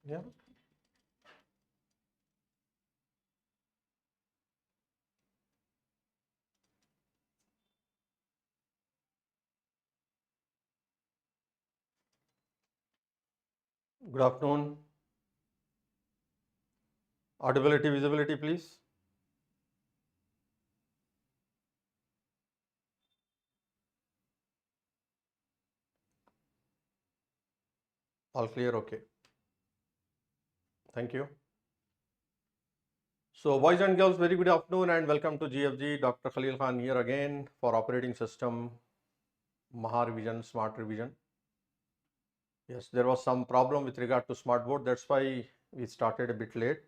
Yeah. Good afternoon. Audibility, visibility, please. All clear, okay. Thank you. So, boys and girls, very good afternoon and welcome to GFG. Dr. Khaleel Khan here again for operating system Maha Revision, Smart Revision. Yes, there was some problem with regard to smartboard. That's why we started a bit late.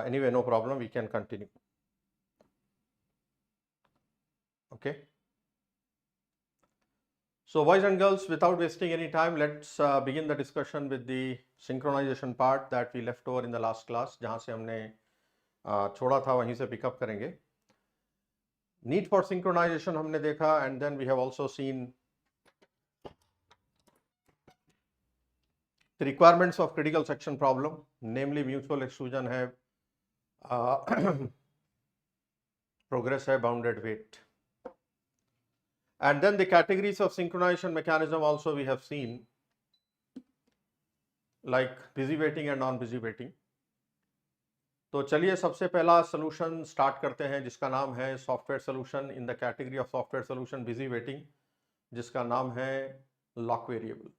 Anyway, no problem. We can continue. Okay. So, boys and girls, without wasting any time, let's begin the discussion with the synchronization part that we left over in the last class. जहाँ से हमने छोड़ा था वहीं से pickup करेंगे. Need for synchronization हमने देखा, and then we have also seen the requirements of critical section problem, namely mutual exclusion है, progress है, bounded weight. And then the categories of synchronization mechanism also we have seen, like busy waiting and non-busy waiting. तो चलिए सबसे पहला solution start करते हैं जिसका नाम है software solution in the category of software solution busy waiting, जिसका नाम है लॉक वेरिएबल.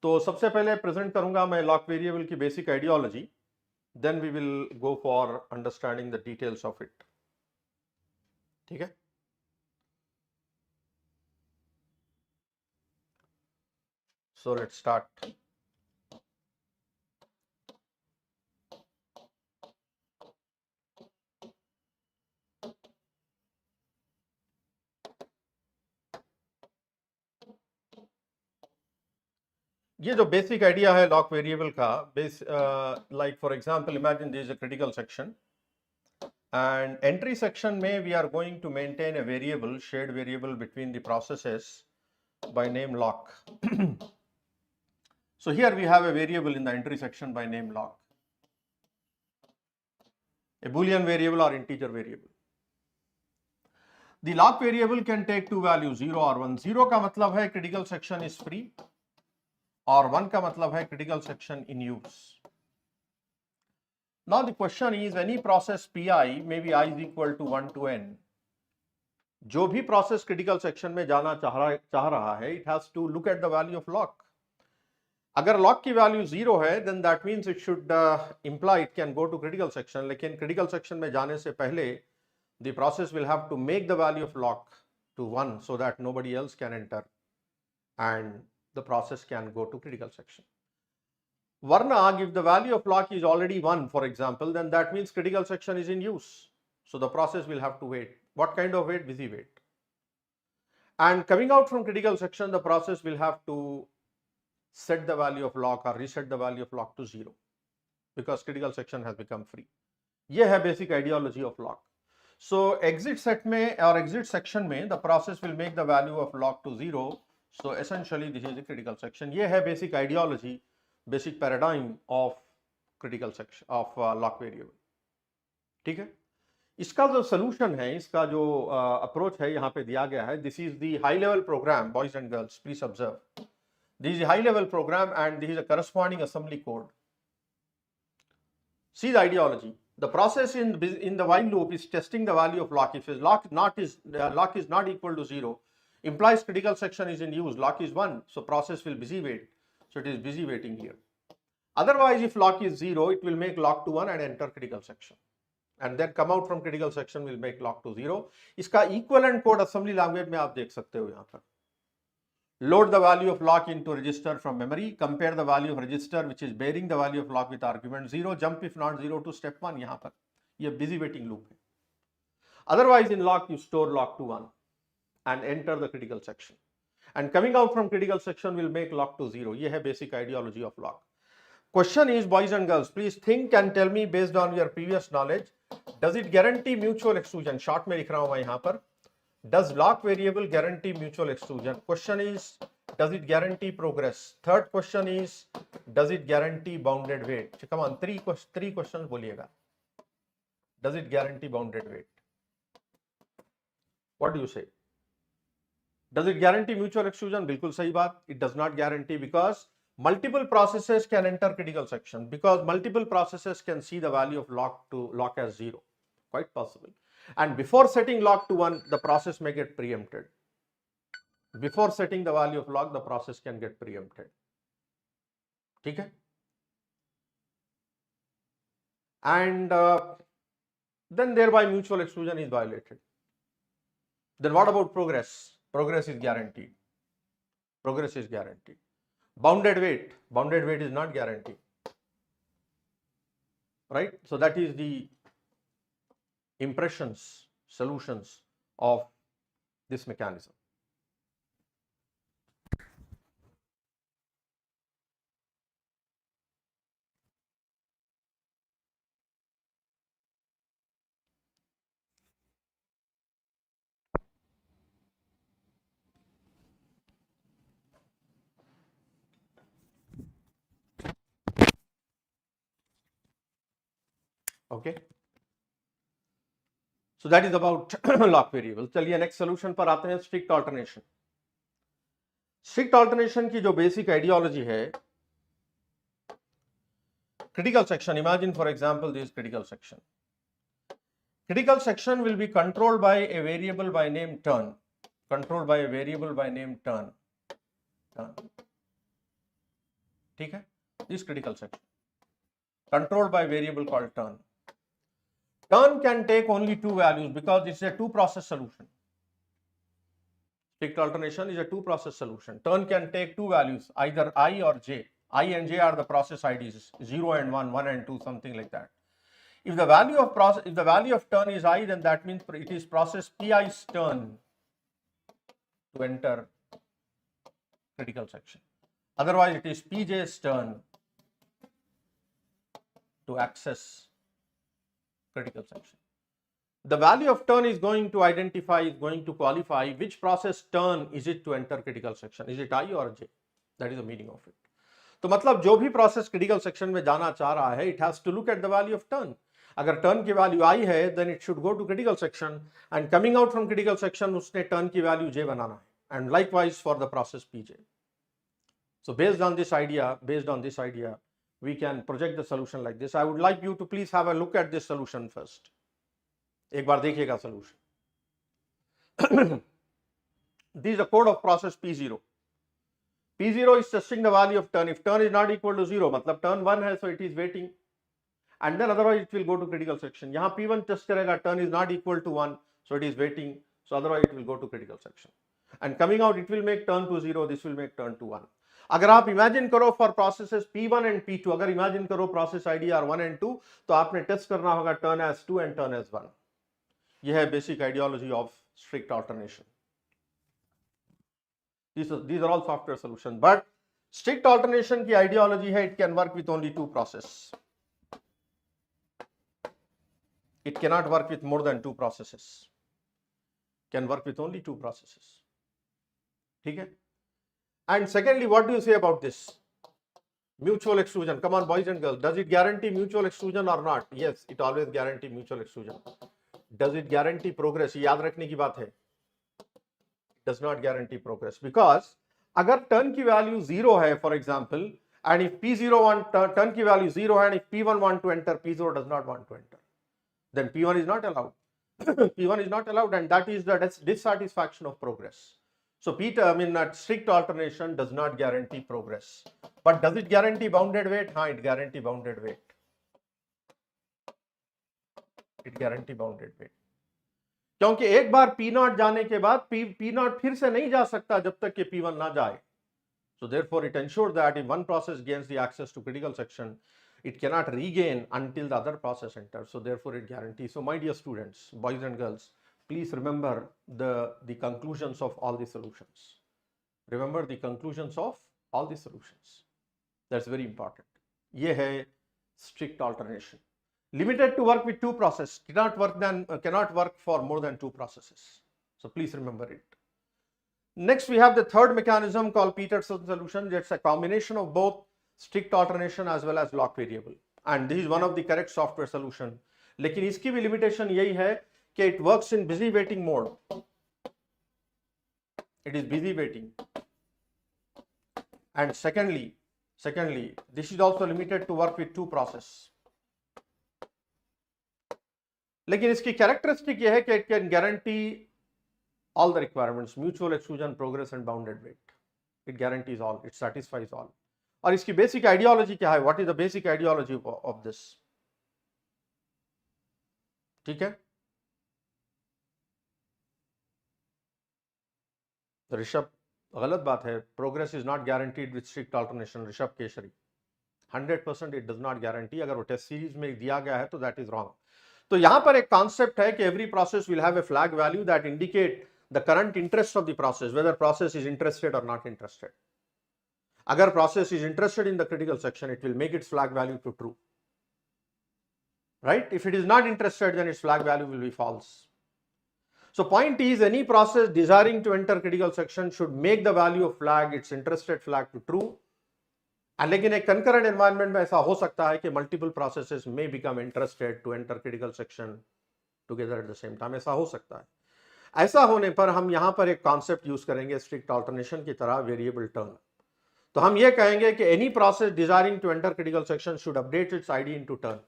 तो सबसे पहले प्रेजेंट करूंगा मैं लॉक वेरिएबल की basic ideology, then we will go for understanding the details of it. ठीक है. So let's start. ये जो बेसिक आइडिया है लॉक वेरिएबल का, like for example imagine this is a critical section and entry section में we are going to maintain a variable, shared variable between the processes by name lock. So here we have a variable in the entry section by name lock, a boolean variable or integer variable. The lock variable can take two values, 0 or 1. 0 का मतलब है critical section is free और 1 का मतलब है critical section in use. Now the question is, any process pi, maybe I is equal to 1 to n, जो भी process critical section में जाना चाह रहा है, it has to look at the value of lock. अगर लॉक की value 0 है, then that means it should imply it can go to critical section. लेकिन क्रिटिकल सेक्शन में जाने से पहले the process will have to make the value of lock to 1 so that nobody else can enter and the process can go to critical section. वरना if the value of lock is already 1, for example, then that means critical section is in use. So the process will have to wait. What kind of wait? Busy wait. And coming out from critical section, the process will have to set the value of lock or reset the value of lock to 0 because critical section has become free. ये है basic ideology of lock. So exit set में or exit section में the process will make the value of lock to 0. So essentially this is the critical section. ये है basic ideology, basic paradigm of critical section of lock variable. ठीक है. इसका जो solution है, इसका जो अप्रोच है यहाँ पे दिया गया है. This is the high level program, boys and girls please observe. This is high level program and this is a corresponding assembly code. See the ideology. The process in the while loop is testing the value of lock. If lock is not equal to 0, implies critical section is in use. Lock is 1, so process will busy wait. So it is busy waiting here. Otherwise, if lock is 0, it will make lock to 1 and enter critical section. And then come out from critical section will make lock to 0. इसका equivalent code assembly language में आप देख सकते हो यहाँ पर. Load the value of lock into register from memory. Compare the value of register which is bearing the value of lock with argument 0. Jump if not 0 to step 1. यहाँ पर ये busy waiting loop है. Otherwise in lock you store lock to 1 and enter the critical section. And coming out from critical section will make lock to 0. ये है basic ideology of lock. Question is, boys and girls, please think and tell me based on your previous knowledge, does it guarantee mutual exclusion? Short में लिख रहा हूं मैं यहाँ पर. Does lock variable guarantee mutual exclusion? Question is, does it guarantee progress? Third question is, does it guarantee bounded weight? Come on, three questions बोलिएगा. Does it guarantee bounded weight? What do you say? Does it guarantee mutual exclusion? बिल्कुल सही बात. It does not guarantee because multiple processes can enter critical section, because multiple processes can see the value of lock as 0. Quite possible. And before setting lock to 1, the process may get preempted. Before setting the value of lock, the process can get preempted. ठीक है? And then thereby mutual exclusion is violated. Then what about progress? Progress is guaranteed. Progress is guaranteed. Bounded weight is not guaranteed. Right? So that is the solutions of this mechanism. Okay. So that is about lock variable. चलिए next solution पर आते हैं, strict alternation. Strict alternation की जो basic ideology है, critical section. Imagine for example this critical section. Critical section will be controlled by a variable by name turn. Controlled by a variable by name turn. ठीक है? This critical section. Controlled by variable called turn. Turn can take only two values because it's a two-process solution. Strict alternation is a two-process solution. Turn can take two values, either I or j. I and j are the process IDs, 0 and 1, 1 and 2, something like that. If the value of turn is I, then that means it is process PI's turn to enter critical section. Otherwise, it is PJ's turn to access critical section. The value of turn is going to qualify which process turn is it to enter critical section. Is it I or j? That is the meaning of it. तो मतलब जो भी process critical section में जाना चाह रहा है, it has to look at the value of turn. अगर turn की value I है, then it should go to critical section, and coming out from critical section उसने turn की value j बनाना है, and likewise for the process pj. So based on this idea, we can project the solution like this. I would like you to please have a look at this solution first. एक बार देखिएगा solution. This is the code of process P0. P0 is testing the value of turn. If turn is not equal to 0, मतलब turn 1 है, so it is waiting, and then otherwise it will go to critical section. यहाँ P1 test करेगा, turn is not equal to 1, so it is waiting, so otherwise it will go to critical section. And coming out, it will make turn to 0, this will make turn to 1. अगर आप imagine करो for processes P1 and P2, अगर imagine करो process ID are 1 and 2, तो आपने test करना होगा turn as 2 and turn as 1. यह है basic ideology of strict alternation. These are all software solutions, but strict alternation की ideology है, it can work with only two processes. It cannot work with more than two processes. Can work with only two processes. ठीक है? And secondly, what do you say about this? Mutual exclusion. Come on, boys and girls. Does it guarantee mutual exclusion or not? Yes, it always guarantees mutual exclusion. Does it guarantee progress? याद रखने की बात है. Does not guarantee progress because अगर turn की value 0 है, for example, and if P0 turn की value 0 है, and if P1 want to enter, P0 does not want to enter, then P1 is not allowed. P1 is not allowed, and that is the dissatisfaction of progress. So strict alternation does not guarantee progress. But does it guarantee bounded weight? हाँ, it guarantee bounded weight. It guarantee bounded weight. क्योंकि एक बार P0 जाने के बाद P0 फिर से नहीं जा सकता जब तक कि P1 ना जाए. So therefore it ensures that if one process gains the access to critical section, it cannot regain until the other process enters. So therefore it guarantees. So my dear students, boys and girls, please remember the conclusions of all the solutions. Remember the conclusions of all the solutions. That's very important. ये है strict alternation. Limited to work with two processes, cannot work for more than two processes. So please remember it. Next, we have the third mechanism called Peterson solution. It's a combination of both strict alternation as well as lock variable, and this is one of the correct software solution. लेकिन इसकी भी limitation यही है कि it works in busy waiting mode. It is busy waiting, and secondly, this is also limited to work with two process. लेकिन इसकी characteristic यह है कि it can guarantee all the requirements, mutual exclusion, progress and bounded weight. It guarantees all, it satisfies all. और इसकी basic ideology क्या है? What is the basic ideology of this? ठीक है? ऋषभ, गलत बात है. Progress is not guaranteed with strict alternation. Rishabh Keshari, 100% it does not guarantee. अगर वो टेस्ट सीरीज में दिया गया है तो that is wrong. तो यहां पर एक concept है कि every process will have a flag value that indicate the current interest of the process, whether process is interested or not interested. Agar process is interested in the critical section, it will make its flag value to true. Right? If it is not interested, then its flag value will be false. So point is, any process desiring to enter critical section should make the value of flag, its interested flag, to true. And लेकिन एक concurrent environment में ऐसा हो सकता है कि multiple processes may become interested to enter critical section together at the same time. ऐसा हो सकता है. ऐसा होने पर हम यहां पर एक कॉन्सेप्ट यूज करेंगे स्ट्रिक्ट ऑल्टरनेशन की तरह, वेरिएबल टर्न. तो हम ये कहेंगे कि any process desiring to enter critical section should update its ID into turn.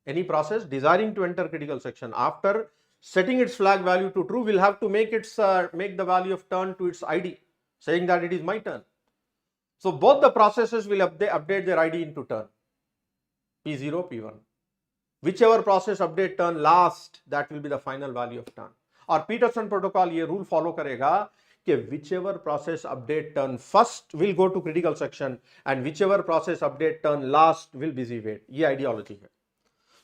Any process desiring to enter critical section after setting its flag value to true will have to make the value of turn to its id, saying that it is my turn. So both the processes will update their id into turn, p0, p1. Whichever process update turn last, that will be the final value of turn. और Peterson protocol ये rule follow करेगा कि whichever process update turn first will go to critical section and whichever process update turn last will busy wait. ये ideology है.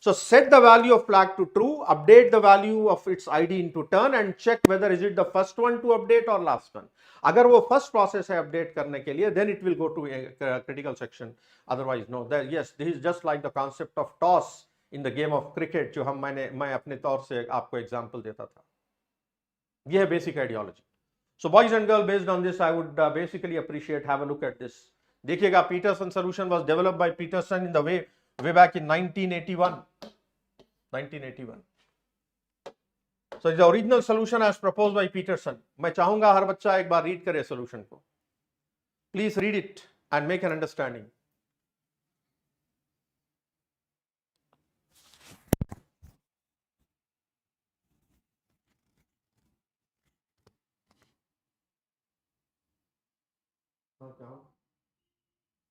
So set the value of flag to true, update the value of its id into turn and check whether is it the first one to update or last one. अगर वो first process है update करने के लिए, then it will go to a critical section. Otherwise no. Yes, this is just like the concept of toss in the game of cricket, जो मैं अपने तौर से आपको एग्जांपल देता था. ये है basic ideology. So boys and girl, based on this I would basically appreciate, have a look at this. देखिएगा, Peterson solution was developed by Peterson in the way back in 1981. So it's the original solution as proposed by Peterson. मैं चाहूंगा हर बच्चा एक बार read करे solution को. Please read it and make an understanding.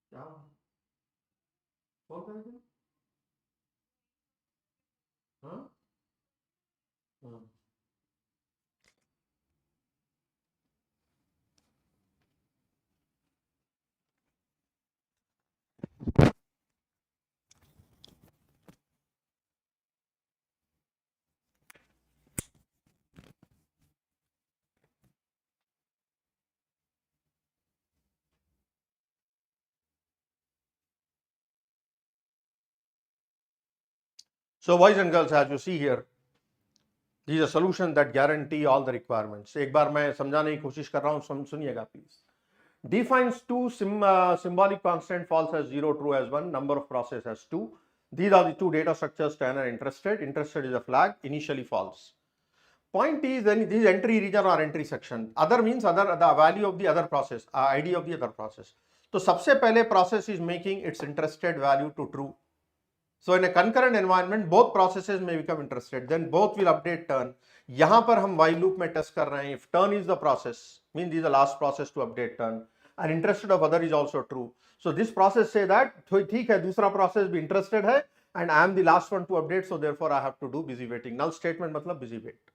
क्या phone करेंगे? हाँ हाँ. So boys and girls, as you see here, this is a solution that guarantee all the requirements. एक बार मैं समझाने की कोशिश कर रहा हूँ, सुनिएगा please. Defines two symbolic constant, false as 0, true as 1, number of process as 2. These are the two data structures Stan are interested. Interested is a flag, initially false. Point is, then this is entry region or entry section. Other means other, the value of the other process, ID of the other process. तो सबसे पहले process is making its interested value to true. So in a concurrent environment, both processes may become interested. Then both will update turn. यहाँ पर हम while loop में test कर रहे हैं. If turn is the process, means this is the last process to update turn. And interested of other is also true. So this process say that ठीक है, दूसरा process भी interested है and I am the last one to update, so therefore I have to do busy waiting. Null statement मतलब busy wait.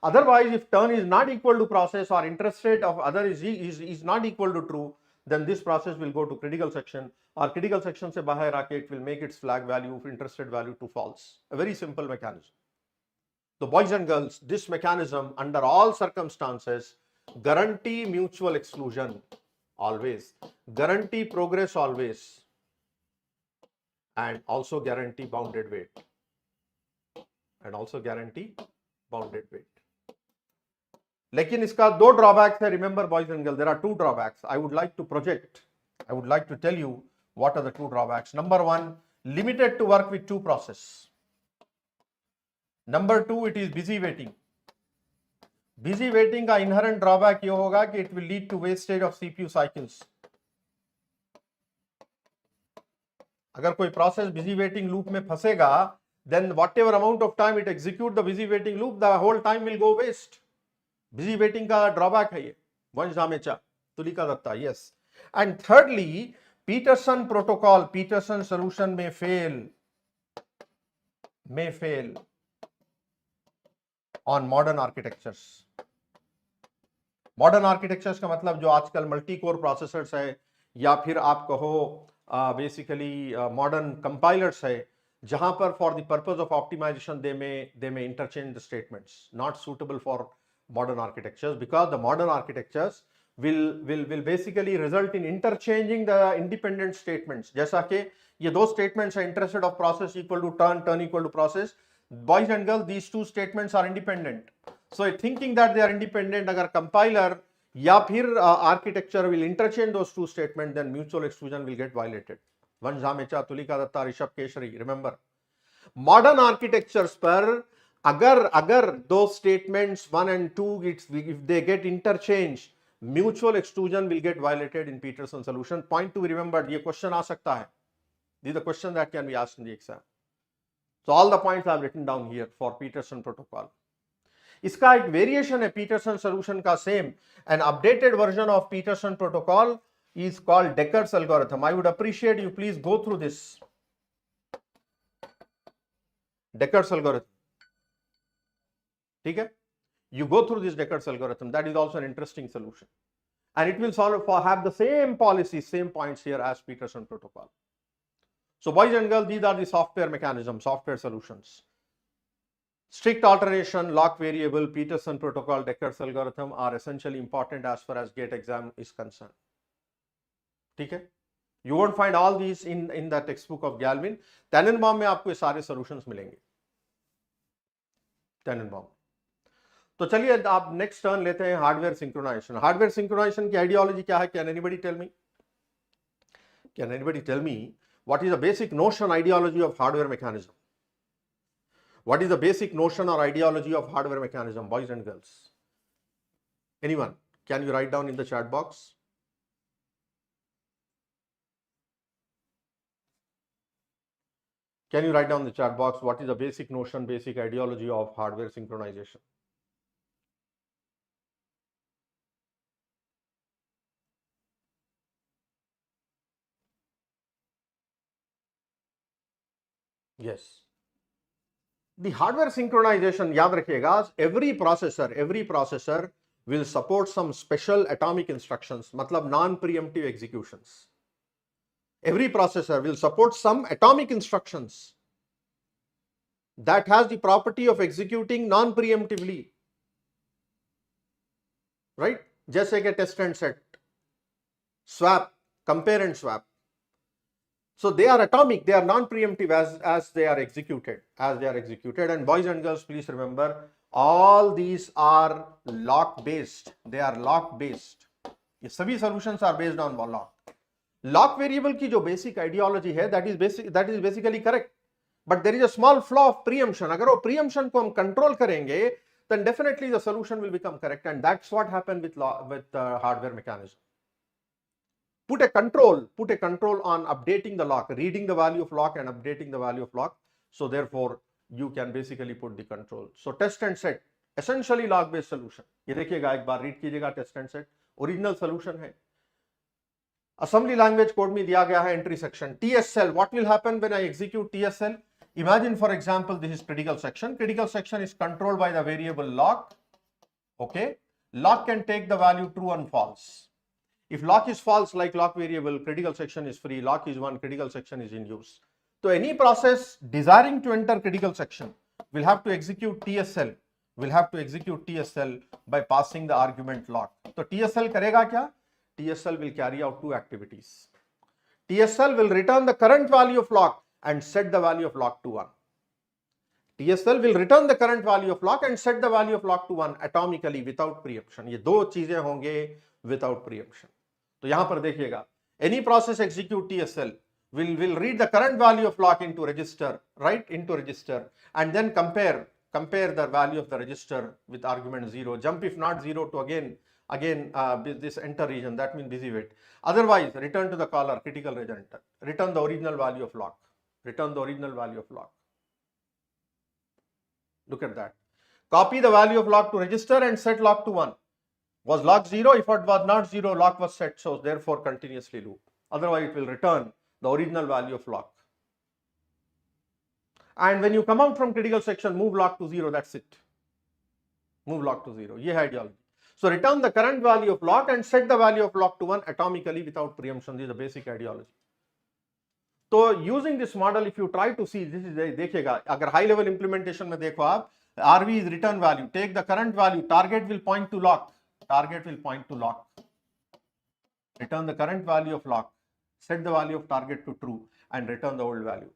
Otherwise, if turn is not equal to process or interested of other is not equal to true, then this process will go to critical section, or critical section से बाहर आके it will make its flag value, interested value, to false. A very simple mechanism. So boys and girls, this mechanism under all circumstances guarantee mutual exclusion always, guarantee progress always, and also guarantee bounded weight. लेकिन इसका दो drawbacks है. Remember boys and girls, there are two drawbacks. I would like to project, I would like to tell you what are the two drawbacks. Number one, limited to work with two process. Number two, it is busy waiting. Busy waiting का inherent drawback ये होगा कि it will lead to wastage of CPU cycles. अगर कोई process busy waiting loop में फंसेगा, then whatever amount of time it execute the busy waiting loop, the whole time will go waste. Busy waiting का drawback है ये. वंश Dhamecha, Tulika Dutta, yes. And thirdly, Peterson protocol, Peterson solution may fail on modern architectures. Modern architectures का मतलब जो आजकल multi core processors है, या फिर आप कहो बेसिकली मॉडर्न कंपाइलर्स है, जहां पर for the purpose of optimisation they may interchange the statements. Not suitable for modern architectures because the modern architectures will basically result in interchanging the independent statements. जैसा कि ये दो statements है, interested of process equal to turn equal to process. Boys and girls, these two statements are independent. So thinking that they are independent, अगर compiler या फिर architecture will interchange those two statements, then mutual exclusion will get violated. वंश Dhamecha, Tulika Dutta, Rishabh Keshari. Remember, modern architectures पर अगर दो statements 1 and 2 if they get interchanged, mutual exclusion will get violated in Peterson solution. Point to be remembered. ये question आ सकता है. These are the questions that can be asked in the exam. So all the points I have written down here for Peterson protocol. इसका एक variation है Peterson solution का same. An updated version of Peterson protocol is called Decker's algorithm. I would appreciate you please go through this. Decker's algorithm. ठीक है? You go through this Decker's algorithm. That is also an interesting solution. And it will have the same policies, same points here as Peterson protocol. So boys and girls, these are the software mechanisms, software solutions. Strict alternation, lock variable, Peterson protocol, Decker's algorithm are essentially important as far as GATE exam is concerned. ठीक है? You won't find all these in the textbook of Galvin. Tannenbaum में आपको ये सारे solutions मिलेंगे. Tannenbaum. तो चलिए आप नेक्स्ट टर्न लेते हैं हार्डवेयर सिंक्रोनाइजेशन. हार्डवेयर सिंक्रोनाइजेशन की आइडियोलॉजी क्या है? Can anybody tell me what is the basic notion ideology of hardware mechanism? What is the basic notion or ideology of hardware mechanism, boys and girls? Anyone, can you write down in the chat box? Can you write down in the chat box what is the basic notion, basic ideology of hardware synchronization? Yes. The hardware synchronization, याद रखिएगा, every processor will support some special atomic instructions, मतलब non-preemptive executions. Every processor will support some atomic instructions that has the property of executing non-preemptively, right? जैसे कि test and set, swap, compare and swap. So they are atomic, they are non-preemptive as they are executed, and boys and girls, please remember, all these are lock based. They are lock based. ये सभी solutions are based on lock. Lock variable की जो basic ideology है, that is basically correct, but there is a small flaw of preemption. अगर वो preemption को हम control करेंगे, then definitely the solution will become correct, and that's what happened with hardware mechanism. Put a control on updating the lock, reading the value of lock and updating the value of lock. So therefore, you can basically put the control. So test and set, essentially lock based solution. ये देखिएगा, एक बार read कीजिएगा test and set, original solution है. Assembly language code में दिया गया है entry section. TSL, what will happen when I execute TSL? Imagine, for example, this is critical section. Critical section is controlled by the variable lock. Okay, lock can take the value true and false. If lock is false, like lock variable, critical section is free. Lock is 1, critical section is in use. So any process desiring to enter critical section will have to execute TSL. By passing the argument lock. So TSL करेगा क्या? TSL will carry out two activities. TSL will return the current value of lock and set the value of lock to 1. TSL will return the current value of lock and set the value of lock to 1 atomically without preemption. ये दो चीजें होंगे without preemption. तो यहां पर देखिएगा, any process execute TSL will read the current value of lock into register, right, into register, and then compare the value of the register with argument 0. Jump if not 0 to again this enter region, that means busy wait. Otherwise, return to the caller critical region enter. Return the original value of lock. Return the original value of lock. Look at that. Copy the value of lock to register and set lock to 1. Was lock 0? If it was not 0, lock was set, so therefore continuously loop. Otherwise, it will return the original value of lock. And when you come out from critical section, move lock to 0, that's it. Move lock to 0. Ye hai ideology. So return the current value of lock and set the value of lock to 1 atomically without preemption. This is the basic ideology. So using this model, if you try to see, this is देखिएगा, अगर high level implementation में देखो आप, RV is return value, take the current value, target will point to lock, return the current value of lock, set the value of target to true and return the old value.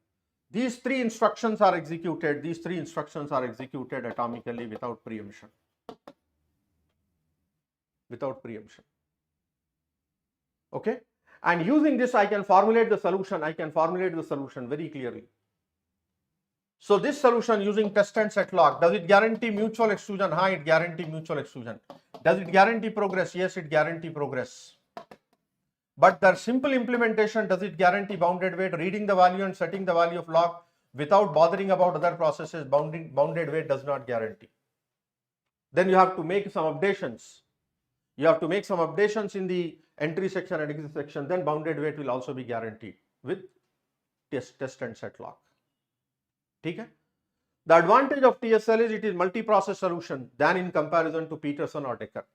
These three instructions are executed atomically without preemption. Okay. And using this, I can formulate the solution. Very clearly. So this solution using test and set lock, does it guarantee mutual exclusion? Haan, it guarantees mutual exclusion. Does it guarantee progress? Yes, it guarantees progress. But the simple implementation, does it guarantee bounded weight? Reading the value and setting the value of lock without bothering about other processes, bounded weight does not guarantee. Then you have to make some updations. In the entry section and exit section, then bounded weight will also be guaranteed with test and set lock. Okay? The advantage of TSL is it is multi-process solution than in comparison to Peterson or Decker.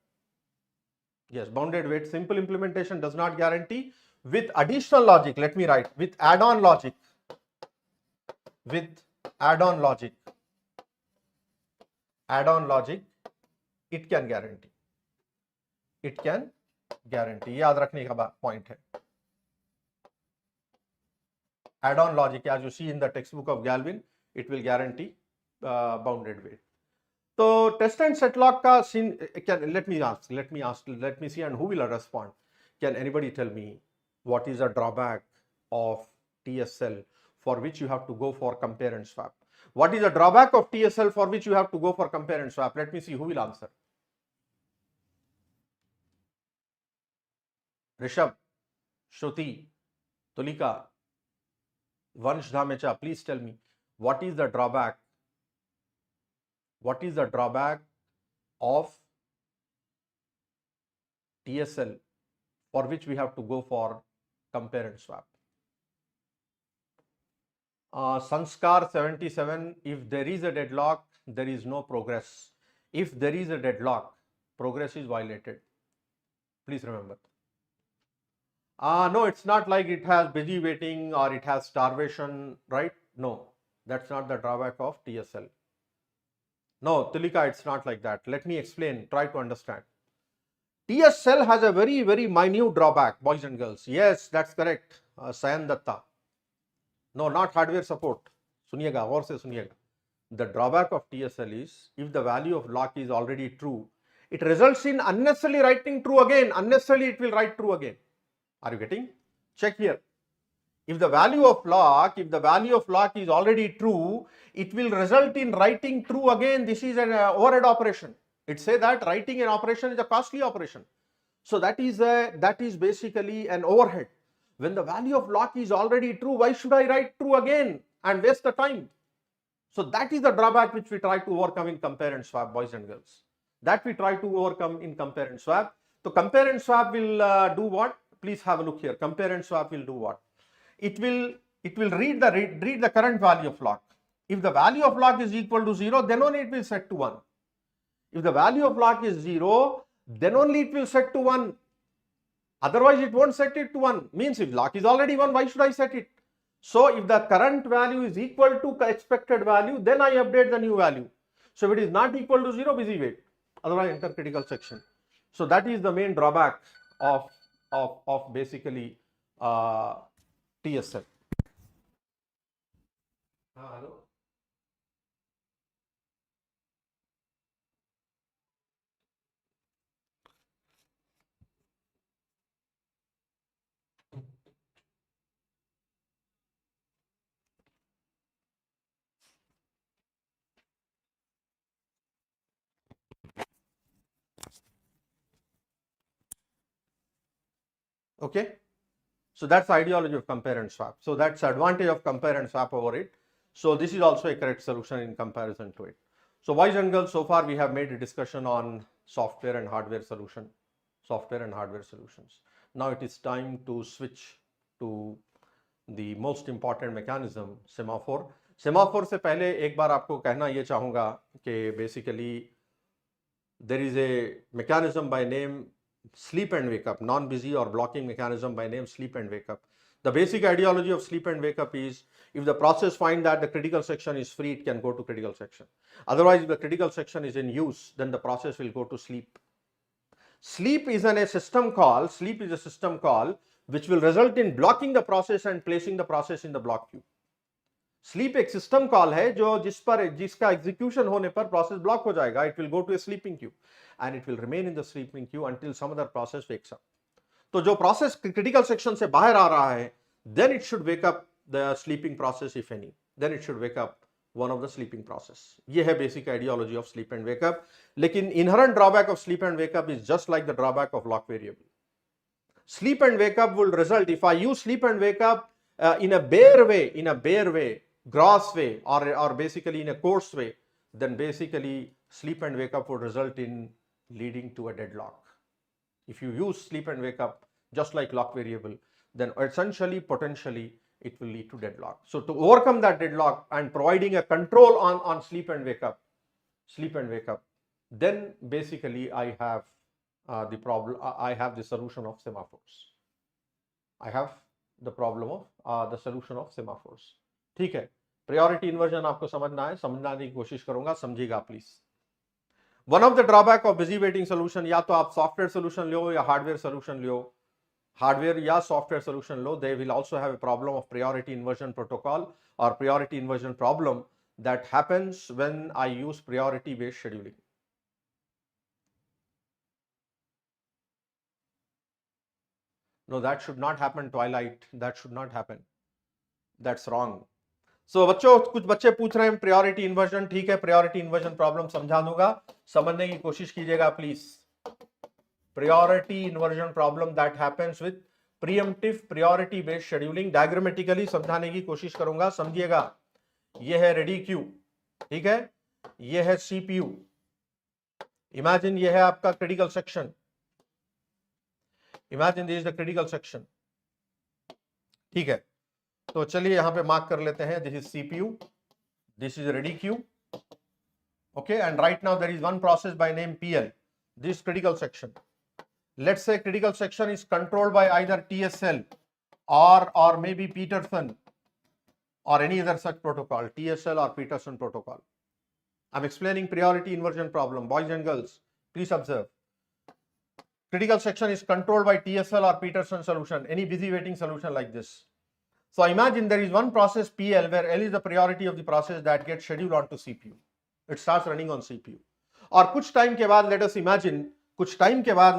Yes, bounded weight, simple implementation does not guarantee. With additional logic, let me write, with add-on logic, it can guarantee. याद रखने का point है. Add-on logic, as you see in the textbook of Galvin, it will guarantee bounded weight. So test and set lock ka let me see, and who will respond? Can anybody tell me what is the drawback of TSL for which you have to go for compare and swap? What is the drawback of TSL for which you have to go for compare and swap? Let me see who will answer. Rishabh, Shruti, Tulika, Vansh Dhamecha, please tell me what is the drawback? Of TSL for which we have to go for compare and swap? Sanskar 77, if there is a deadlock, there is no progress. If there is a deadlock, progress is violated. Please remember. No, it's not like it has busy waiting or it has starvation, right? No, that's not the drawback of TSL. No, Tulika, it's not like that. Let me explain, try to understand. TSL has a very, very minute drawback, boys and girls. Yes, that's correct. Sayan Datta. No, not hardware support. Suniega, or se suniega. The drawback of TSL is, if the value of lock is already true, it results in unnecessarily writing true again. Unnecessarily, it will write true again. Are you getting? Check here. If the value of lock is already true, it will result in writing true again. This is an overhead operation. It says that writing an operation is a costly operation. So that is basically an overhead. When the value of lock is already true, why should I write true again and waste the time? So that is the drawback which we try to overcome in compare and swap, boys and girls. That we try to overcome in compare and swap. So compare and swap will do what? Please have a look here. Compare and swap will do what? It will read the current value of lock. If the value of lock is equal to 0, then only it will set to 1. If the value of lock is 0, then only it will set to 1. Otherwise, it won't set it to 1. Means if lock is already 1, why should I set it? So if the current value is equal to expected value, then I update the new value. So if it is not equal to 0, busy wait. Otherwise, enter critical section. So that is the main drawback of basically TSL. Hello. Okay, so that's the ideology of compare and swap. So that's the advantage of compare and swap over it. So this is also a correct solution in comparison to it. So boys and girls, so far we have made a discussion on software and hardware solutions. Now it is time to switch to the most important mechanism, semaphore. Semaphore से पहले एक बार आपको कहना ये चाहूँगा कि basically there is a mechanism by name sleep and wake up, non-busy or blocking mechanism by name sleep and wake up. The basic ideology of sleep and wake up is if the process finds that the critical section is free, it can go to critical section. Otherwise, if the critical section is in use, then the process will go to sleep. Sleep is a system call which will result in blocking the process and placing the process in the block queue. Sleep एक system call है जो जिसका execution होने पर process block हो जाएगा. It will go to a sleeping queue and it will remain in the sleeping queue until some other process wakes up. तो जो process critical section से बाहर आ रहा है, then it should wake up the sleeping process if any. Then it should wake up one of the sleeping process. ये है basic ideology of sleep and wake up. लेकिन inherent drawback of sleep and wake up is just like the drawback of lock variable. Sleep and wake up will result if I use sleep and wake up in a bare way, gross way, or basically in a coarse way, then basically sleep and wake up would result in leading to a deadlock. If you use sleep and wake up just like lock variable, then essentially potentially it will lead to deadlock. So to overcome that deadlock and providing a control on sleep and wake up, then basically I have the problem. I have the solution of semaphores. I have the problem of the solution of semaphores. ठीक है, priority inversion आपको समझना है, समझने की कोशिश करूंगा, समझिएगा please. One of the drawback of busy waiting solution, या तो आप software solution लो या hardware solution लो, hardware या software solution low, they will also have a problem of priority inversion protocol or priority inversion problem that happens when I use priority based scheduling. No, that should not happen, Twilight. That should not happen. That's wrong. So बच्चों, कुछ बच्चे पूछ रहे हैं priority inversion. ठीक है, priority inversion problem समझा दूंगा, समझने की कोशिश कीजिएगा please. Priority inversion problem that happens with preemptive priority based scheduling. Diagrammatically समझाने की कोशिश करूंगा, समझिएगा. ये है ready queue, ठीक है, ये है CPU. Imagine ये है आपका critical section. Imagine this is the critical section. ठीक है, तो चलिए यहां पे मार्क कर लेते हैं. This is CPU, this is ready queue. Okay, and right now there is one process by name PL. This critical section. Let's say critical section is controlled by either TSL or maybe Peterson or any other such protocol, TSL or Peterson protocol. I'm explaining priority inversion problem. Boys and girls, please observe. Critical section is controlled by TSL or Peterson solution, any busy waiting solution like this. So imagine there is one process PL where L is the priority of the process that gets scheduled onto CPU. It starts running on CPU. और कुछ time के बाद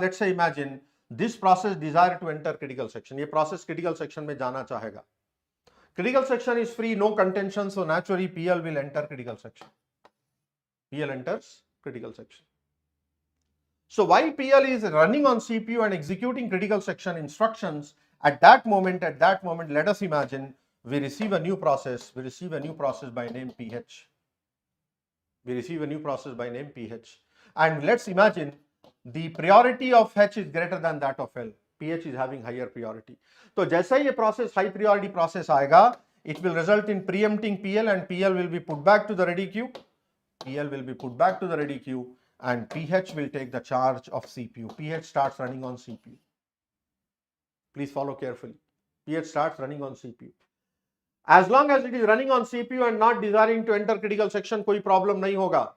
let's say imagine this process desire to enter critical section. ये process critical section में जाना चाहेगा. Critical section is free, no contention, so naturally PL will enter critical section. PL enters critical section. So while PL is running on CPU and executing critical section instructions, at that moment, let us imagine we receive a new process by name PH. And let's imagine the priority of H is greater than that of L. PH is having higher priority. So जैसा ये process high priority process आएगा, it will result in preempting PL and PL will be put back to the ready queue. And PH will take the charge of CPU. PH starts running on CPU. Please follow carefully. PH starts running on CPU. As long as it is running on CPU and not desiring to enter critical section, कोई problem नहीं होगा.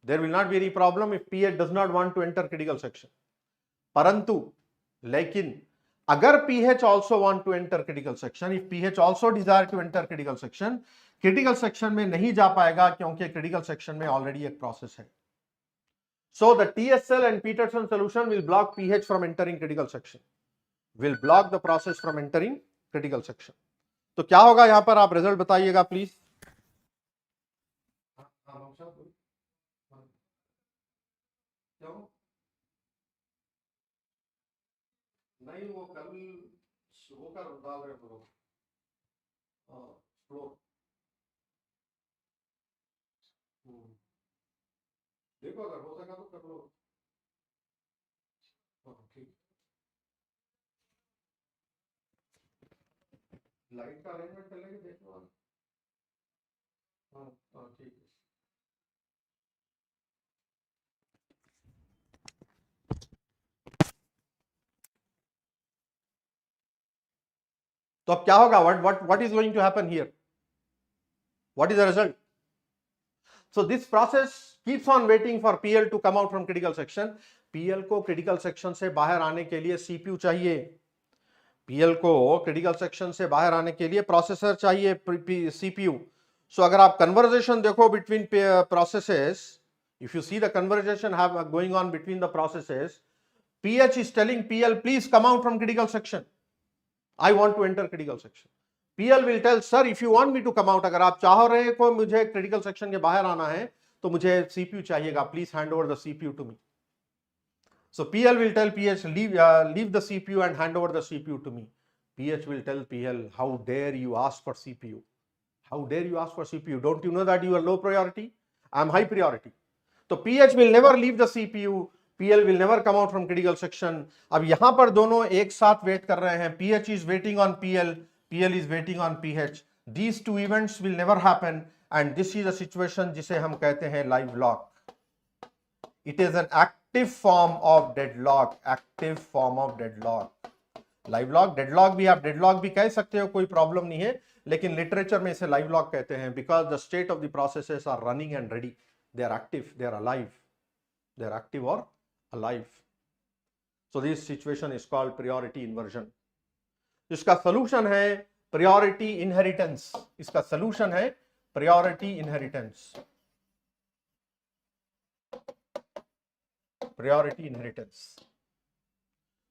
There will not be any problem if PH does not want to enter critical section. परंतु, लेकिन अगर PH also want to enter critical section, if PH also desire to enter critical section में नहीं जा पाएगा क्योंकि critical section में already एक process है. So the TSL and Peterson solution will block PH from entering critical section. Will block the process from entering critical section. तो क्या होगा यहां पर, आप रिजल्ट बताइएगा प्लीज. नहीं, वो कल बोलकर डाल रहे हो फ्लोर। देखो अगर हो सका तो कर लो। ठीक, लाइट का अरेंजमेंट कर लेंगे, देख लो। हाँ ठीक है। तो अब क्या होगा? what is going to happen here? What is the result? So this process keeps on waiting for PL to come out from critical section. PL को critical section से बाहर आने के लिए CPU चाहिए। PL को critical section से बाहर आने के लिए प्रोसेसर चाहिए, CPU. So अगर आप conversation देखो between processes, if you see the conversation going on between the processes, PH is telling PL, please come out from critical section. I want to enter critical section. PL will tell, sir, if you want me to come out, अगर आप चाह रहे हैं को मुझे critical section के बाहर आना है तो मुझे CPU चाहिएगा, please hand over the CPU to me. So PL will tell PH, leave the CPU and hand over the CPU to me. PH will tell PL, how dare you ask for CPU? How dare you ask for CPU? Don't you know that you are low priority? I am high priority. So PH will never leave the CPU. PL will never come out from critical section. अब यहां पर दोनों एक साथ wait कर रहे हैं. PH is waiting on PL. PL is waiting on PH. These two events will never happen, and this is a situation जिसे हम कहते हैं live lock. It is an active form of deadlock. Active form of deadlock. Live lock, deadlock भी आप deadlock भी कह सकते हो, कोई प्रॉब्लम नहीं है, लेकिन लिटरेचर में इसे लाइव लॉक कहते हैं because the state of the processes are running and ready, they are active, they are alive, they are active और alive. So this situation is called priority inversion. इसका solution है priority inheritance. इसका solution है priority inheritance. Priority inheritance.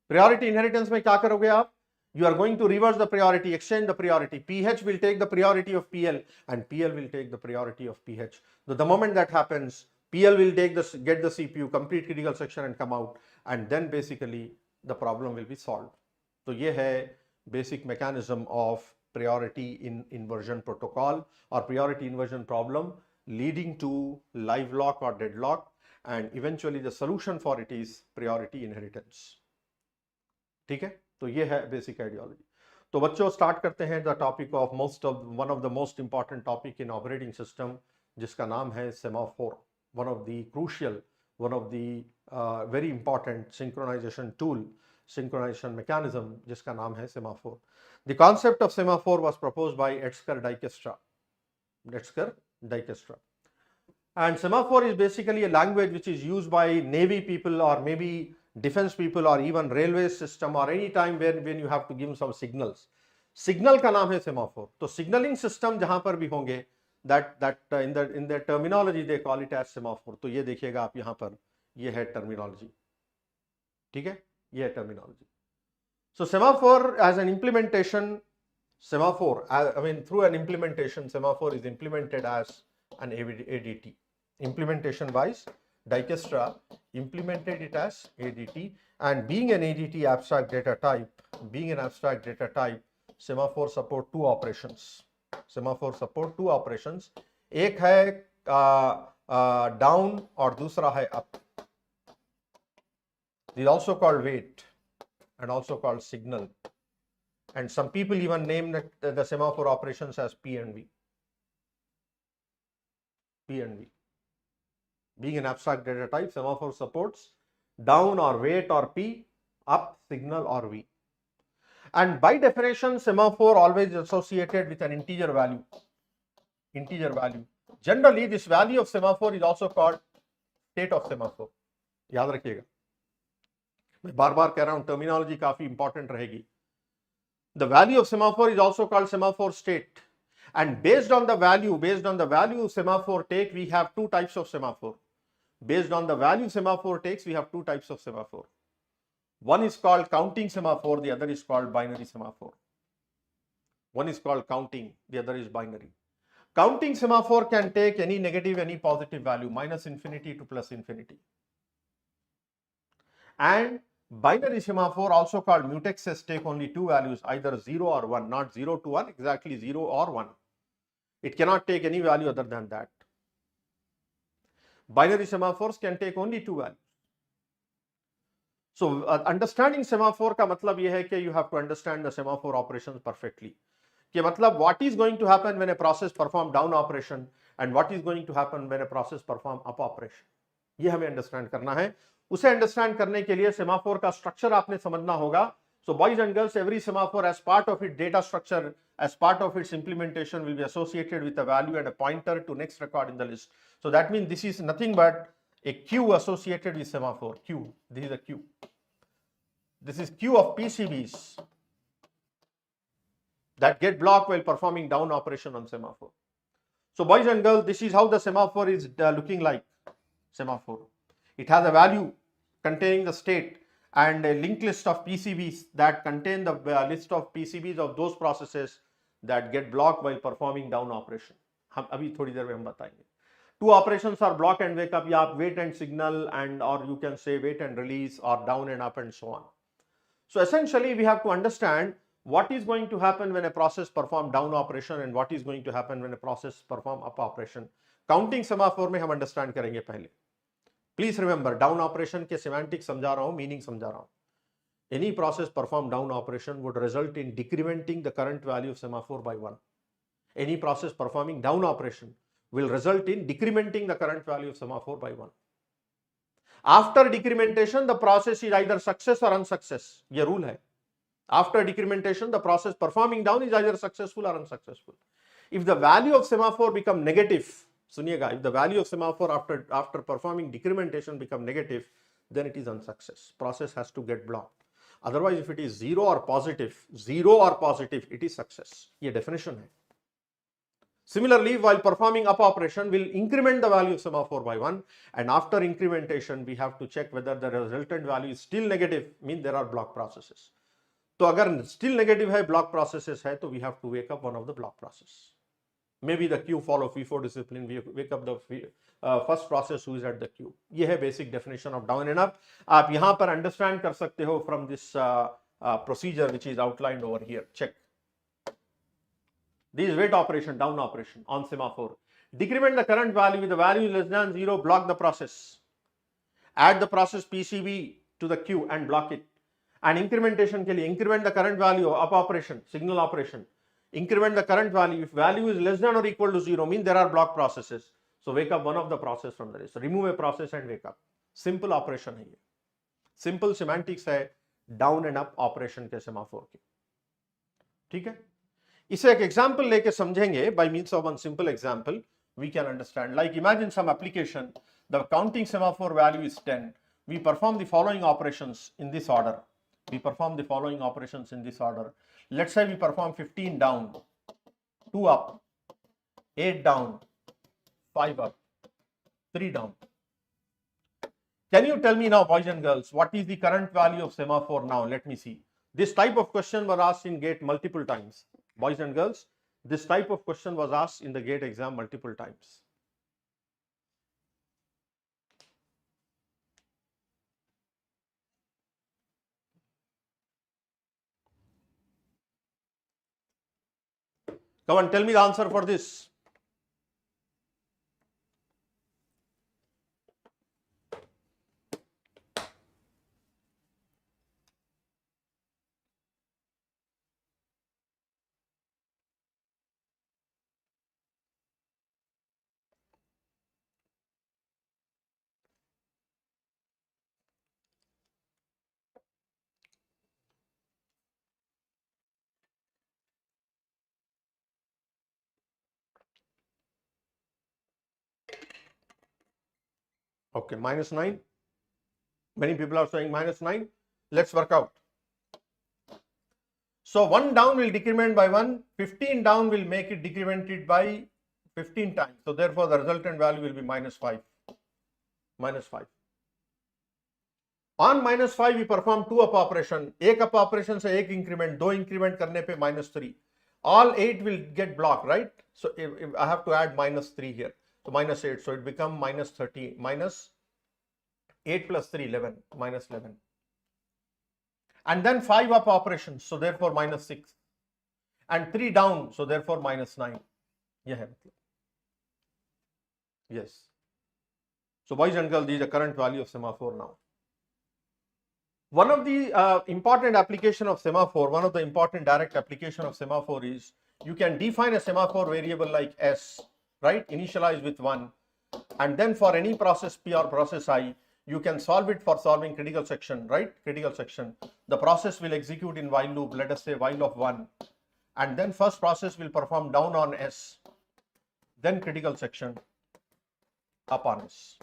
Priority inheritance में क्या करोगे आप? You are going to reverse the priority, exchange the priority. PH will take the priority of PL and PL will take the priority of PH. So the moment that happens, PL will get the CPU, complete critical section and come out, and then basically the problem will be solved. So ये है basic mechanism of priority inversion protocol or priority inversion problem leading to live lock or deadlock, and eventually the solution for it is priority inheritance. ठीक है, तो ये है basic ideology. तो बच्चों start करते हैं the topic of one of the most important topic in operating system, जिसका नाम है semaphore. One of the crucial, one of the very important synchronization tool, synchronization mechanism, जिसका नाम है semaphore. The concept of semaphore was proposed by Edsger Dijkstra. And semaphore is basically a language which is used by Navy people or maybe defense people or even railway system or any time when you have to give some signals. Signal का नाम है semaphore. तो signaling system जहां पर भी होंगे that in the terminology they call it as semaphore. तो ये देखिएगा आप यहाँ पर, ये है terminology. ठीक है, ये है terminology. So semaphore as an implementation, semaphore, I mean through an implementation, semaphore is implemented as an ADT. Implementation wise, Dijkstra implemented it as ADT, and being an ADT abstract data type, semaphore support two operations. एक है down और दूसरा है up. It is also called wait and also called signal, and some people even name the semaphore operations as P and V. Being an abstract data type, semaphore supports down or wait or P, up, signal or V. And by definition, semaphore always associated with an integer value. Generally, this value of semaphore is also called state of semaphore. याद रखिएगा, मैं बार बार कह रहा हूं, terminology काफी important रहेगी. The value of semaphore is also called semaphore state. And based on the value semaphore take, we have two types of semaphore. Based on the value semaphore takes, we have two types of semaphore. One is called counting semaphore, the other is called binary semaphore. One is called counting, the other is binary. Counting semaphore can take any negative, any positive value, minus infinity to plus infinity. And Binary semaphore, also called mutexes, take only two values, either 0 or 1, not 0 to 1, exactly 0 or 1. It cannot take any value other than that. Binary semaphores can take only two values. So understanding semaphore का मतलब ये है कि you have to understand the semaphore operations perfectly. कि मतलब what is going to happen when a process perform down operation and what is going to happen when a process perform up operation. ये हमें understand करना है. उसे understand करने के लिए semaphore का structure आपने समझना होगा. So boys and girls, every semaphore as part of its data structure, as part of its implementation will be associated with a value and a pointer to next record in the list. So that means this is nothing but a queue associated with semaphore. Queue. This is a queue. This is queue of PCBs that get blocked while performing down operation on semaphore. So boys and girls, this is how the semaphore is looking like. Semaphore. It has a value containing the state and a linked list of PCBs that contain the list of PCBs of those processes that get blocked while performing down operation. हम अभी थोड़ी देर में हम बताएंगे. Two operations are block and wake up, या आप wait and signal, and or you can say wait and release, or down and up, and so on. So essentially we have to understand what is going to happen when a process perform down operation and what is going to happen when a process perform up operation. Counting semaphore में हम understand करेंगे पहले. Please remember, down operation के semantics समझा रहा हूँ, meaning समझा रहा हूँ. Any process perform down operation would result in decrementing the current value of semaphore by 1. Any process performing down operation will result in decrementing the current value of semaphore by 1. After decrementation, the process is either success or unsuccess. ये rule है. After decrementation, the process performing down is either successful or unsuccessful. If the value of semaphore become negative, सुनिएगा, if the value of semaphore after performing decrementation become negative, then it is unsuccess. Process has to get blocked. Otherwise, if it is 0 or positive, it is success. ये definition है. Similarly, while performing up operation, will increment the value of semaphore by 1, and after incrementation, we have to check whether the resultant value is still negative, means there are block processes. तो अगर still negative है, block processes है, तो we have to wake up one of the block process. Maybe the queue follow FIFO discipline, we wake up the first process who is at the queue. ये है basic definition of down and up. आप यहाँ पर understand कर सकते हो from this procedure which is outlined over here. Check. This is wait operation, down operation on semaphore. Decrement the current value with the value less than 0, block the process. Add the process PCB to the queue and block it. And incrementation के लिए increment the current value up operation, signal operation. Increment the current value. If value is less than or equal to 0, means there are block processes. So wake up one of the process from the list. Remove a process and wake up. Simple operation है ये. Simple semantics है down and up operation के semaphore के. ठीक है? इसे एक example लेके समझेंगे. By means of one simple example, we can understand. Like imagine some application. The counting semaphore value is 10. We perform the following operations in this order. Let's say we perform 15 down, 2 up, 8 down, 5 up, 3 down. Can you tell me now, boys and girls, what is the current value of semaphore now? Let me see. This type of question was asked in GATE multiple times. Boys and girls, this type of question was asked in the GATE exam multiple times. Come on, tell me the answer for this. Okay, -9. Many people are saying -9. Let's work out. So 1 down will decrement by 1. 15 down will make it decremented by 15 times. So therefore the resultant value will be -5. -5. On -5 we perform 2 up operation. 1 up operation से 1 increment, 2 increment करने पे -3. All 8 will get blocked, right? So if I have to add -3 here. So -8, so it becomes -30, -8 plus 3, 11, -11. and then 5 up operations, so therefore minus 6, and 3 down, so therefore minus 9. Yeah. Yes. So boys and girls, this is the current value of semaphore now. One of the important application of semaphore, one of the important direct application of semaphore is you can define a semaphore variable like S, right? Initialize with 1, and then for any process P or process I, you can solve it for solving critical section, right? Critical section. The process will execute in while loop, let us say while of 1, and then first process will perform down on S, then critical section up on S.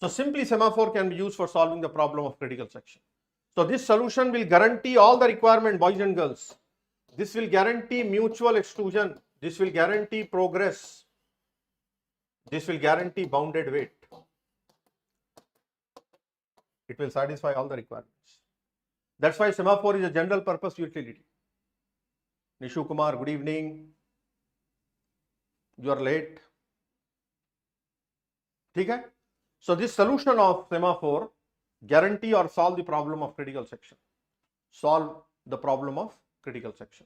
So simply semaphore can be used for solving the problem of critical section. So this solution will guarantee all the requirement, boys and girls. This will guarantee mutual exclusion. This will guarantee progress. This will guarantee bounded weight. It will satisfy all the requirements. That's why semaphore is a general purpose utility. Nishu Kumar, good evening. You are late. Okay? So this solution of semaphore guarantee or solve the problem of critical section. Solve the problem of critical section.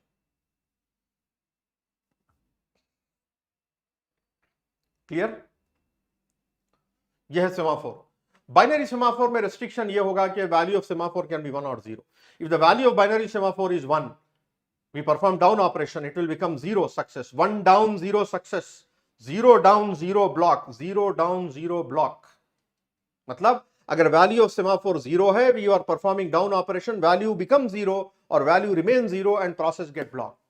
Clear? यह है semaphore. Binary semaphore में restriction ये होगा कि value of semaphore can be 1 or 0. If the value of binary semaphore is 1, we perform down operation, it will become 0 success. 1 down, 0 success. 0 down, 0 block. 0 down, 0 block. मतलब अगर value of semaphore 0 है, we are performing down operation, value becomes 0 or value remains 0 and process get blocked.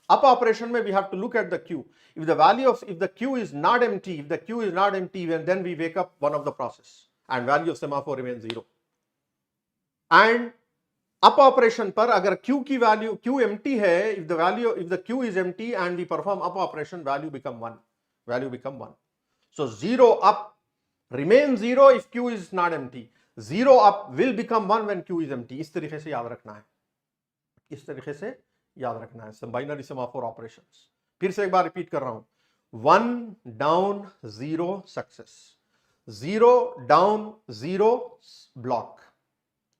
Up operation में we have to look at the queue. If the queue is not empty, then we wake up one of the process and value of semaphore remains 0. And up operation पर अगर queue empty है, if the queue is empty and we perform up operation, value become 1. So 0 up remain 0 if queue is not empty. 0 up will become 1 when queue is empty. इस तरीके से याद रखना है. Some binary semaphore operations. फिर से एक बार repeat कर रहा हूं. 1 down 0 success. 0 down 0 block.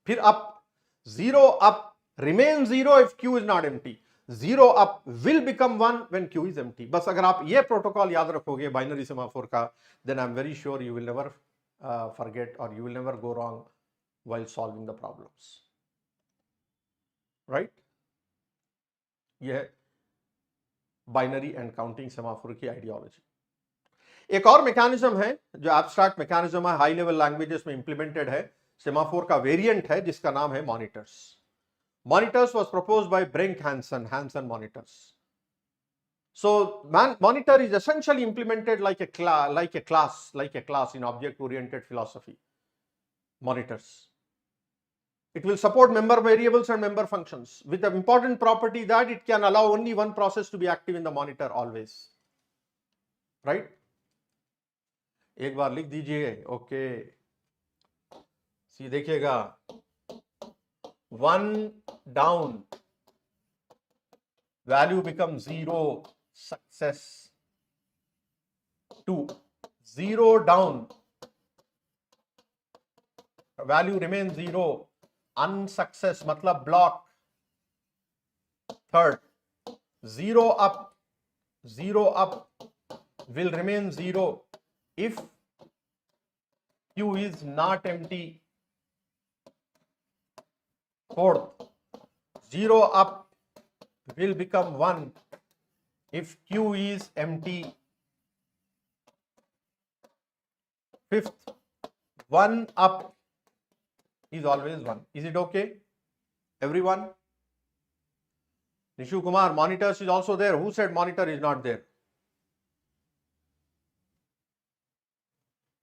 फिर up 0 up remain 0 if queue is not empty. 0 up will become 1 when queue is empty. बस अगर आप ये प्रोटोकॉल याद रखोगे बाइनरी सेमाफोर का, then I'm very sure you will never forget or you will never go wrong while solving the problems. Right? ये है binary and counting semaphore की आइडियोलॉजी. एक और मैकेनिज्म है जो एब्स्ट्रैक्ट मैकेनिज्म है, हाई लेवल लैंग्वेजेस में इंप्लीमेंटेड है, सेमाफोर का वेरिएंट है जिसका नाम है monitors. Monitors was proposed by Hansen monitors. So monitor is essentially implemented like a class in object-oriented philosophy. Monitors. It will support member variables and member functions with the important property that it can allow only one process to be active in the monitor always. Right? एक बार लिख दीजिए. Okay. See देखिएगा. 1 down, value becomes 0, success. 2, 0 down, value remains 0, unsuccess, matlab block. Third, 0 up will remain 0 if queue is not empty. Fourth, 0 up will become 1 if queue is empty. Fifth, 1 up is always 1. Is it okay? Everyone? Nishu Kumar, monitors is also there. Who said monitor is not there?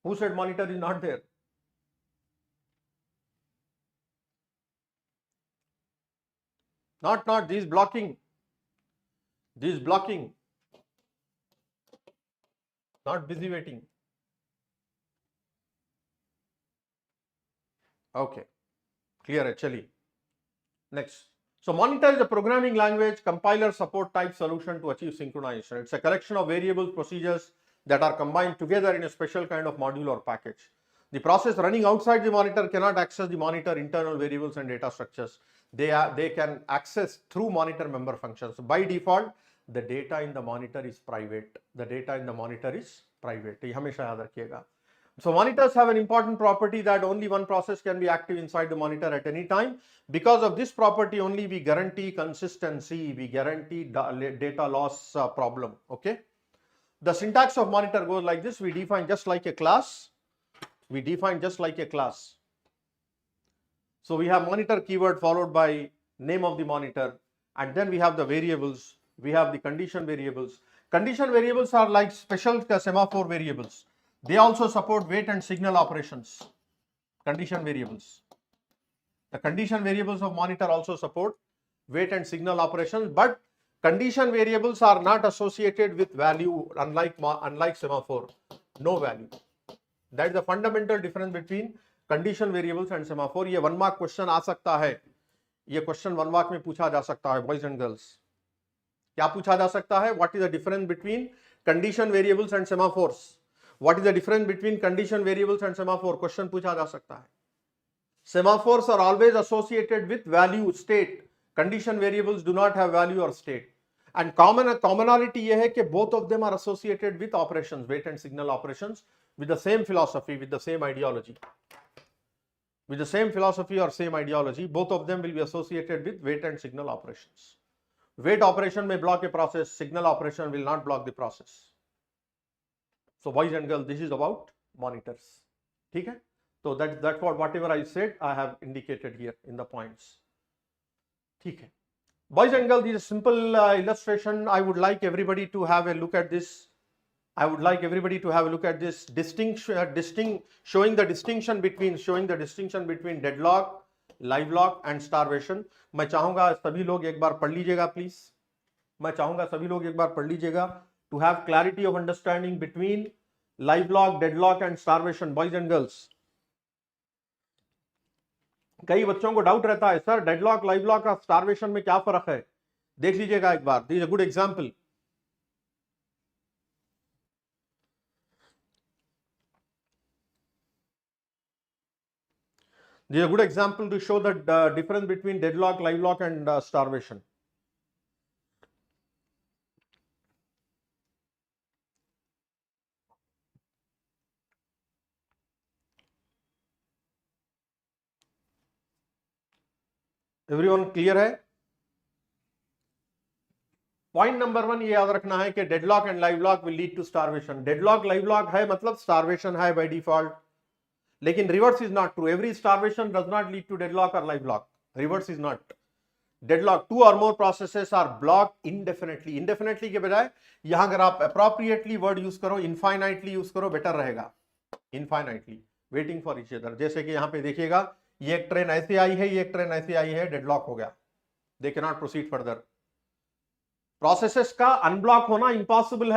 Who said monitor is not there? Not this blocking, not busy waiting. Okay, clear actually. Next. So monitor is a programming language, compiler support type solution to achieve synchronization. It's a collection of variables, procedures that are combined together in a special kind of module or package. The process running outside the monitor cannot access the monitor internal variables and data structures. They can access through monitor member functions. So by default, the data in the monitor is private. The data in the monitor is private. ये हमेशा याद रखिएगा. So monitors have an important property that only one process can be active inside the monitor at any time. Because of this property only, we guarantee consistency, we guarantee data loss problem. Okay. The syntax of monitor goes like this. We define just like a class. We define just like a class. So we have monitor keyword followed by name of the monitor, and then we have the variables. We have the condition variables. Condition variables are like special semaphore variables. They also support weight and signal operations. Condition variables. The condition variables of monitor also support weight and signal operations, but condition variables are not associated with value, unlike semaphore. No value. That is the fundamental difference between condition variables and semaphore. ये 1 mark question आ सकता है. ये question 1 mark में पूछा जा सकता है, boys and girls. क्या पूछा जा सकता है? What is the difference between condition variables and semaphores? What is the difference between condition variables and semaphore? Question पूछा जा सकता है. Semaphores are always associated with value, state. Condition variables do not have value or state. And commonality ये है कि both of them are associated with operations, weight and signal operations, with the same philosophy, with the same ideology. With the same philosophy or same ideology, both of them will be associated with weight and signal operations. Weight operation may block a process, signal operation will not block the process. So boys and girls, this is about monitors. ठीक है? So that's what whatever I said, I have indicated here in the points. ठीक है? Boys and girls, this is a simple illustration. I would like everybody to have a look at this. I would like everybody to have a look at this showing the distinction between deadlock, live lock and starvation. मैं चाहूंगा सभी लोग एक बार पढ़ लीजिएगा please. मैं चाहूंगा सभी लोग एक बार पढ़ लीजिएगा to have clarity of understanding between live lock, deadlock and starvation. Boys and girls, कई बच्चों को डाउट रहता है, सर डेडलॉक, लाइव लॉक और स्टारवेशन में क्या फर्क है? देख लीजिएगा एक बार. This is a good example. This is a good example to show the difference between deadlock, live lock and starvation. Everyone clear है? पॉइंट नंबर 1 ये याद रखना है कि deadlock and live lock will lead to starvation. Deadlock live lock है मतलब starvation है by default, लेकिन reverse is not true. Every starvation does not lead to deadlock और live lock. Reverse is not. Deadlock 2 or more processes are block indefinitely. Indefinitely के बजाय यहां अगर आप अप्रोप्रिएटली वर्ड यूज करो, इनफाइनाइटली यूज करो, better रहेगा. Infinitely waiting for each other. जैसे कि यहां पे देखिएगा, ये एक ट्रेन ऐसे आई है, ये एक ट्रेन ऐसे आई है, डेडलॉक हो गया. They can not proceed further. Processes का अनब्लॉक होना इम्पॉसिबल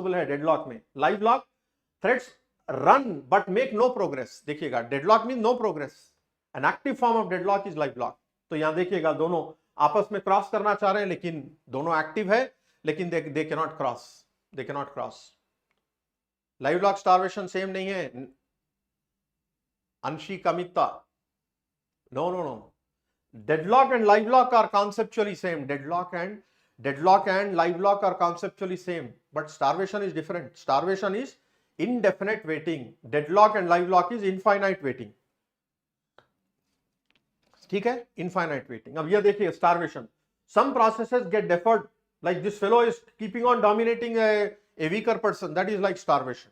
है डेडलॉक में. Live lock, threads run but make no progress. देखिएगा, deadlock mean no progress. An active form of deadlock is live lock. तो यहां देखिएगा, दोनों आपस में क्रॉस करना चाह रहे हैं, लेकिन दोनों एक्टिव है, लेकिन दे can not cross. They can not cross. Live lock starvation same नहीं है. अंशी Kamita, no. Deadlock and live lock are conceptually same. Deadlock and live lock are conceptually same, but starvation is different. Starvation is indefinite waiting. Deadlock and live lock is infinite waiting. ठीक है? Infinite waiting. अब ये देखिए starvation. Some processes get deferred, like this fellow is keeping on dominating a weaker person. That is like starvation.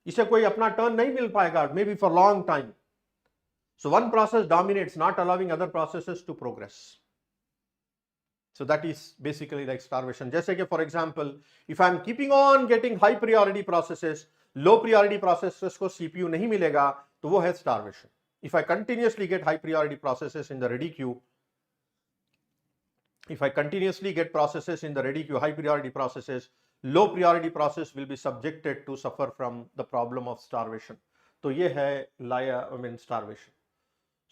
इसे कोई अपना turn नहीं मिल पाएगा, maybe for long time. So one process dominates, not allowing other processes to progress. So that is basically like starvation. जैसे कि for example, if I am keeping on getting high priority processes, low priority processes को CPU नहीं मिलेगा, तो वो है starvation. If I continuously get high priority processes in the ready queue, high priority processes, low priority process will be subjected to suffer from the problem of starvation. तो ये है starvation.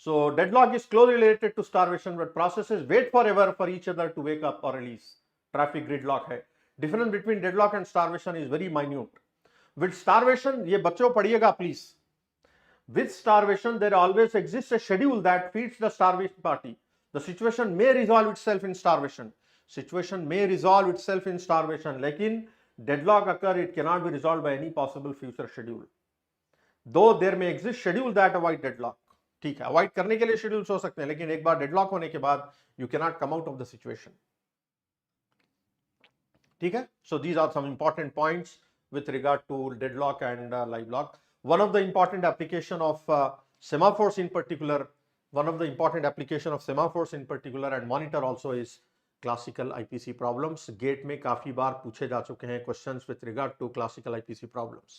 So deadlock is closely related to starvation, but processes wait forever for each other to wake up or release. Traffic gridlock है. Difference between deadlock and starvation is very minute. With starvation, ये बच्चों पढ़िएगा please. With starvation, there always exists a schedule that feeds the starvation party. The situation may resolve itself in starvation. Situation may resolve itself in starvation. लेकिन deadlock occur, it cannot be resolved by any possible future schedule. Though there may exist schedule that avoid deadlock. ठीक है, avoid करने के लिए schedules हो सकते हैं, लेकिन एक बार डेडलॉक होने के बाद you can not come out of the situation. ठीक है. So these are some important points with regard to deadlock and live lock. One of the important application of semaphores in particular, and monitor also is classical IPC problems. GATE में काफी बार पूछे जा चुके हैं questions with regard to classical IPC problems.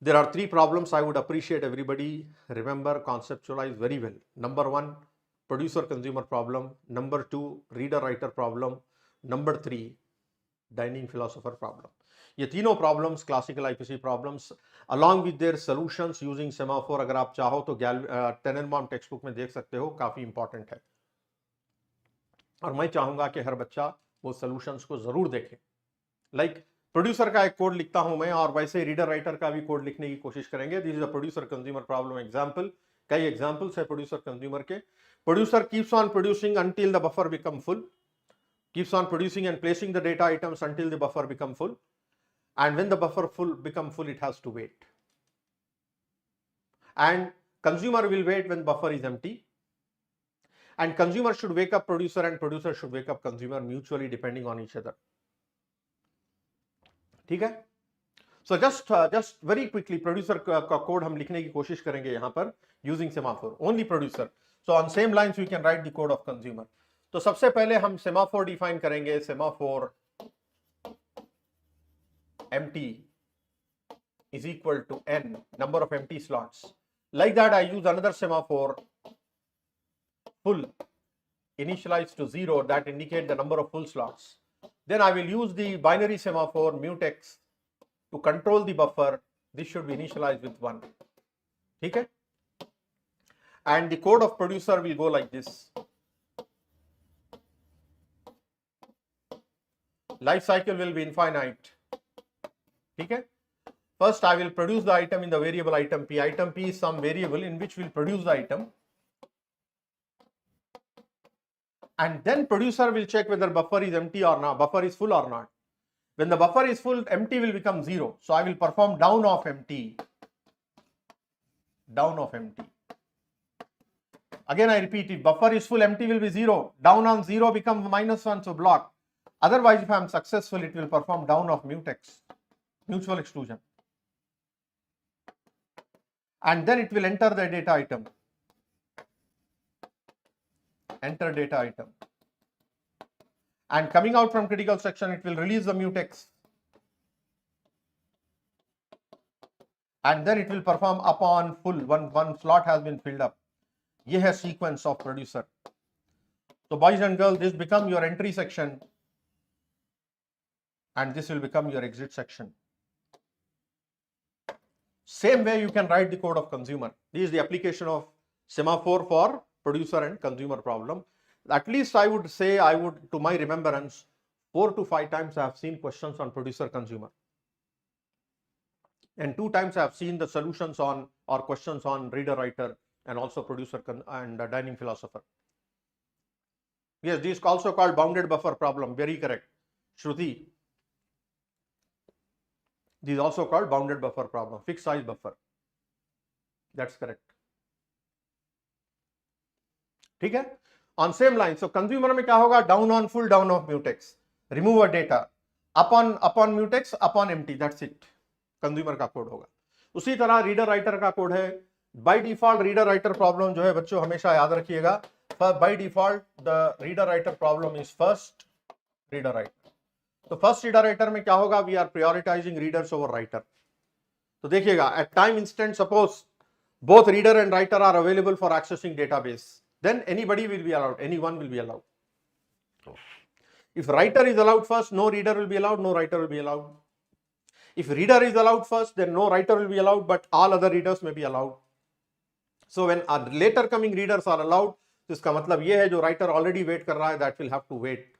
There are 3 problems I would appreciate everybody remember, conceptualize very well. Number 1, producer consumer problem. Number 2, reader writer problem. Number 3, dining philosopher problem. ये तीनों problems classical IPC problems along with their solutions using semaphore, अगर आप चाहो तो टेनेनबाउम text book में देख सकते हो, काफी इंपॉर्टेंट है. और मैं चाहूंगा कि हर बच्चा वो सॉल्यूशंस को जरूर देखे. लाइक प्रोड्यूसर का एक कोड लिखता हूं मैं, और वैसे रीडर राइटर का भी कोड लिखने की कोशिश करेंगे. This is a producer consumer problem example. कई एग्जांपल्स है प्रोड्यूसर कंज्यूमर के. Producer keeps on producing until the buffer become full, keeps on producing and placing the data items until the buffer become full. And when the buffer become full, it has to wait. And consumer will wait when buffer is empty. And consumer should wake up producer and producer should wake up consumer mutually depending on each other. ठीक है? So just very quickly producer का code हम लिखने की कोशिश करेंगे यहाँ पर using semaphore. Only producer. So on same lines we can write the code of consumer. तो सबसे पहले हम semaphore define करेंगे. Semaphore empty is equal to n number of empty slots. Like that I use another semaphore full initialized to 0 that indicate the number of full slots. Then I will use the binary semaphore mutex to control the buffer. This should be initialized with 1. ठीक है? And the code of producer will go like this. Life cycle will be infinite. ठीक है. First I will produce the item in the variable item p. Item p is some variable in which we'll produce the item, and then producer will check whether buffer is empty or not, buffer is full or not. When the buffer is full, empty will become 0. So I will perform down of empty. Again I repeat, if buffer is full, empty will be 0. Down on 0 becomes -1, so block. Otherwise if I am successful, it will perform down of mutex, mutual exclusion, and then it will enter the data item, and coming out from critical section it will release the mutex, and then it will perform upon full. One slot has been filled up. ये है sequence of producer. So boys and girls, this become your entry section and this will become your exit section. Same way you can write the code of consumer. This is the application of semaphore for producer and consumer problem. At least I would say, to my remembrance, 4 to 5 times I have seen questions on producer consumer, and 2 times I have seen the solutions on or questions on reader writer and also producer and dining philosopher. Yes, this is also called bounded buffer problem. Very correct, Shruti. This is also called bounded buffer problem, fixed size buffer. That's correct. ठीक है? On same line, so consumer में क्या होगा? Down on full, down of mutex, remove a data, upon mutex, upon empty. That's it. Consumer का code होगा. उसी तरह reader writer का कोड है. By default reader writer problem जो है बच्चों हमेशा याद रखिएगा. By default the reader writer problem is first reader writer. तो फर्स्ट रीडर राइटर में क्या होगा? We are prioritising readers over writer. तो देखिएगा, at time instant suppose both reader and writer are available for accessing database, then anybody will be allowed, anyone will be allowed. If writer is allowed first, no reader will be allowed, no writer will be allowed. If reader is allowed first, then no writer will be allowed, but all other readers में be allowed. So when later coming readers are allowed, तो इसका मतलब यह है जो writer already wait कर रहा है, that will have to wait,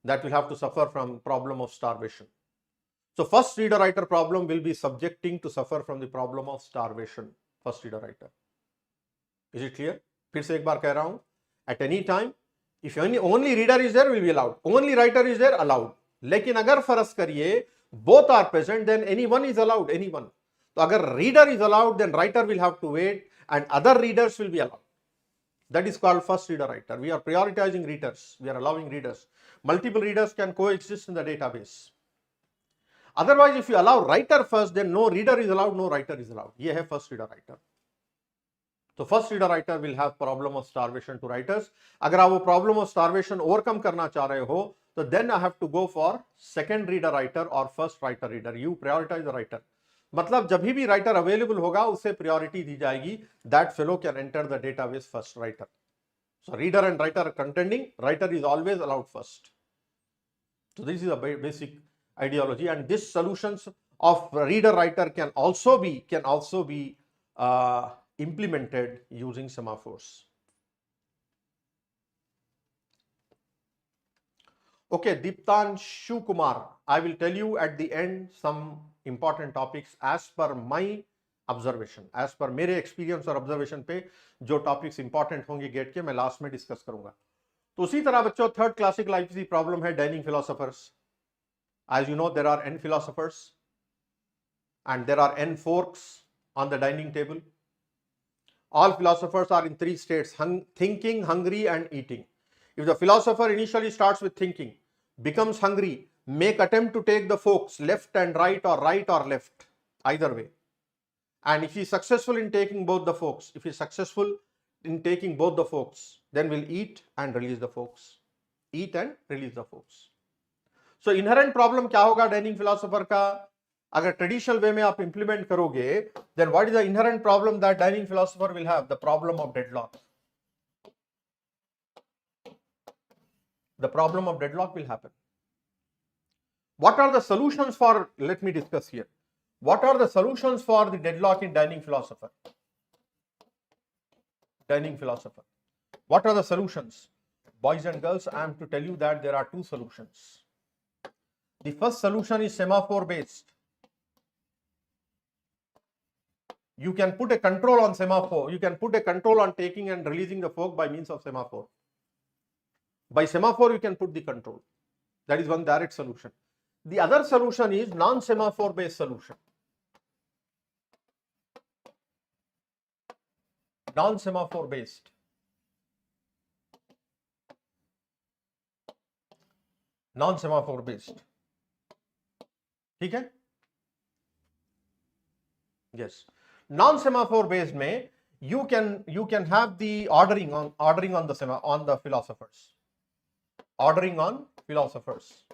that will have to suffer from problem of starvation. So first reader writer problem will be subjecting to suffer from the problem of starvation first reader writer. Is it clear? फिर से एक बार कह रहा हूं, at any time if only reader is there will be allowed, only writer is there allowed. लेकिन अगर फर्ज करिए both are present, then anyone is allowed, anyone. तो अगर reader is allowed, then writer will have to wait and other readers will be allowed. That is called first reader writer. We are prioritizing readers, we are allowing readers. Multiple readers can coexist in the database. Otherwise, if you allow writer first, then no reader is allowed, no writer is allowed. ये है first reader writer. So first reader writer will have problem of starvation to writers. अगर आप वो problem of starvation overcome करना चाह रहे हो, तो then I have to go for second reader writer or first writer reader. You prioritize the writer. मतलब जब भी writer available होगा उसे priority दी जाएगी. That fellow can enter the database first writer. So reader and writer are contending. Writer is always allowed first. So this is a basic ideology, and this solutions of reader writer can also be implemented using semaphores. Okay, Deeptanshu Kumar, I will tell you at the end some important topics as per my observation, as per मेरे experience और observation पे जो topics important होंगे gate के मैं last में discuss करूंगा. तो उसी तरह बच्चों थर्ड क्लासिकल आईपीसी प्रॉब्लम है dining philosophers. As you know, there are n philosophers and there are n forks on the dining table. All philosophers are in three states: thinking, hungry, and eating. If the philosopher initially starts with thinking, becomes hungry, make attempt to take the forks left and right or left, either way. And if he is successful in taking both the forks, then will eat and release the forks. Eat and release the forks. So inherent problem क्या होगा dining philosopher का? अगर traditional way में आप implement करोगे, then what is the inherent problem that dining philosopher will have? The problem of deadlock. The problem of deadlock will happen. What are the solutions for, let me discuss here. What are the solutions for the deadlock in dining philosopher? Dining philosopher. What are the solutions? Boys and girls, I am to tell you that there are two solutions. The first solution is semaphore based. You can put a control on semaphore. You can put a control on taking and releasing the fork by means of semaphore. By semaphore, you can put the control. That is one direct solution. The other solution is non-semaphore based solution. Non-semaphore based. Non-semaphore based. ठीक है? Yes. Non-semaphore based में you can have the ordering on the philosophers. Ordering on philosophers.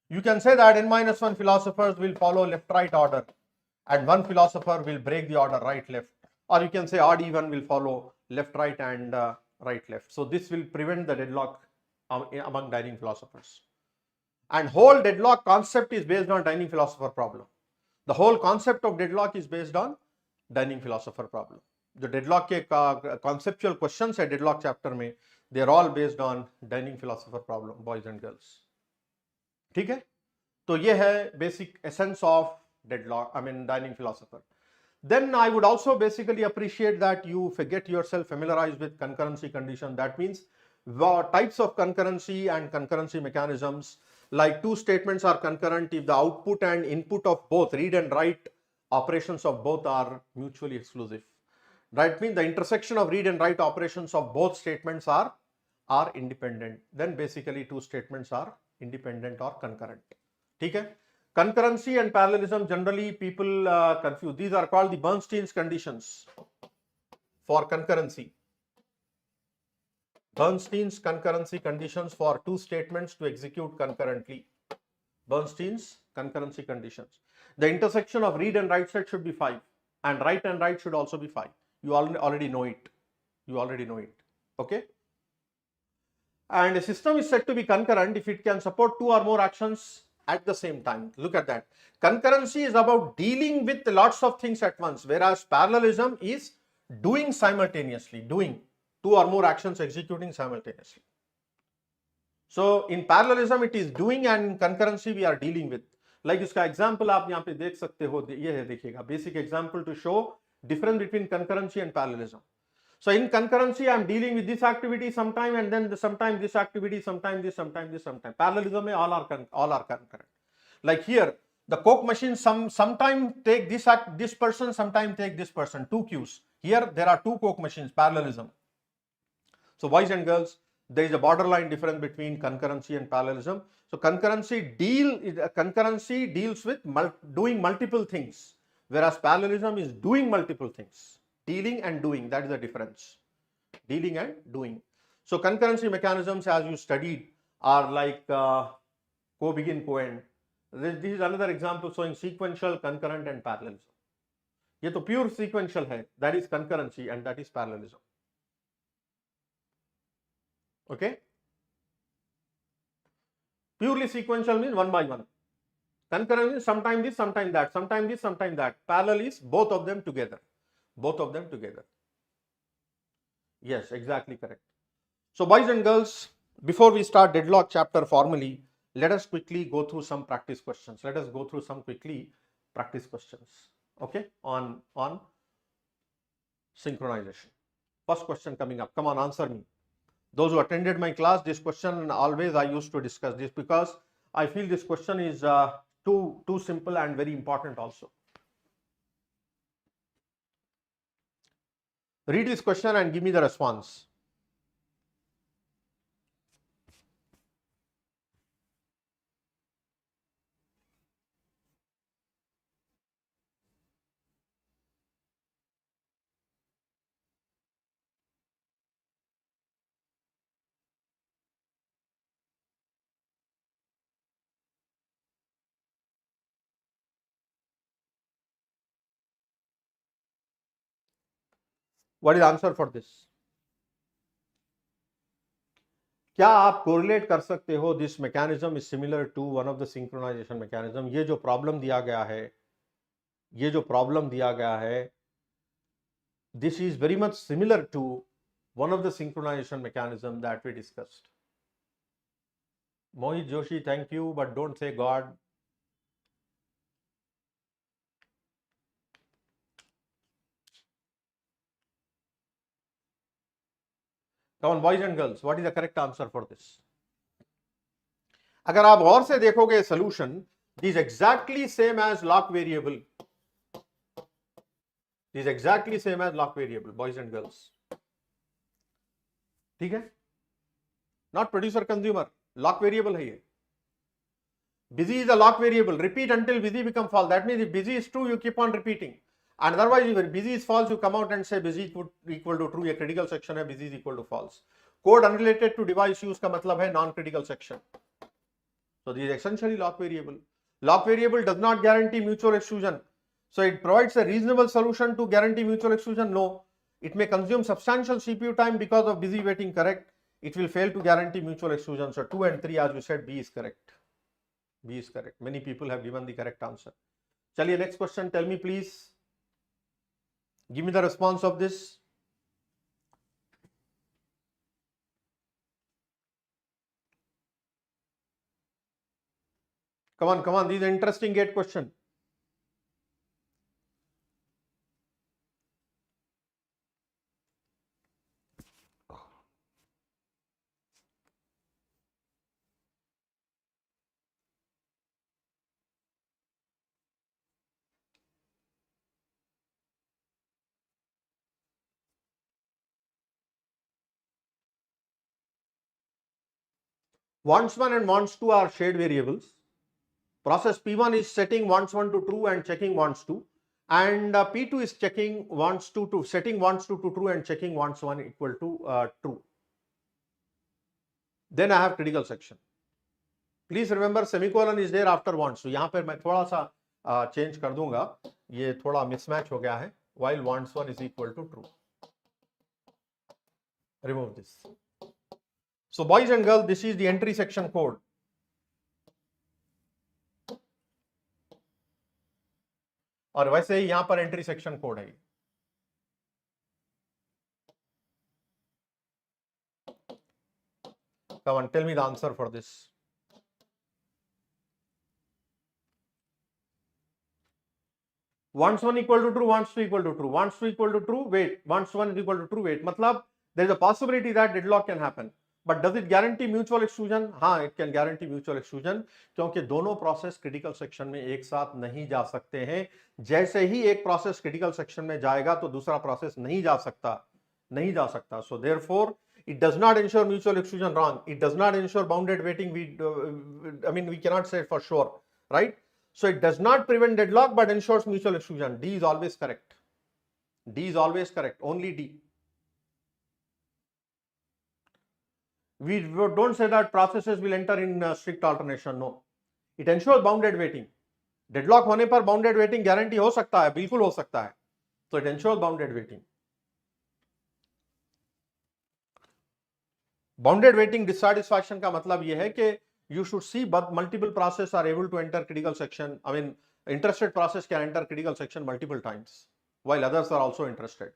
You can say that n-1 philosophers will follow left-right order and one philosopher will break the order right-left. Or you can say odd even will follow left-right and right-left. So this will prevent the deadlock among dining philosophers. And whole deadlock concept is based on dining philosopher problem. The whole concept of deadlock is based on dining philosopher problem. The deadlock के conceptual questions है deadlock chapter में, they are all based on dining philosopher problem, boys and girls. ठीक है? तो ये है basic essence of deadlock, dining philosopher. Then I would also basically appreciate that you get yourself familiarized with concurrency condition. That means types of concurrency and concurrency mechanisms. Like two statements are concurrent if the output and input of both, read and write operations of both are mutually exclusive. Right, means the intersection of read and write operations of both statements are independent. Then basically two statements are independent or concurrent. ठीक है? Concurrency and parallelism generally people confuse. These are called the Bernstein's conditions for concurrency. Bernstein's concurrency conditions for two statements to execute concurrently. Bernstein's concurrency conditions. The intersection of read and write set should be 5 and write and write should also be 5. You already know it. You already know it. Okay. And a system is said to be concurrent if it can support two or more actions at the same time. Look at that. Concurrency is about dealing with lots of things at once, whereas parallelism is doing simultaneously, doing two or more actions executing simultaneously. So in parallelism it is doing and in concurrency we are dealing with. Like इसका example आप यहाँ पे देख सकते हो, ये है देखिएगा. Basic example to show Difference between concurrency and parallelism. So in concurrency, I am dealing with this activity sometime, and then sometime this activity, sometime this, sometime this, sometime. Parallelism, all are concurrent. Like here, the Coke machine sometime take this person, sometime take this person. 2 queues. Here there are 2 Coke machines. Parallelism. So boys and girls, there is a borderline difference between concurrency and parallelism. So concurrency deals with doing multiple things, whereas parallelism is doing multiple things. Dealing and doing, that is the difference. Dealing and doing. So concurrency mechanisms, as you studied, are like co-begin, co-end. This is another example showing sequential, concurrent and parallelism. ये तो pure sequential है, that is concurrency and that is parallelism. Okay? Purely sequential means one by one. Concurrent means sometime this, sometime that, sometime this, sometime that. Parallel is both of them together. Both of them together. Yes, exactly correct. So boys and girls, before we start Deadlock chapter formally, let us quickly go through some practice questions. Let us go through some quickly practice questions. Okay, on synchronization. First question coming up. Come on, answer me. Those who attended my class, this question always I used to discuss this because I feel this question is too simple and very important also. Read this question and give me the response. What is the answer for this? क्या आप correlate कर सकते हो this mechanism is similar to one of the synchronisation mechanism? ये जो problem दिया गया है, this is very much similar to one of the synchronisation mechanism that we discussed. Mohit Joshi, thank you, but don't say god. Come on, boys and girls, what is the correct answer for this? अगर आप गौर से देखोगे solution is exactly same as lock variable. Is exactly same as lock variable, boys and girls. ठीक है? Not producer consumer, lock variable है ये. Busy is a lock variable. Repeat until busy become false. That means if busy is true, you keep on repeating. And otherwise, if busy is false, you come out and say busy equal to true. ये critical section है, busy is equal to false. Code unrelated to device use का मतलब है non-critical section. So this is essentially lock variable. Lock variable does not guarantee mutual exclusion. So it provides a reasonable solution to guarantee mutual exclusion. No, it may consume substantial CPU time because of busy waiting. Correct. It will fail to guarantee mutual exclusion. So 2 and 3, as we said, B is correct. B is correct. Many people have given the correct answer. Chaliye, next question. Tell me, please. Give me the response of this. Come on, come on. This is an interesting GATE question. Wants 1 and wants 2 are shared variables. Process P1 is setting wants 1 to true and checking wants 2, and P2 is checking wants 2 to setting wants 2 to true and checking wants 1 equal to true. Then I have critical section. Please remember semicolon is there after wants. So यहाँ पर मैं थोड़ा सा change कर दूंगा. ये थोड़ा mismatch हो गया है. While wants 1 is equal to true. Remove this. So boys and girls, this is the entry section code. और वैसे ही यहां पर एंट्री सेक्शन कोड है. Come on, tell me the answer for this. wants 1 equal to true, wants 2 equal to true, wants 2 equal to true, wait, wants 1 is equal to true, wait. मतलब there is a possibility that deadlock can happen, but does it guarantee mutual exclusion? हाँ, it can guarantee mutual exclusion, क्योंकि दोनों process critical section में एक साथ नहीं जा सकते हैं. जैसे ही एक प्रोसेस क्रिटिकल सेक्शन में जाएगा तो दूसरा प्रोसेस नहीं जा सकता. So therefore it does not ensure mutual exclusion. Wrong. It does not ensure bounded waiting. We cannot say for sure, right? So it does not prevent deadlock but ensures mutual exclusion. D is always correct. Only D. We don't say that processes will enter in strict alternation. No. It ensures bounded waiting. Deadlock होने पर bounded waiting guarantee हो सकता है, बिल्कुल हो सकता है. So it ensures bounded waiting. Bounded waiting dissatisfaction का मतलब यह है कि you should see but multiple processes are able to enter critical section. Interested process can enter critical section multiple times while others are also interested.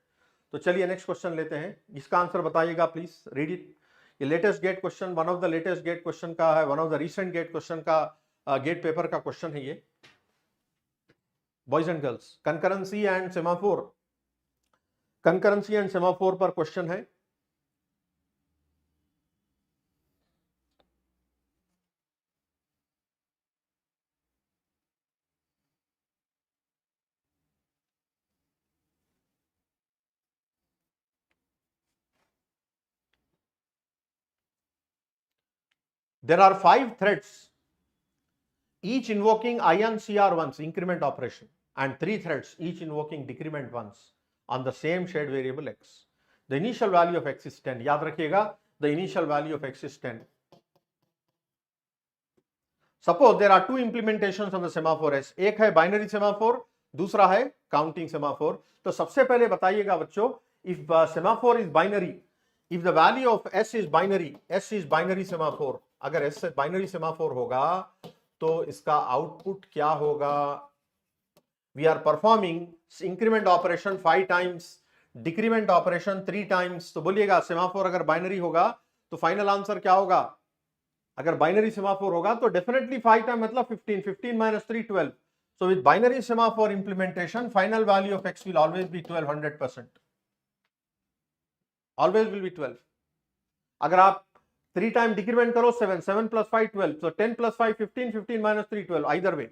तो चलिए next question लेते हैं. इसका आंसर बताइएगा प्लीज. Read it. ये latest GATE question, one of the latest GATE question का है, one of the recent GATE question का गेट पेपर का क्वेश्चन है ये. Boys and girls, concurrency and semaphore पर क्वेश्चन है. There are 5 threads, each invoking INCR once, increment operation, and 3 threads, each invoking decrement once on the same shared variable x. The initial value of x is 10. याद रखिएगा, the initial value of x is 10. Suppose there are 2 implementations of the semaphore S. एक है binary semaphore, दूसरा है counting semaphore. तो सबसे पहले बताइएगा बच्चों, if semaphore is binary, if the value of S is binary, S is binary semaphore, अगर S से बाइनरी सेमाफोर होगा तो इसका आउटपुट क्या होगा? We are performing increment operation 5 times, decrement operation 3 times. तो बोलिएगा सेमाफोर अगर बाइनरी होगा तो फाइनल आंसर क्या होगा? अगर बाइनरी सेमाफोर होगा तो डेफिनेटली 5 टाइम मतलब 15, 15 minus 3 12. So with binary semaphore implementation, final value of x will always be 12, 100%. Always will be 12. अगर आप 3 टाइम डिक्रीमेंट करो 7, 7 plus 5 12, so 10 plus 5 15, 15 minus 3 12, either way.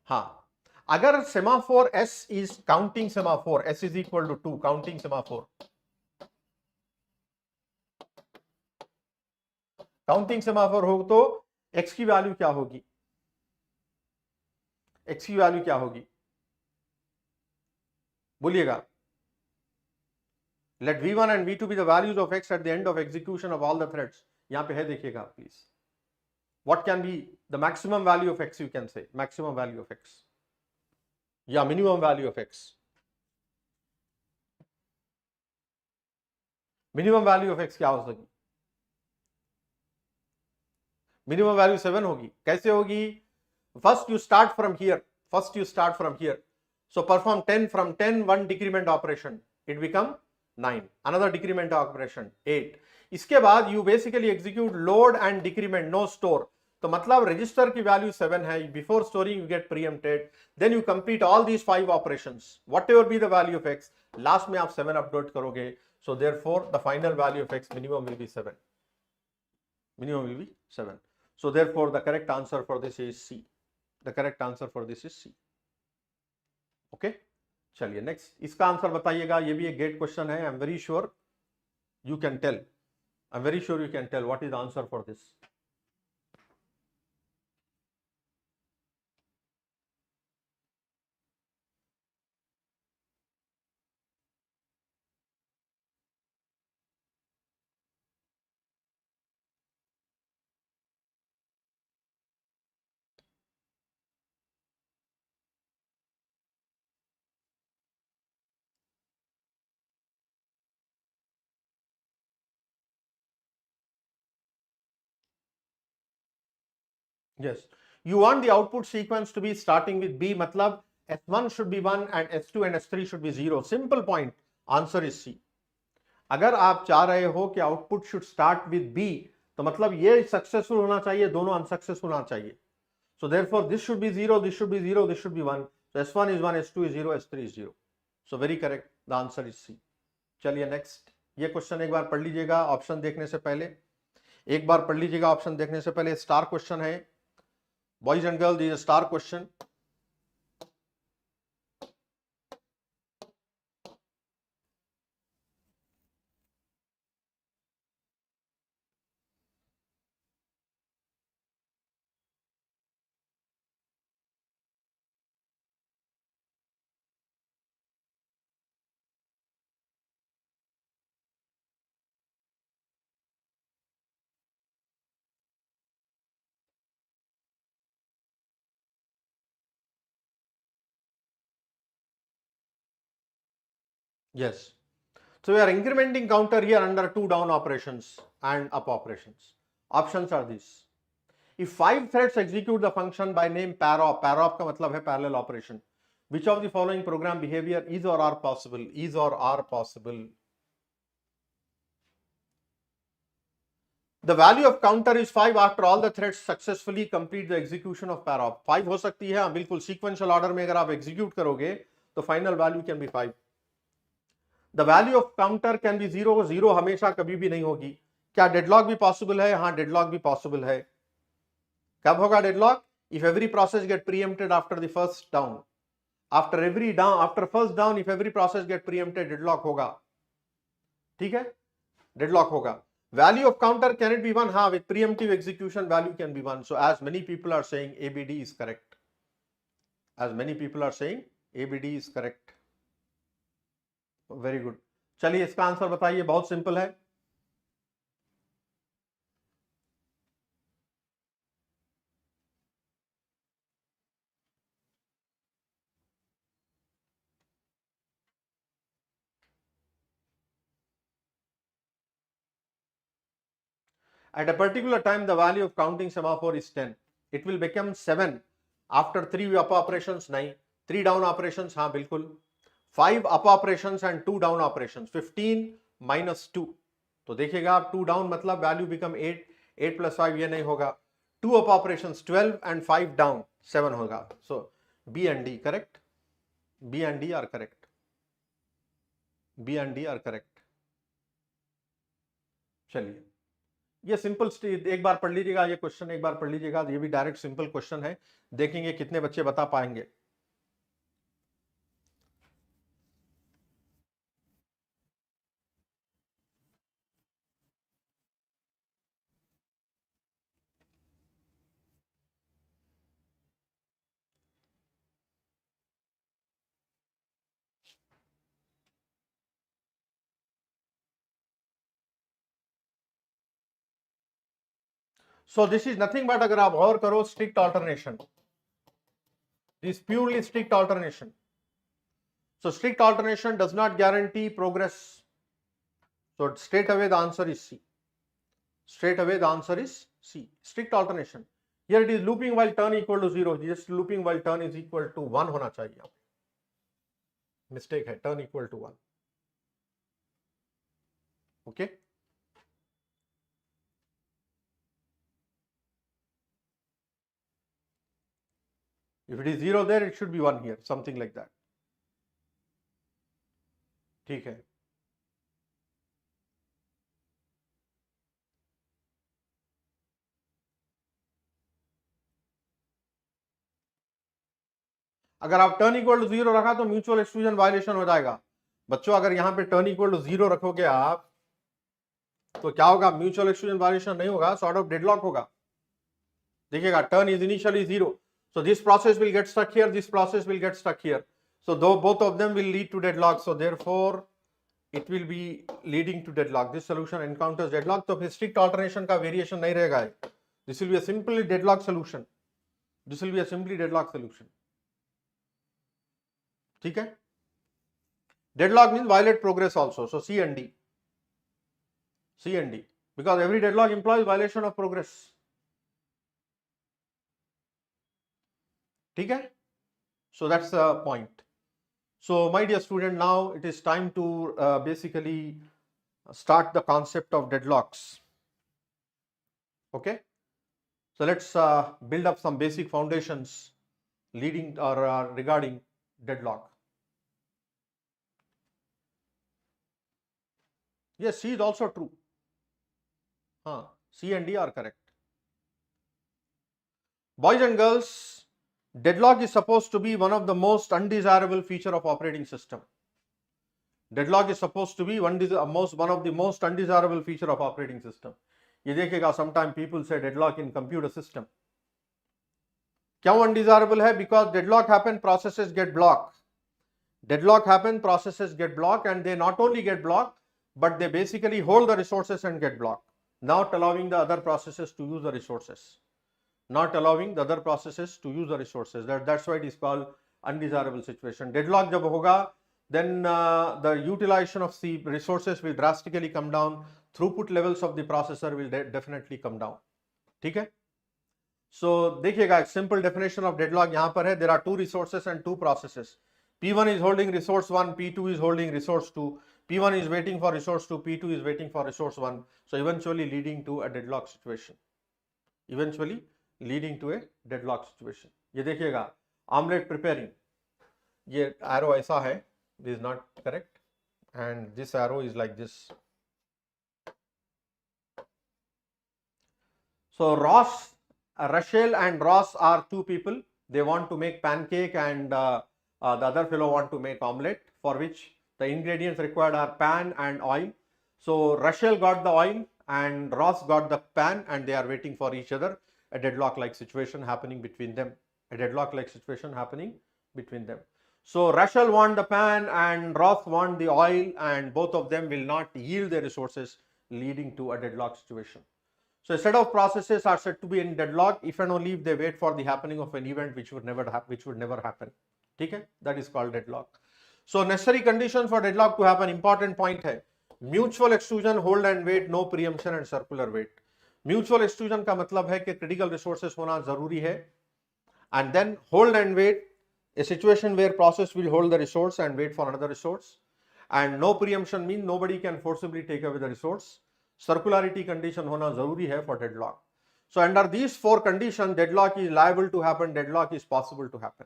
हाँ, अगर semaphore S is counting semaphore, S is equal to 2, counting semaphore. Counting semaphore हो तो x की value क्या होगी? x की वैल्यू क्या होगी बोलिएगा? Let v1 and v2 be the values of x at the end of execution of all the threads. यहां पे है देखिएगा please. What can be the maximum value of x? You can say maximum value of x या minimum value of x. Minimum value of x क्या हो सकेगी? Minimum value 7 होगी. कैसे होगी? First you start from here. So perform 10, from 10 one decrement operation, it become 9, another decrement operation 8. इसके बाद you basically execute load and decrement, no store. तो मतलब रजिस्टर की वैल्यू 7 है, before storing you get preempted, then you complete all these 5 operations, whatever be the value of x, last में आप 7 update करोगे. So therefore the final value of x minimum will be 7. Minimum will be 7. So therefore the correct answer for this is C. The correct answer for this is C. Okay? चलिए next, इसका answer बताइएगा. ये भी एक GATE question है. I am very sure you can tell. What is the answer for this. Yes, you want the output sequence to be starting with B, मतलब S1 should be 1 and S2 and S3 should be 0. Simple point. Answer is C. अगर आप चाह रहे हो कि output should start with B, तो मतलब ये सक्सेसफुल होना चाहिए, दोनों अनसक्सेसफुल होना चाहिए. So therefore this should be 0, this should be 0, this should be 1. So S1 is 1, S2 is 0, S3 is 0. So very correct, the answer is C. चलिए next, ये क्वेश्चन एक बार पढ़ लीजिएगा ऑप्शन देखने से पहले, एक बार पढ़ लीजिएगा ऑप्शन देखने से पहले. स्टार क्वेश्चन है बॉयज एंड गर्ल्स, ये star question. Yes. So we are incrementing counter here under 2 down operations and up operations. Options are these. If 5 threads execute the function by name parop का मतलब है parallel operation, which of the following program behavior is or are possible? Is or are possible? The value of counter is 5 after all the threads successfully complete the execution of parop. 5 हो सकती है, बिल्कुल sequential order में अगर आप execute करोगे तो final value can be 5. The value of counter can be 0. 0 हमेशा कभी भी नहीं होगी. क्या डेडलॉक भी पॉसिबल है? हाँ, डेडलॉक भी पॉसिबल है. कब होगा deadlock? If every process get preempted after the first down. After first down, if every process get preempted, deadlock होगा. ठीक है, डेडलॉक होगा. Value of counter can it be 1? हाँ, with preemptive execution value can be 1. So as many people are saying ABD is correct. As many people are saying ABD is correct. Very good. चलिए इसका answer बताइए, बहुत simple है. At a particular time the value of counting semaphore is 10. It will become 7 after 3 up operations. नहीं, 3 down operations. हाँ बिल्कुल. 5 up operations and 2 down operations. 15 minus 2. तो देखिएगा आप 2 down मतलब value become 8. 8 plus 5 ये नहीं होगा. 2 up operations 12 and 5 down 7 होगा. So B and D correct. B and D are correct. B and D are correct. चलिए ये सिंपल एक बार पढ़ लीजिएगा, ये क्वेश्चन एक बार पढ़ लीजिएगा. ये भी डायरेक्ट सिंपल क्वेश्चन है, देखेंगे कितने बच्चे बता पाएंगे. So this is nothing but, अगर आप गौर करो, strict alternation. This is purely strict alternation. So strict alternation does not guarantee progress. So straight away the answer is C. Straight away the answer is C. Strict alternation. Here it is looping while turn equal to 0. Just looping while turn is equal to 1 होना चाहिए. Mistake है, turn equal to 1. Okay. If it is 0 there, it should be 1 here, something like that. ठीक है. अगर आप turn equal to 0 रखा तो mutual exclusion violation हो जाएगा. बच्चों अगर यहां पे टर्न इक्वल टू 0 रखोगे आप तो क्या होगा? म्यूचुअल एक्सक्लूजन वायलेशन नहीं होगा, सॉर्ट ऑफ डेडलॉक होगा. देखिएगा, turn is initially 0. So this process will get stuck here, this process will get stuck here. So though both of them will lead to deadlock, so therefore it will be leading to deadlock. This solution encounters deadlock. तो फिर strict alternation का variation नहीं रहेगा. This will be a simply deadlock solution. This will be a simply deadlock solution. ठीक है? Deadlock means violate progress also. So C and D. C and D. Because every deadlock implies violation of progress. ठीक है? So that's the point. So my dear student, now it is time to basically start the concept of deadlocks. Okay? So let's build up some basic foundations leading or regarding deadlock. Yes, C is also true. C and D are correct. Boys and girls, deadlock is supposed to be one of the most undesirable feature of operating system. Deadlock is supposed to be one of the most undesirable feature of operating system. ये देखिएगा, sometimes people say deadlock in computer system. क्यों undesirable है? Because deadlock happen, processes get blocked. Deadlock happen, processes get blocked, and they not only get blocked, but they basically hold the resources and get blocked, not allowing the other processes to use the resources. Not allowing the other processes to use the resources. That's why it is called undesirable situation. Deadlock जब होगा, then the utilization of the resources will drastically come down. Throughput levels of the processor will definitely come down. ठीक है? So देखिएगा, simple definition of deadlock यहाँ पर है. There are two resources and two processes. P1 is holding resource 1, P2 is holding resource 2. P1 is waiting for resource 2, P2 is waiting for resource 1. So eventually leading to a deadlock situation. Eventually leading to a deadlock situation. ये देखिएगा, omelette preparing. ये arrow ऐसा है. This is not correct. And this arrow is like this. So Rachel and Ross are two people. They want to make pancake, and the other fellow want to make omelette, for which the ingredients required are pan and oil. So Rachel got the oil and Ross got the pan, and they are waiting for each other. A deadlock like situation happening between them. A deadlock like situation happening between them. So Rachel want the pan and Ross want the oil, and both of them will not yield their resources, leading to a deadlock situation. So a set of processes are said to be in deadlock if and only if they wait for the happening of an event which would never happen. Okay? That is called deadlock. So necessary conditions for deadlock to happen, important point है, mutual exclusion, hold and wait, no preemption and circular wait. Mutual exclusion का मतलब है कि critical resources होना जरूरी है, and then hold and wait, a situation where process will hold the resource and wait for another resource, and no preemption means nobody can forcibly take away the resource. Circularity condition होना जरूरी है for deadlock. So under these four conditions, deadlock is liable to happen, deadlock is possible to happen.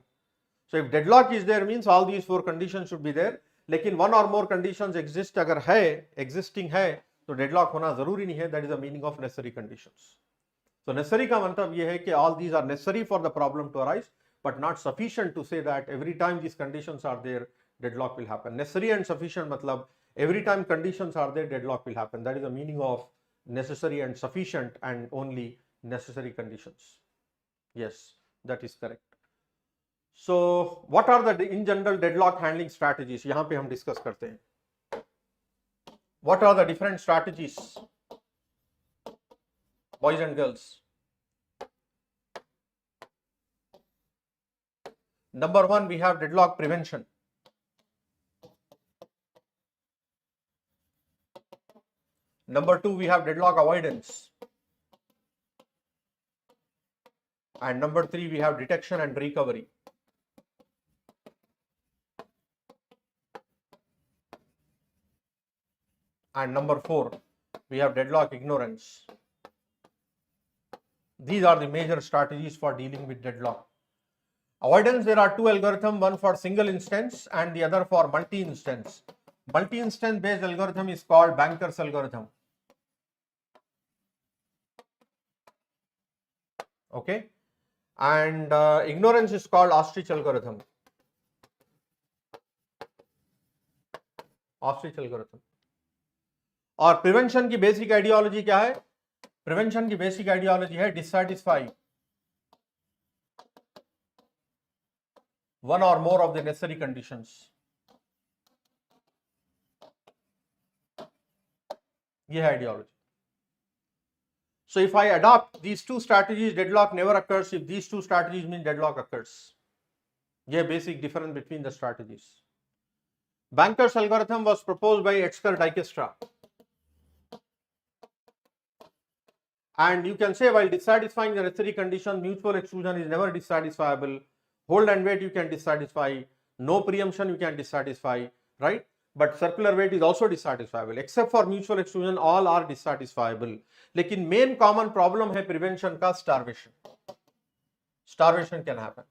So if deadlock is there means all these four conditions should be there. लेकिन one or more conditions exist, अगर है, existing है, तो deadlock होना जरूरी नहीं है. That is the meaning of necessary conditions. So necessary का मतलब ये है कि all these are necessary for the problem to arise, but not sufficient to say that every time these conditions are there, deadlock will happen. Necessary and sufficient मतलब every time conditions are there, deadlock will happen. That is the meaning of necessary and sufficient, and only necessary conditions. Yes, that is correct. So what are the in general deadlock handling strategies? यहाँ पे हम discuss करते हैं. What are the different strategies, boys and girls? Number one, we have deadlock prevention. Number two, we have deadlock avoidance. And number three, we have detection and recovery. And number four, we have deadlock ignorance. These are the major strategies for dealing with deadlock. Avoidance, there are two algorithms, one for single instance and the other for multi-instance. Multi-instance based algorithm is called Banker's algorithm. Okay, and ignorance is called ostrich algorithm. Ostrich algorithm. और prevention की basic ideology क्या है? Prevention की basic ideology है डिससैटिस्फाई one or more of the necessary conditions. ये है ideology. So if I adopt these two strategies, deadlock never occurs. If these two strategies mean deadlock occurs. ये basic difference between the strategies. Banker's algorithm was proposed by Etzker-Dijkstra. And you can say while dissatisfying the necessary condition, mutual exclusion is never dissatisfiable. Hold and wait you can dissatisfy. No preemption you can dissatisfy, right? but circular weight is also dissatisfiable. Except for mutual exclusion, all are dissatisfiable. लेकिन main common problem है prevention का starvation. Starvation can happen.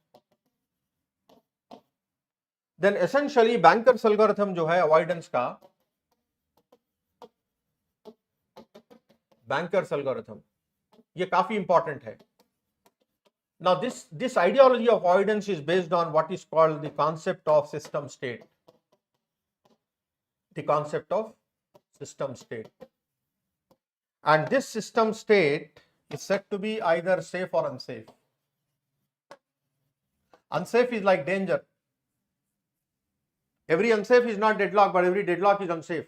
Then essentially Banker's algorithm जो है avoidance का, Banker's algorithm ये काफी important है. Now this ideology of avoidance is based on what is called the concept of system state. The concept of system state. And this system state is said to be either safe or unsafe. Unsafe is like danger. Every unsafe is not deadlock, but every deadlock is unsafe.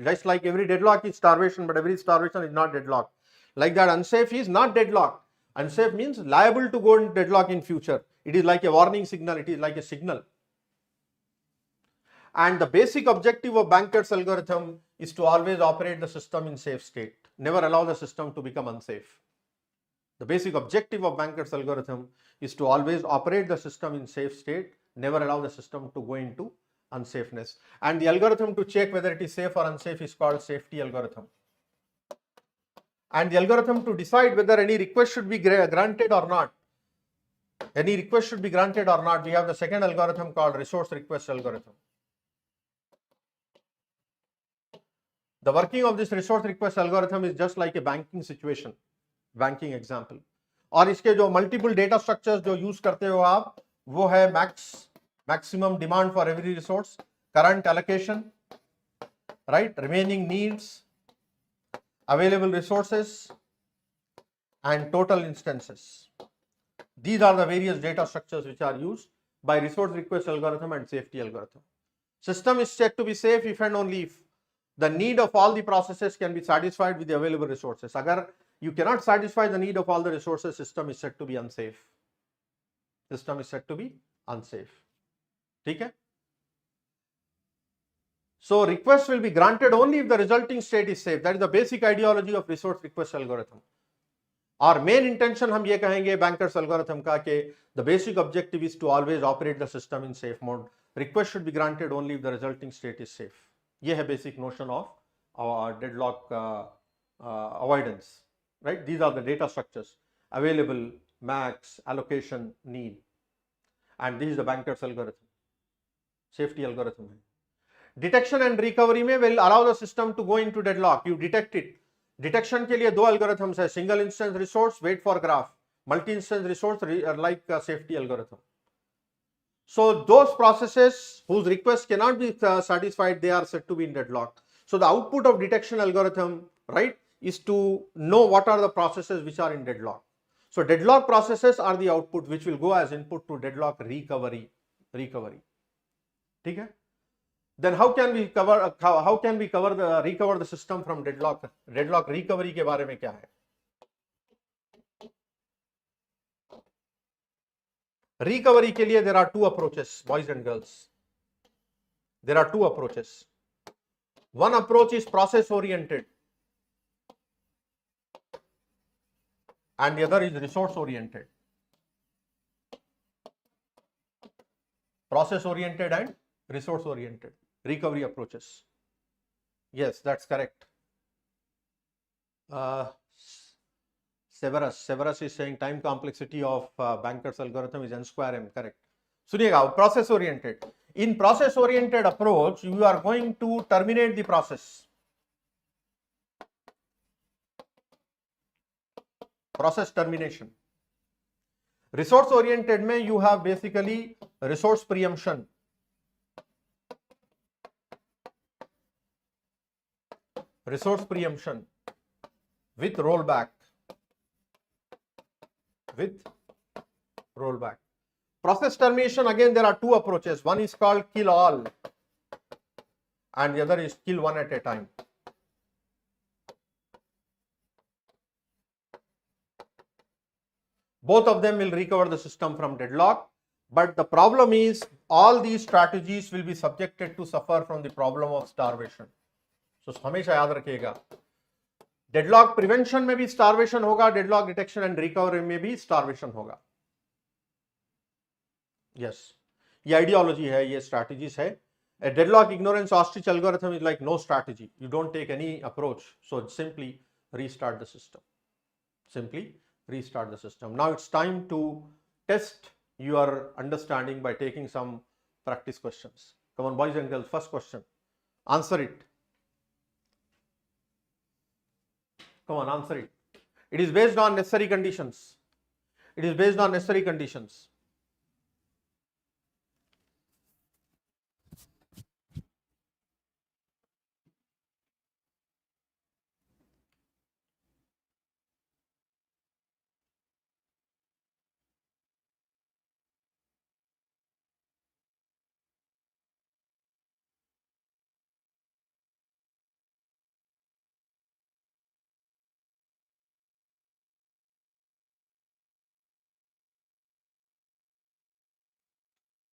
Just like every deadlock is starvation, but every starvation is not deadlock. Like that, unsafe is not deadlock. Unsafe means liable to go into deadlock in future. It is like a warning signal. It is like a signal. And the basic objective of Banker's algorithm is to always operate the system in safe state. Never allow the system to become unsafe. The basic objective of Banker's algorithm is to always operate the system in safe state. Never allow the system to go into unsafeness. And the algorithm to check whether it is safe or unsafe is called safety algorithm. And the algorithm to decide whether any request should be granted or not. Any request should be granted or not. We have the second algorithm called resource request algorithm. The working of this resource request algorithm is just like a banking situation, banking example. और इसके जो multiple data structures जो use करते हो आप, वो है maximum demand for every resource, current allocation, right, remaining needs, available resources, and total instances. These are the various data structures which are used by resource request algorithm and safety algorithm. System is said to be safe if and only if the need of all the processes can be satisfied with the available resources. Agar you cannot satisfy the need of all the resources, system is said to be unsafe. System is said to be unsafe. ठीक है? So request will be granted only if the resulting state is safe. That is the basic ideology of resource request algorithm. Our main intention हम ये कहेंगे Banker's algorithm का कि the basic objective is to always operate the system in safe mode. Request should be granted only if the resulting state is safe. ये है basic notion of our deadlock avoidance. Right? These are the data structures: available, max, allocation, need, and this is the Banker's algorithm. Safety algorithm है. Detection and recovery में will allow the system to go into deadlock. You detect it. Detection के लिए दो algorithms है: single instance resource, wait for graph; multi instance resource like safety algorithm. So those processes whose request cannot be satisfied, they are said to be in deadlock. So the output of detection algorithm, right, is to know what are the processes which are in deadlock. So deadlock processes are the output which will go as input to deadlock recovery. ठीक है? Then how can we cover recover the system from deadlock? Deadlock recovery के बारे में क्या है? Recovery के लिए there are two approaches, boys and girls. There are two approaches. One approach is process oriented and the other is resource oriented. Process oriented and resource oriented recovery approaches. Yes, that's correct. Severus is saying time complexity of Banker's algorithm is n square m. Correct. सुनिएगा, process oriented. In process oriented approach, you are going to terminate the process. Process termination. Resource oriented में you have basically resource preemption. Resource preemption with rollback. Process termination, again there are two approaches. One is called kill all and the other is kill one at a time. Both of them will recover the system from deadlock, but the problem is all these strategies will be subjected to suffer from the problem of starvation. So हमेशा याद रखिएगा, deadlock prevention में भी starvation होगा, deadlock detection and recovery में भी starvation होगा. Yes, ये आइडियोलॉजी है, ये स्ट्रैटेजीज है. A deadlock ignorance ostrich algorithm is like no strategy. You don't take any approach. So simply restart the system. Simply restart the system. Now it's time to test your understanding by taking some practice questions. Come on, boys and girls, first question. Answer it. Come on, answer it. It is based on necessary conditions. It is based on necessary conditions.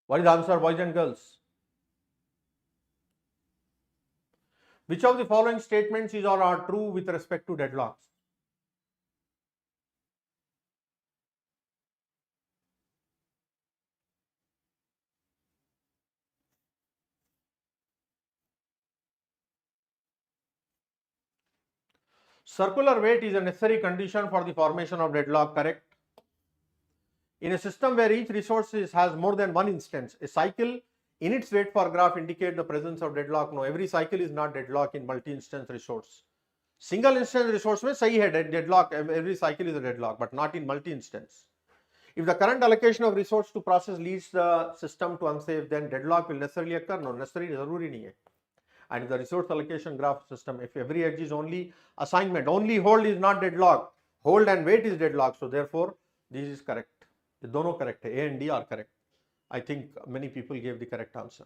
What is the answer, boys and girls? Which of the following statements is or are true with respect to deadlocks? Circular weight is a necessary condition for the formation of deadlock, correct? In a system where each resource has more than one instance, a cycle in its wait for graph indicate the presence of deadlock. No, every cycle is not deadlock in multi-instance resource. Single instance resource में सही है deadlock, every cycle is a deadlock, but not in multi-instance. If the current allocation of resource to process leads the system to unsafe, then deadlock will necessarily occur. No, necessary जरूरी नहीं है. And if the resource allocation graph system, if every edge is only assignment, only hold is not deadlock, hold and wait is deadlock. So therefore, this is correct. ये दोनों correct है, A and D are correct. I think many people gave the correct answer.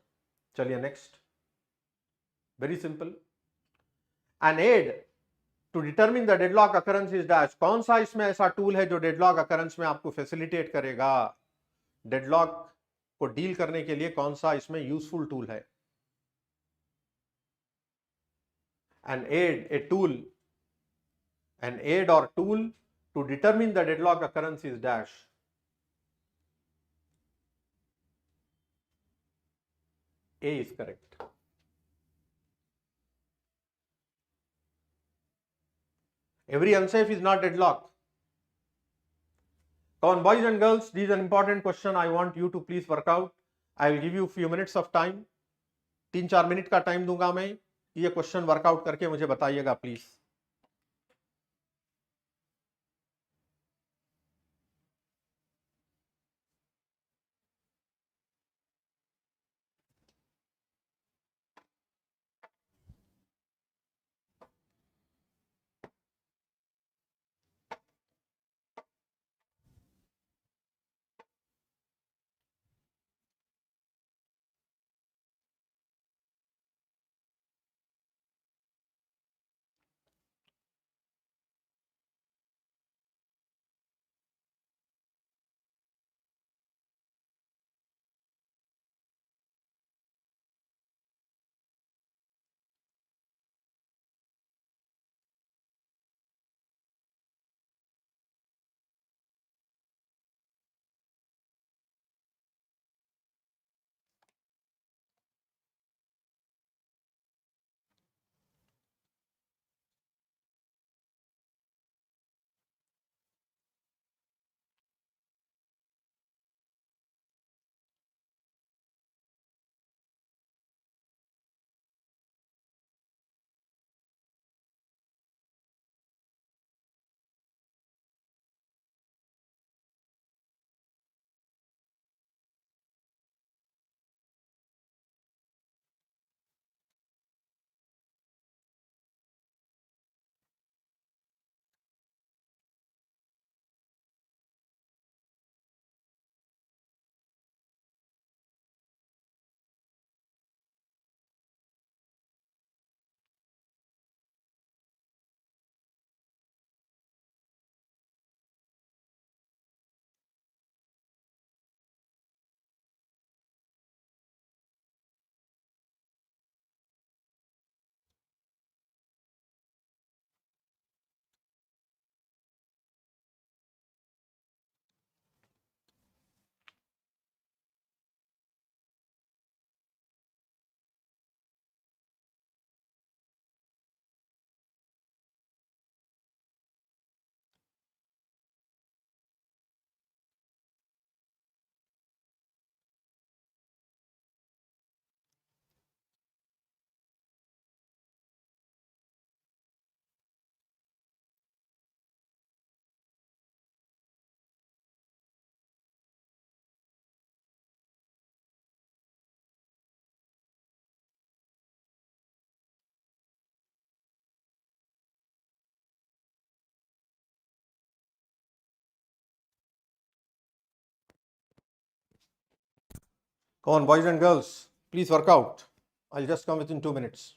चलिए next. Very simple. An aid to determine the deadlock occurrence is dash. कौन सा इसमें ऐसा tool है जो deadlock occurrence में आपको facilitate करेगा? Deadlock को deal करने के लिए कौन सा इसमें useful tool है? An aid, a tool, an aid or tool to determine the deadlock occurrence is dash. A is correct. Every unsafe is not deadlock. Come on, boys and girls, this is an important question. I want you to please work out. I will give you few minutes of time. 3-4 minute का time दूंगा मैं. ये question workout करके मुझे बताइएगा please. Come on, boys and girls, please work out. I'll just come within 2 minutes.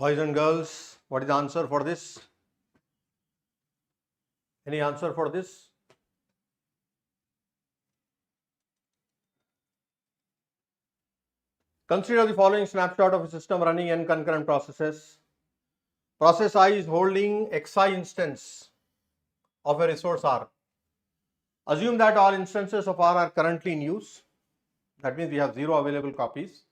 Boys and girls, what is the answer for this? Any answer for this? Consider the following snapshot of a system running n concurrent processes. Process I is holding xi instance of a resource R. Assume that all instances of R are currently in use. That means we have 0 available copies.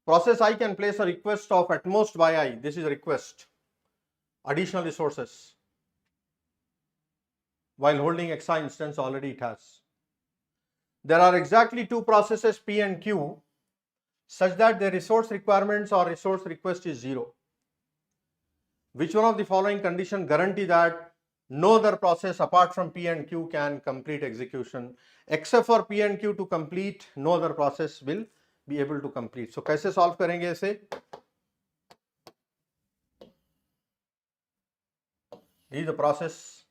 Process I can place a request of at most yi. This is a request. Additional resources. While holding xi instance, already it has. There are exactly 2 processes P and Q such that the resource requirements or resource request is 0. Which one of the following conditions guarantee that no other process apart from P and Q can complete execution? Except for P and Q to complete, no other process will be able to complete. So कैसे solve करेंगे इसे? This is the process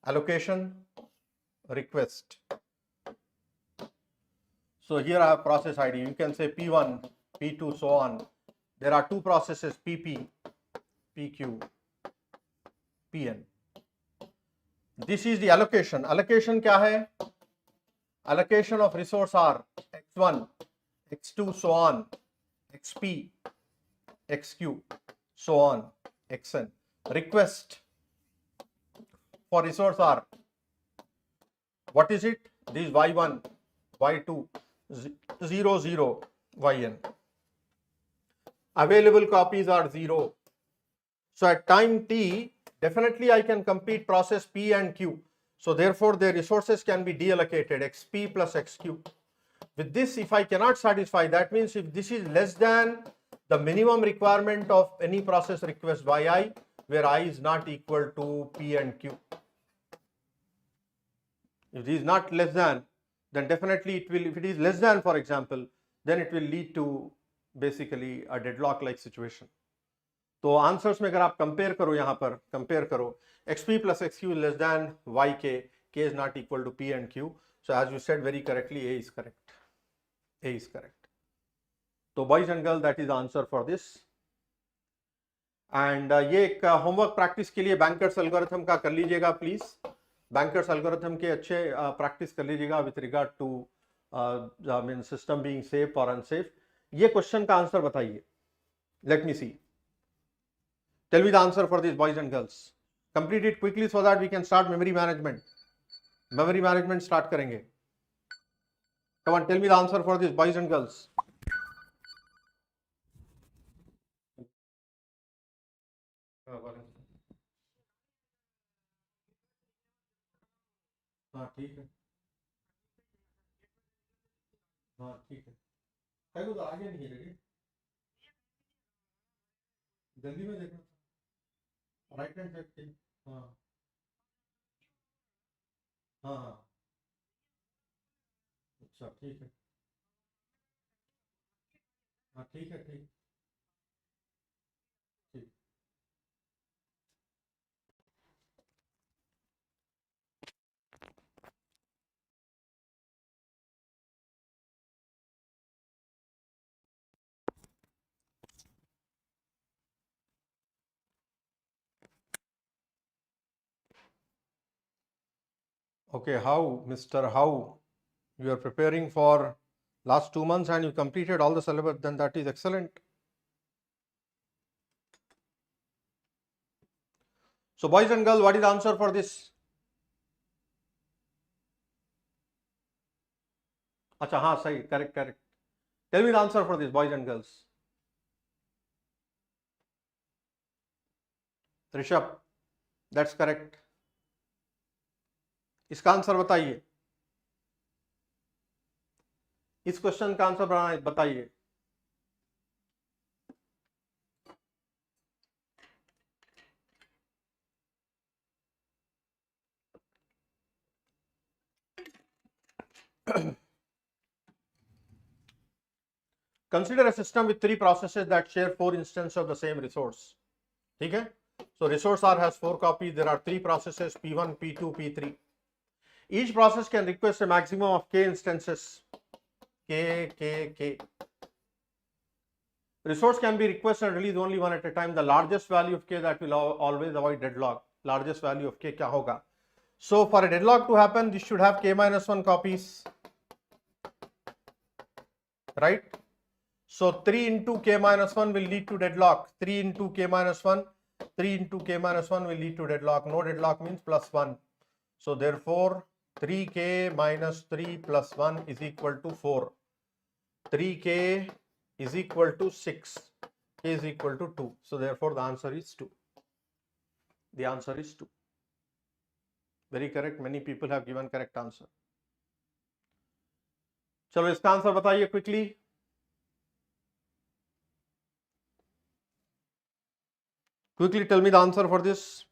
allocation request. So here I have process ID. You can say P1, P2, so on. There are 2 processes PP, PQ, PN. This is the allocation. Allocation क्या है? Allocation of resource R, X1, X2, so on, XP, XQ, so on, XN. Request for resource R. What is it? This is Y1, Y2, 0, 0, Yn. Available copies are 0. So at time t, definitely I can complete process P and Q. So therefore their resources can be deallocated, XP plus XQ. With this, if I cannot satisfy, that means if this is less than the minimum requirement of any process request yi, where I is not equal to P and Q. If it is not less than, then definitely it will, if it is less than, for example, then it will lead to basically a deadlock like situation. तो answers में अगर आप compare करो, यहाँ पर compare करो xp plus xq less than yk, k is not equal to p and q. So as you said very correctly, A is correct. A is correct. So boys and girls, that is the answer for this. And ये एक homework practice के लिए bankers algorithm का कर लीजिएगा please. Bankers algorithm के अच्छे practice कर लीजिएगा with regard to mean system being safe और अनसेफ. ये क्वेश्चन का आंसर बताइए. Let me see. Tell me the answer for this, boys and girls. Complete it quickly so that we can start memory management. Memory management start करेंगे. Come on, tell me the answer for this, boys and girls. हाँ ठीक है. हाँ ठीक है. कहीं तो आगे नहीं लगे. जल्दी में देखना. राइट हैंड साइड पे. हाँ हाँ हाँ. अच्छा ठीक है. हाँ ठीक है. ठीक ठीक. Okay, how, Mr. How, you are preparing for last 2 months and you completed all the syllabus, then that is excellent. So boys and girls, what is the answer for this? Acha, हाँ सही, correct, correct. Tell me the answer for this, boys and girls. Rishabh, that's correct. इसका answer बताइए. इस question का answer बताइए. Consider a system with 3 processes that share 4 instances of the same resource. ठीक है. So resource R has 4 copies. There are 3 processes P1, P2, P3. Each process can request a maximum of k instances. K. Resource can be requested and released only one at a time. The largest value of k that will always avoid deadlock. Largest value of k क्या होगा? So for a deadlock to happen, this should have k minus 1 copies, right? So 3 into k minus 1 will lead to deadlock. 3 into k minus 1, 3 into k minus 1 will lead to deadlock. No deadlock means plus 1. So therefore 3k minus 3 plus 1 is equal to 4. 3k is equal to 6. K is equal to 2. So therefore the answer is 2. The answer is 2. Very correct. Many people have given correct answer. चलो इसका answer बताइए quickly. Quickly tell me the answer for this.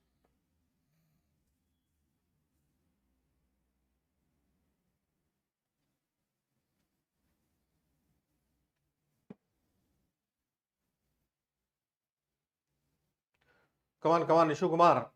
Come on, Ishu Kumar.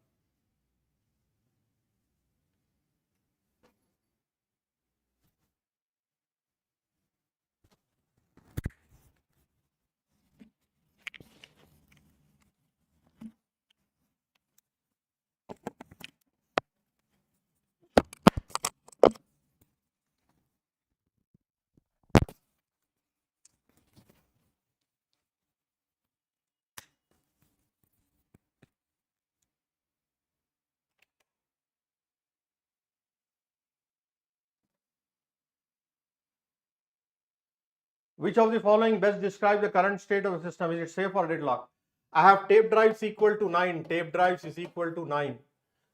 Which of the following best describe the current state of the system? Is it safe or deadlock? I have tape drives equal to 9. Tape drives is equal to 9.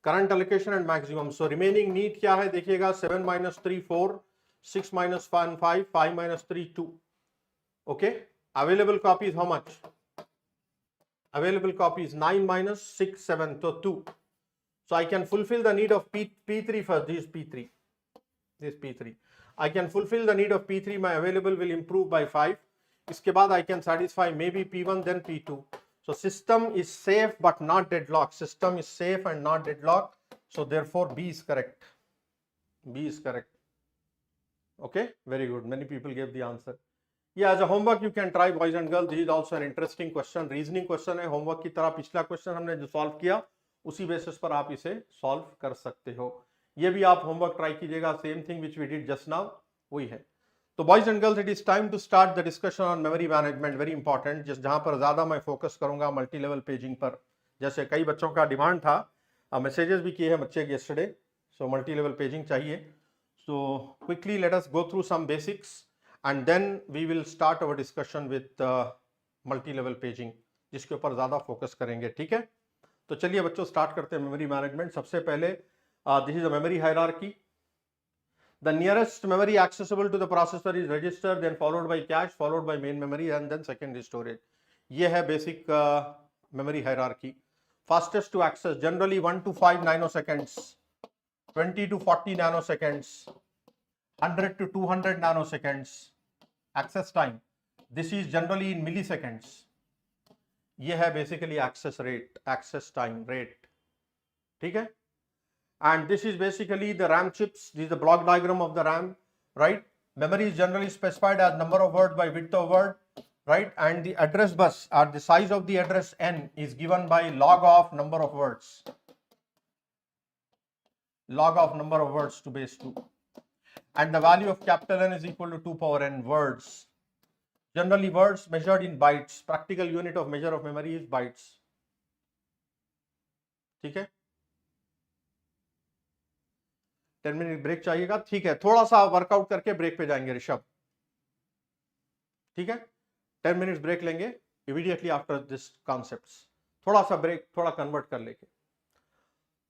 Current allocation and maximum. So remaining need क्या है देखिएगा 7 minus 3 4, 6 minus 1 5, 5 minus 3 2. Okay. Available copies how much? Available copies 9 minus 6 7, so 2. So I can fulfill the need of P3 first. This is P3. This is P3. I can fulfill the need of P3. My available will improve by 5. इसके बाद I can satisfy maybe P1 then P2. So system is safe but not deadlock. System is safe and not deadlock. So therefore B is correct. B is correct. Okay, very good. Many people gave the answer. Yeah, as a homework you can try, boys and girls. This is also an interesting question. Reasoning question है. Homework की तरह पिछला question हमने जो solve किया उसी basis पर आप इसे solve कर सकते हो. ये भी आप होमवर्क ट्राई कीजिएगा. Same thing which we did just now वही है. तो boys and girls, it is time to start the discussion on memory management. Very important, जहां पर ज्यादा मैं फोकस करूंगा मल्टी लेवल पेजिंग पर. जैसे कई बच्चों का डिमांड था, मैसेजेस भी किए हैं बच्चे yesterday. So multi level paging चाहिए. So quickly let us go through some basics and then we will start our discussion with multi level paging, जिसके ऊपर ज्यादा फोकस करेंगे. ठीक है, तो चलिए बच्चों स्टार्ट करते हैं मेमोरी मैनेजमेंट. सबसे पहले this is a memory hierarchy. The nearest memory accessible to the processor is register, then followed by cache, followed by main memory and then secondary storage. ये है basic memory hierarchy. Fastest to access generally 1 to 5 nanoseconds, 20 to 40 nanoseconds, 100 to 200 nanoseconds. Access time, this is generally in milliseconds. ये है basically access rate, access time rate. ठीक है. And this is basically the RAM chips. This is the block diagram of the RAM, right? Memory is generally specified as number of words by width of word, right? And the address bus, or the size of the address n, is given by log of number of words. Log of number of words to base 2. And the value of capital N is equal to 2 power n words. Generally words measured in bytes. Practical unit of measure of memory is bytes. ठीक है, 10 minute break चाहिएगा. ठीक है, थोड़ा सा workout करके break पे जाएंगे ऋषभ. ठीक है, 10 मिनट्स ब्रेक लेंगे इमीडिएटली आफ्टर दिस कॉन्सेप्ट्स. थोड़ा सा ब्रेक, थोड़ा कन्वर्ट कर लेंगे.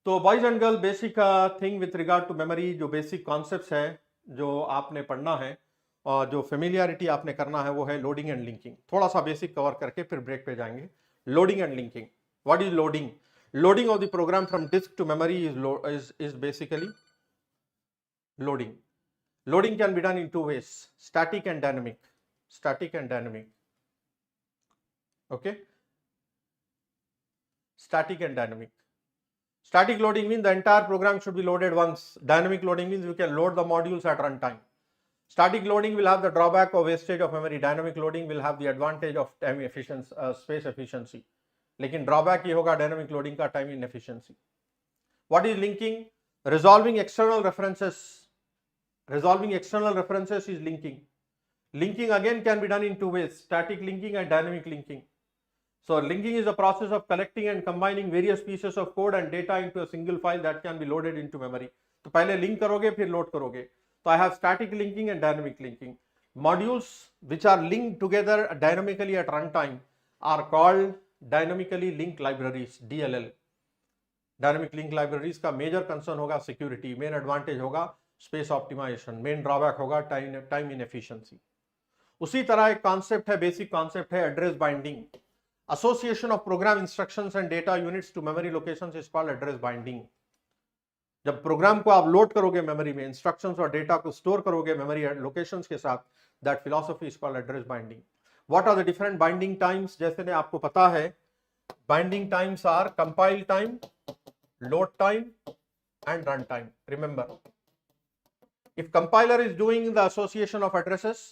तो boys and girl, basic thing with regard to memory, जो बेसिक कॉन्सेप्ट्स है जो आपने पढ़ना है और जो फेमिलियरिटी आपने करना है वो है लोडिंग एंड लिंकिंग. थोड़ा सा बेसिक कवर करके फिर ब्रेक पे जाएंगे. Loading and linking. What is loading? Loading of the program from disk to memory is basically loading. Loading can be done in two ways: static and dynamic. Static and dynamic. Okay, static and dynamic. Static loading means the entire program should be loaded once. Dynamic loading means you can load the modules at runtime. Static loading will have the drawback of wastage of memory. Dynamic loading will have the advantage of time efficiency, space efficiency. लेकिन drawback ये होगा dynamic loading का time inefficiency. What is linking? Resolving external references. Resolving external references is linking. Linking again can be done in two ways: static linking and dynamic linking. So linking is a process of collecting and combining various pieces of code and data into a single file that can be loaded into memory. तो पहले link करोगे फिर load करोगे. So I have static linking and dynamic linking. Modules which are linked together dynamically at runtime are called dynamically linked libraries, DLL. Dynamic link libraries का major concern होगा security, main advantage होगा space optimization, main drawback होगा time inefficiency. उसी तरह एक concept है, basic concept है address binding. Association of program instructions and data units to memory locations is called address binding. जब प्रोग्राम को आप लोड करोगे मेमोरी में, इंस्ट्रक्शंस और डेटा को स्टोर करोगे मेमोरी लोकेशंस के साथ, that philosophy is called address binding. What are the different binding times? जैसे ने आपको पता है, binding times are compile time, load time and run time. Remember, if compiler is doing the association of addresses,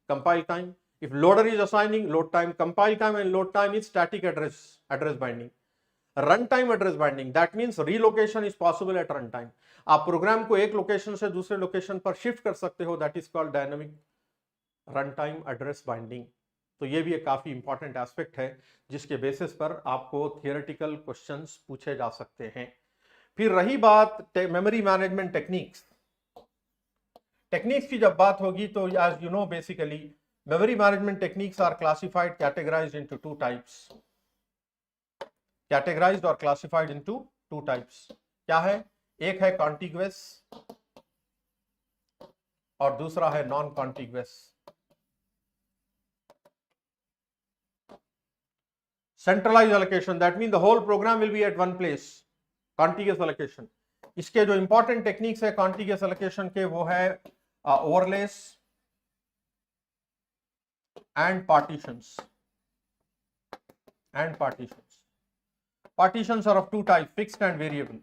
compile time. If loader is assigning, load time. Compile time and load time is static address binding. Runtime address binding, that means relocation is possible at runtime. आप programme को एक location से दूसरे location पर shift कर सकते हो, that is called dynamic run time address binding. तो ये भी एक काफी इंपॉर्टेंट एस्पेक्ट है जिसके बेसिस पर आपको थियोरेटिकल क्वेश्चंस पूछे जा सकते हैं. फिर रही बात मेमोरी मैनेजमेंट टेक्निक्स. टेक्निक्स की जब बात होगी तो as you know basically memory management techniques are classified, categorized into two types. Categorized or classified into two types. क्या है? एक है contiguous और दूसरा है non contiguous. Centralized allocation, that means the whole program will be at one place. Contiguous allocation. इसके जो important techniques है contiguous allocation के, वो है overlays and partitions. Partitions are of two types, fixed and variable.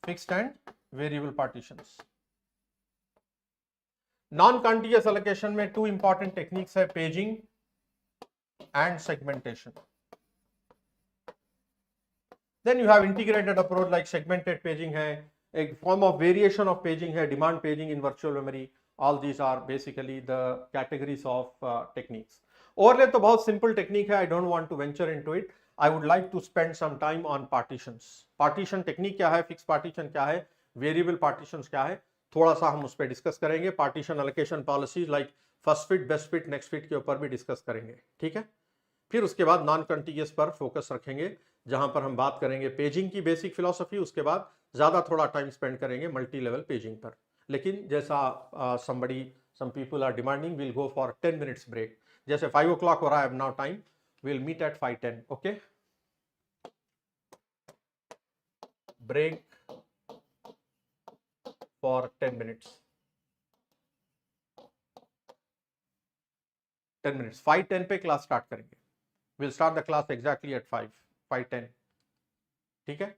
Fixed and variable partitions. Non-contiguous allocation में two important techniques है, paging and segmentation. Then you have integrated approach like segmented paging है, एक form of variation of paging है, demand paging in virtual memory. All these are basically the categories of techniques. Overlay तो बहुत simple technique है, I don't want to venture into it. I would like to spend some time on partitions. Partition technique क्या है, fixed partition क्या है, variable partitions क्या है, थोड़ा सा हम उस पर डिस्कस करेंगे. Partition allocation policies like first fit, best fit, next fit के ऊपर भी डिस्कस करेंगे. ठीक है. फिर उसके बाद नॉन कंटिग्यूअस पर फोकस रखेंगे, जहां पर हम बात करेंगे पेजिंग की बेसिक फिलॉसफी. उसके बाद ज्यादा थोड़ा टाइम स्पेंड करेंगे मल्टी लेवल पेजिंग पर. लेकिन जैसा some people are demanding, we'll go for 10 minutes break. जैसे 5 o'clock हो रहा है now time, we'll meet at 5:10. okay, break for 10 minutes. 10 minutes. 5:10 पे क्लास स्टार्ट करेंगे. We'll start the class exactly at 5:10. ठीक है.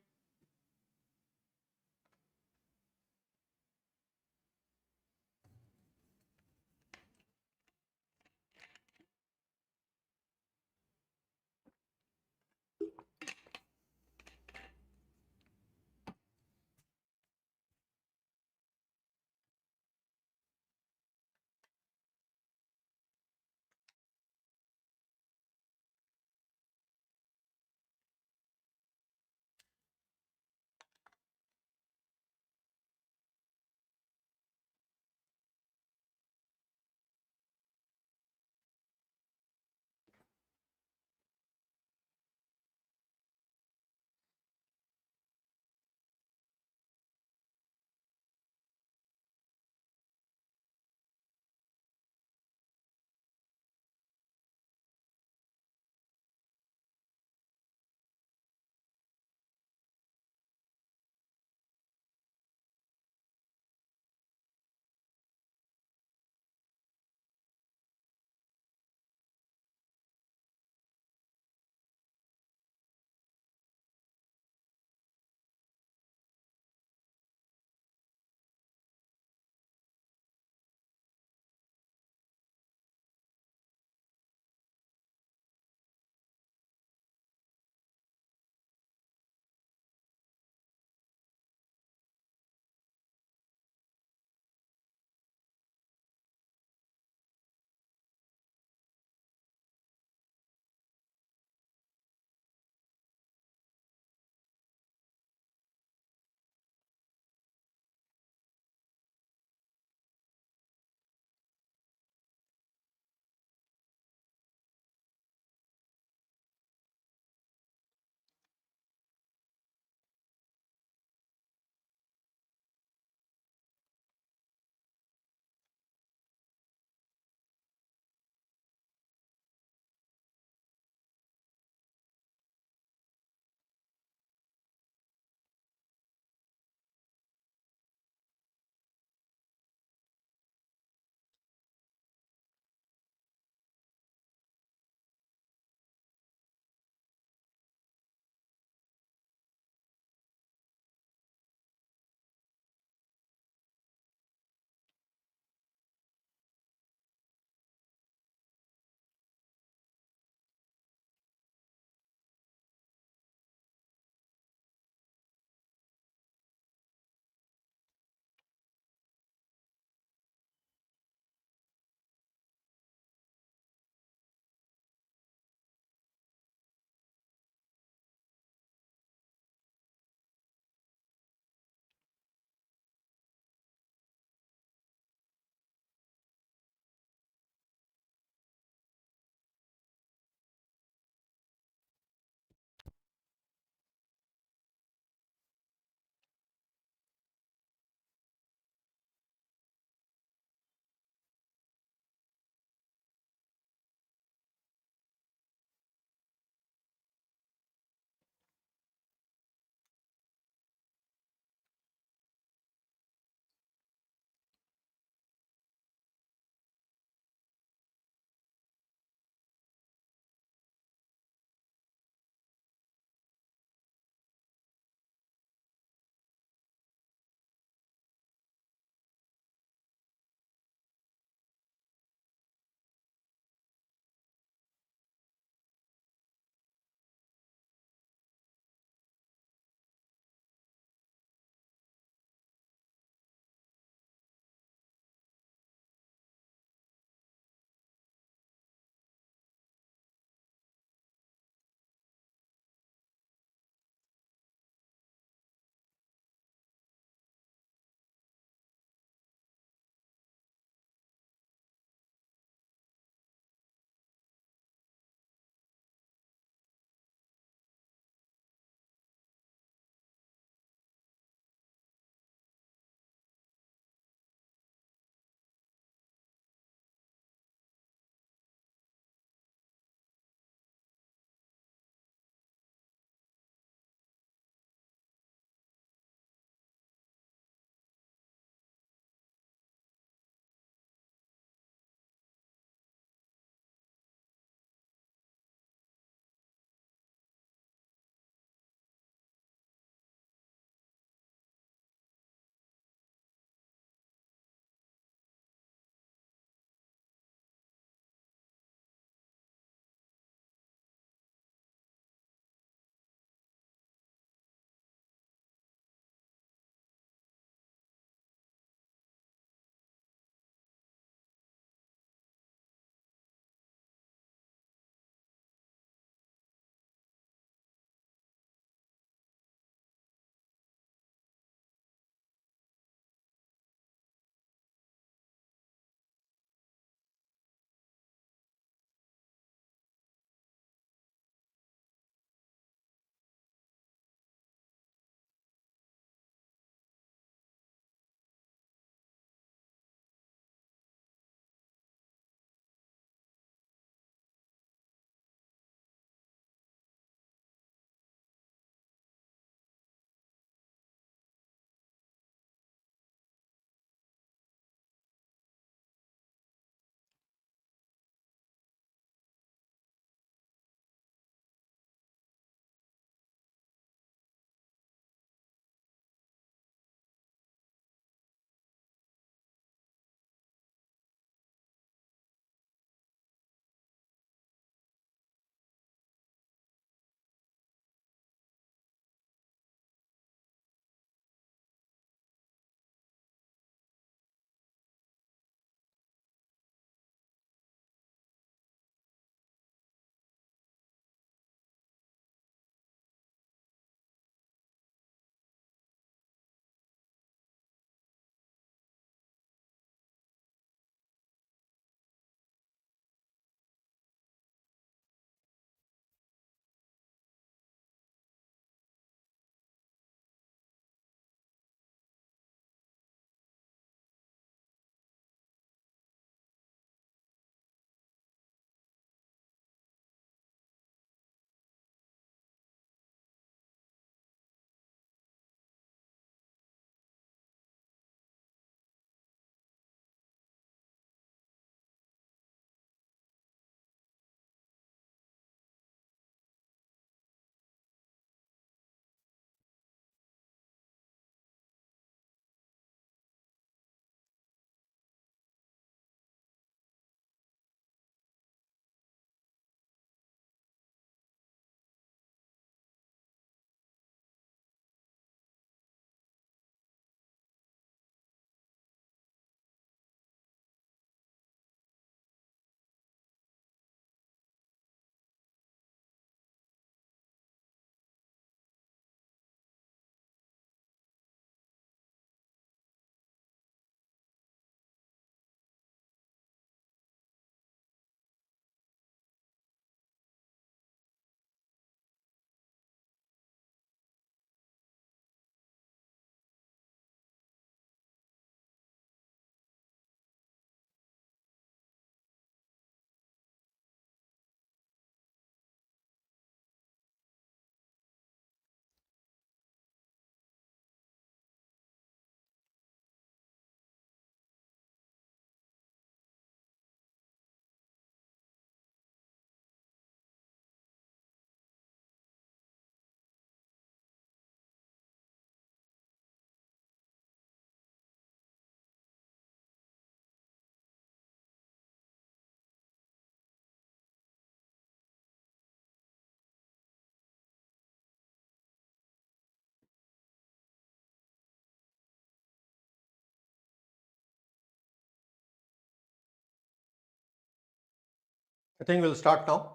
I think we'll start now.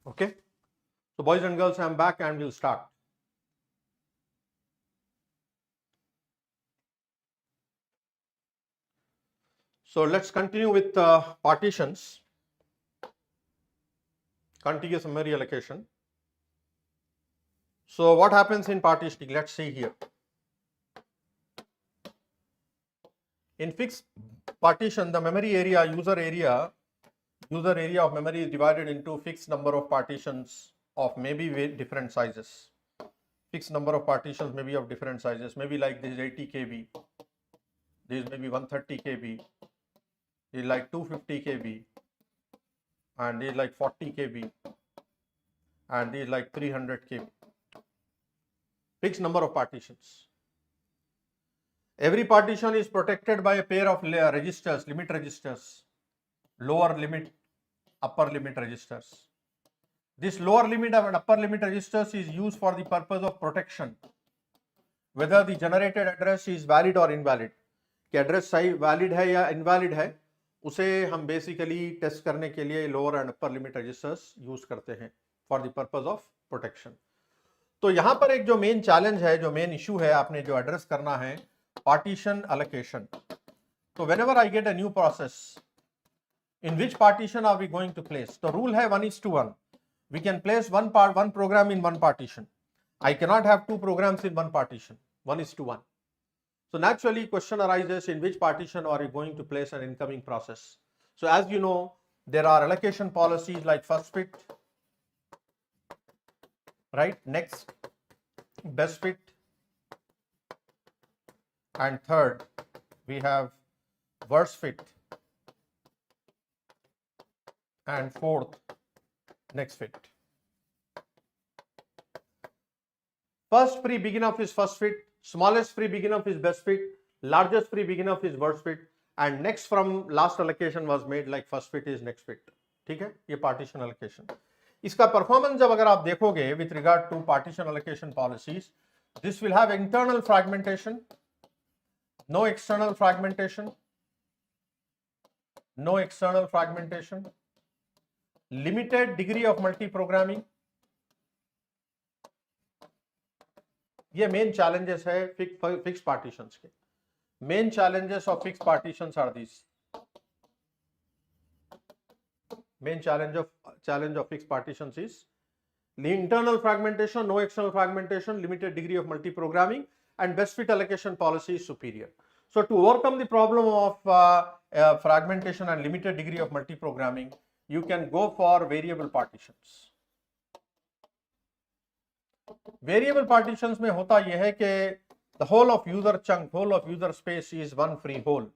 Okay. So boys and girls, I'm back and we'll start. So let's continue with partitions, contiguous memory allocation. So what happens in partitioning? Let's see here. In fixed partition, the memory area, user area of memory is divided into fixed number of partitions of maybe different sizes. Fixed number of partitions may be of different sizes, maybe like this is 80 KB, this may be 130 KB, this is like 250 KB, and this is like 40 KB, and this is like 300 KB. Fixed number of partitions. Every partition is protected by a pair of registers, limit registers, lower limit, upper limit registers. This lower limit and upper limit registers is used for the purpose of protection, whether the generated address is valid or invalid. कि address सही valid है या invalid है, उसे हम basically test करने के लिए lower and upper limit registers use करते हैं for the purpose of protection. तो यहाँ पर एक जो main challenge है, जो main issue है, आपने जो address करना है, partition allocation. So whenever I get a new process, in which partition are we going to place? The rule है 1:1. We can place one program in one partition. I cannot have two programs in one partition. 1:1. So naturally, question arises: in which partition are you going to place an incoming process? So as you know, there are allocation policies like first fit, right? Next, best fit, and third, we have worst fit, and fourth, next fit. First free big enough is first fit, smallest free big enough is best fit, largest free big enough is worst fit, and next from last allocation was made like first fit is next fit. ठीक है, ये partition allocation. इसका performance जब अगर आप देखोगे with regard to partition allocation policies, this will have internal fragmentation, no external fragmentation, no external fragmentation, limited degree of multi-programming. ये main challenges है फिक्स पार्टीशंस के. Main challenges of fix partitions are this. Main challenge of fix partitions is the internal fragmentation, no external fragmentation, limited degree of multi-programming, and best fit allocation policy is superior. So to overcome the problem of fragmentation and limited degree of multi-programming, you can go for variable partitions. Variable partitions में होता यह है कि the whole of user chunk, whole of user space is one free whole.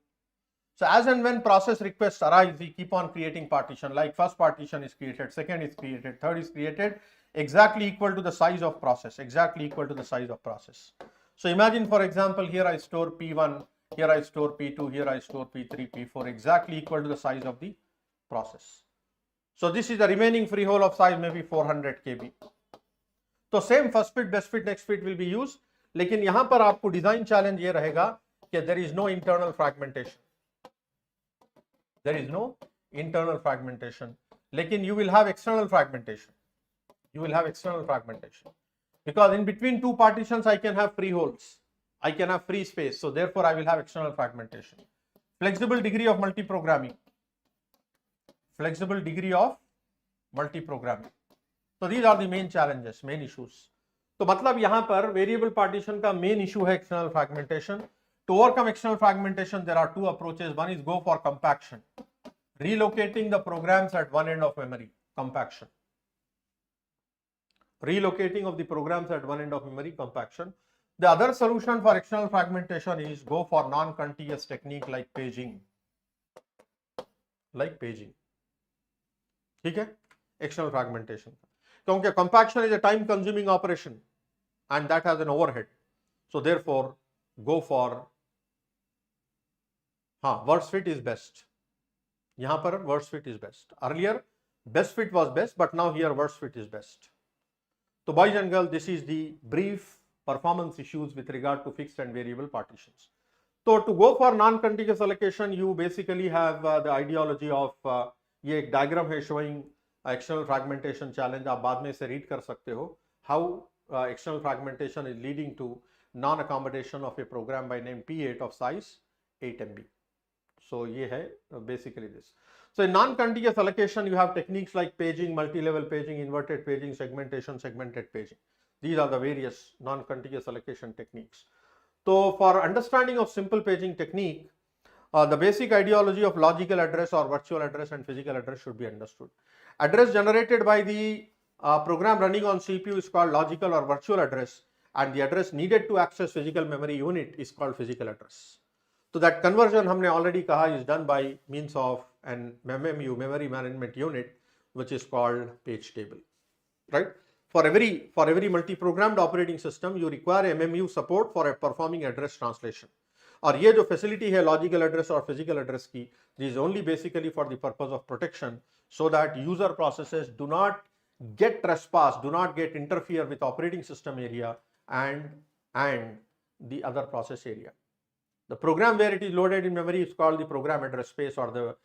So as and when process requests arise, we keep on creating partition. Like first partition is created, second is created, third is created, exactly equal to the size of process, exactly equal to the size of process. So imagine, for example, here I store P1, here I store P2, here I store P3, P4, exactly equal to the size of the process. So this is the remaining free whole of size, maybe 400 KB. तो same first fit, best fit, next fit will be use, लेकिन यहां पर आपको design challenge ये रहेगा कि there is no internal fragmentation, there is no internal fragmentation, लेकिन you will have external fragmentation, you will have external fragmentation, because in between two partitions I can have free holes, I can have free space, so therefore I will have external fragmentation. Flexible degree of multi-programming, flexible degree of multi-programming. So these are the main challenges, main issues. तो मतलब यहाँ पर variable partition का main issue है external fragmentation. To overcome external fragmentation, there are two approaches. One is go for compaction, relocating the programs at one end of memory, compaction. Relocating of the programs at one end of memory, compaction. The other solution for external fragmentation is go for non-contiguous technique like paging, ठीक है, external fragmentation. क्योंकि compaction is a time consuming operation and that has an overhead, so therefore go for worst fit is best. यहाँ पर worst fit is best. Earlier best fit was best, but now here worst fit is best. So boys and girls, this is the brief performance issues with regard to fixed and variable partitions. So to go for non-contiguous allocation, you basically have the ideology of ये एक diagram है showing external fragmentation challenge, आप बाद में इसे read कर सकते हो, how external fragmentation is leading to non accommodation of a program by name P8 of size 8 MB. So ये है basically this. So in non-contiguous allocation you have techniques like paging, multi-level paging, inverted paging, segmentation, segmented paging. These are the various non-contiguous allocation techniques. So for understanding of simple paging technique, the basic ideology of logical address or virtual address and physical address should be understood. Address generated by the program running on CPU is called logical or virtual address, and the address needed to access physical memory unit is called physical address. So that conversion हमने already कहा is done by means of an MMU, memory management unit, which is called page table, right? For every multi-programmed operating system, you require MMU support for a performing address translation. और ये जो facility है logical address और physical address की, this is only basically for the purpose of protection, so that user processes do not get trespassed, do not get interfere with operating system area and the other process area. The program where it is loaded in memory is called the program address space or the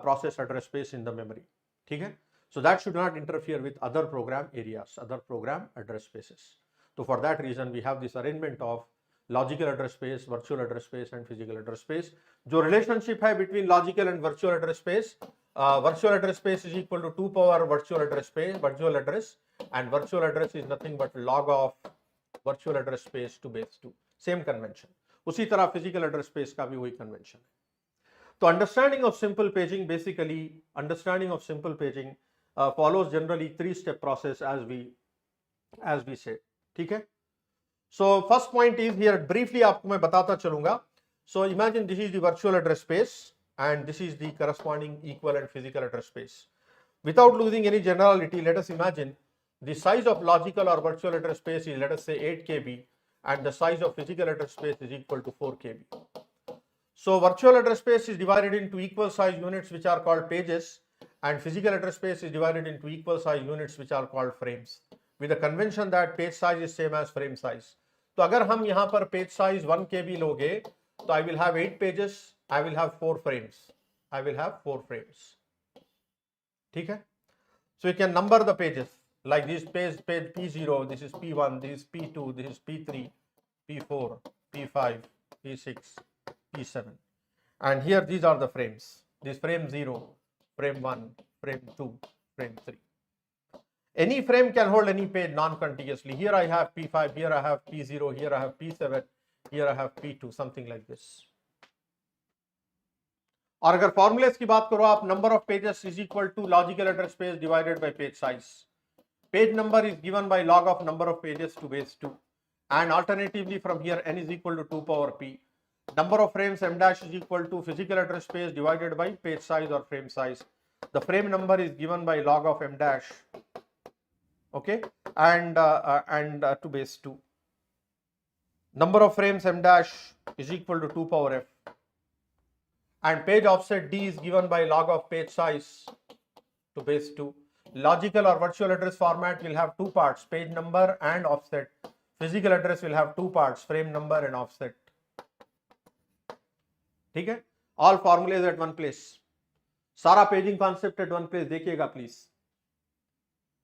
process address space in the memory. Okay? So that should not interfere with other program areas, other program address spaces. So for that reason, we have this arrangement of logical address space, virtual address space, and physical address space. जो relationship है between logical and virtual address space, virtual address space is equal to 2 power virtual address space, virtual address, and virtual address is nothing but log of virtual address space to base 2. Same convention. उसी तरह physical address space का भी वही convention है. तो understanding of simple paging, basically understanding of simple paging follows generally 3 step process as we say. ठीक है. So first point is here, briefly आपको मैं बताता चलूंगा. So imagine this is the virtual address space and this is the corresponding equivalent physical address space. Without losing any generality, let us imagine the size of logical or virtual address space is, let us say 8 KB, and the size of physical address space is equal to 4 KB. So virtual address space is divided into equal size units which are called pages, and physical address space is divided into equal size units which are called frames, with the convention that page size is same as frame size. तो अगर हम यहाँ पर page size 1 KB लोगे, तो I will have 8 pages, I will have 4 frames, I will have 4 frames. ठीक है. So you can number the pages. Like this page P0, this is P1, this is P2, this is P3, P4, P5, P6, P7, and here these are the frames. This frame 0, frame 1, frame 2, frame 3. Any frame can hold any page non-contiguously. Here I have P5, here I have P0, here I have P7, here I have P2, something like this. और अगर formulas की बात करो आप, number of pages is equal to logical address space divided by page size. Page number is given by log of number of pages to base 2, and alternatively from here n is equal to 2 power p. Number of frames m dash is equal to physical address space divided by page size or frame size. The frame number is given by log of m dash, okay, and to base 2. Number of frames m dash is equal to 2 power f, and page offset d is given by log of page size to base 2. Logical or virtual address format will have 2 parts, page number and offset. Physical address will have 2 parts, frame number and offset. ठीक है. All formulas at one place. सारा paging concept at one place देखिएगा please.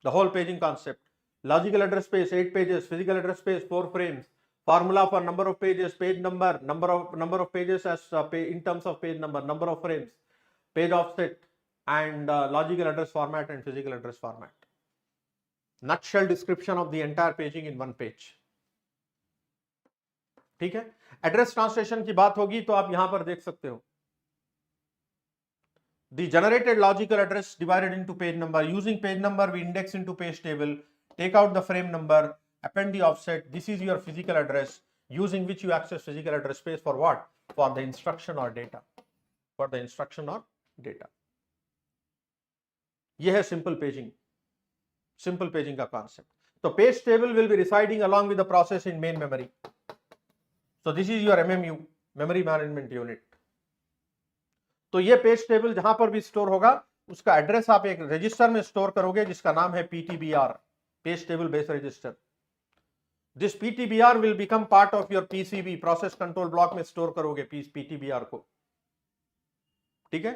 The whole paging concept. Logical address space 8 pages, physical address space 4 frames. Formula for number of pages, page number, number of pages as in terms of page number of frames, page offset, and logical address format and physical address format. Nutshell description of the entire paging in one page. ठीक है. Address translation की बात होगी तो आप यहां पर देख सकते हो. The generated logical address divided into page number. Using page number, we index into page table, take out the frame number, append the offset. This is your physical address, using which you access physical address space for what? For the instruction or data. For the instruction or data. यह है simple paging का concept. तो page table will be residing along with the process in main memory. So this is your MMU, memory management unit. तो ये page table जहां पर भी store होगा, उसका एड्रेस आप एक रजिस्टर में स्टोर करोगे जिसका नाम है PTBR, page table base register. This PTBR will become part of your PCB, process control block में स्टोर करोगे PTBR को. ठीक है.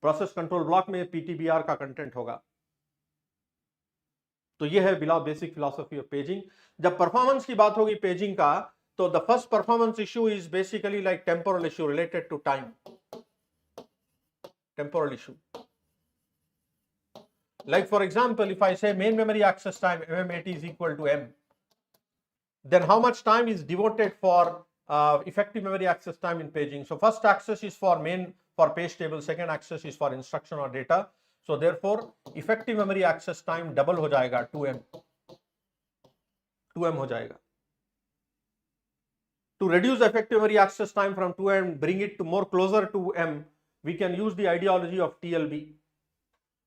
प्रोसेस कंट्रोल ब्लॉक में PTBR का कंटेंट होगा। तो ये है बेसिक फिलॉसफी ऑफ पेजिंग। जब परफॉर्मेंस की बात होगी पेजिंग का, तो the first performance issue is basically like temporal issue related to time, temporal issue. Like for example, if I say main memory access time MMAT is equal to M, then how much time is devoted for effective memory access time in paging? So first access is for page table, second access is for instruction or data. So therefore effective memory access time double हो जाएगा 2M हो जाएगा। To reduce the effective memory access time from 2M, bring it to more closer to M, we can use the ideology of TLB.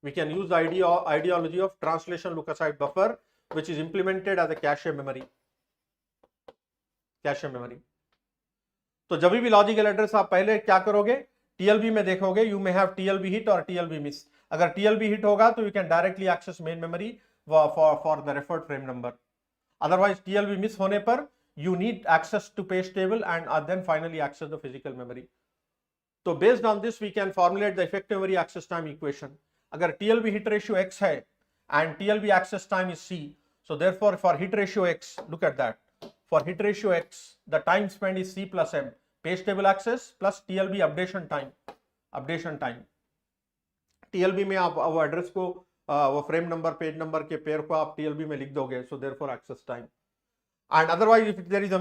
We can use the ideology of translation look aside buffer, which is implemented as a cache memory. तो जब भी logical address आप पहले क्या करोगे, TLB में देखोगे, you may have TLB hit और TLB मिस। अगर TLB हिट होगा तो you can directly access main memory for the referred frame number. Otherwise TLB miss होने पर you need access to page table and then finally access the physical memory. So based on this we can formulate the effective memory access time equation. अगर TLB hit ratio x है and TLB access time is C, so therefore for hit ratio x, look at that, for hit ratio x the time spent is C plus M, page table access plus TLB updation time. TLB में आप वो address को वो frame number page number के pair को आप TLB में लिख दोगे, so therefore access time. And otherwise if there is a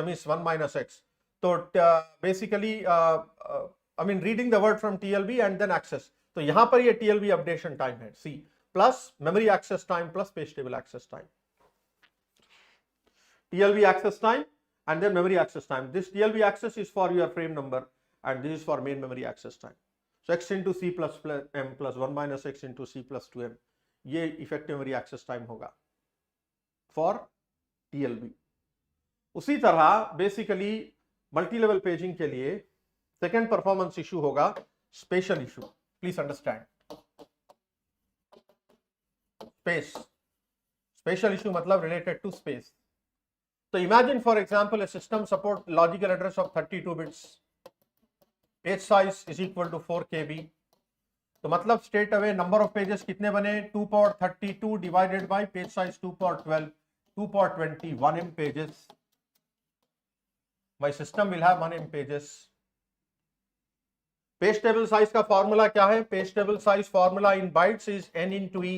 miss 1 minus x, so basically I mean reading the word from TLB and then access, तो यहां पर ये TLB अपडेशन टाइम है C plus memory access time plus page table access time, TLB access time and then memory access time. This TLB access is for your frame number and this is for main memory access time. So x into C plus M plus 1 minus x into C plus 2M, ये effective memory access time होगा for TLB. उसी तरह basically multi level paging के लिए second performance issue होगा special issue. Please understand, special issue मतलब related to space. तो imagine for example a system support logical address of 32 bits, page size is equal to 4 KB. तो मतलब straight away number of pages कितने बने, 2 power 32 divided by page size 2 power 12, 2 power 20, 1M pages. My system will have 1M pages. Page table size का formula क्या है, page table size formula in bytes is n into e.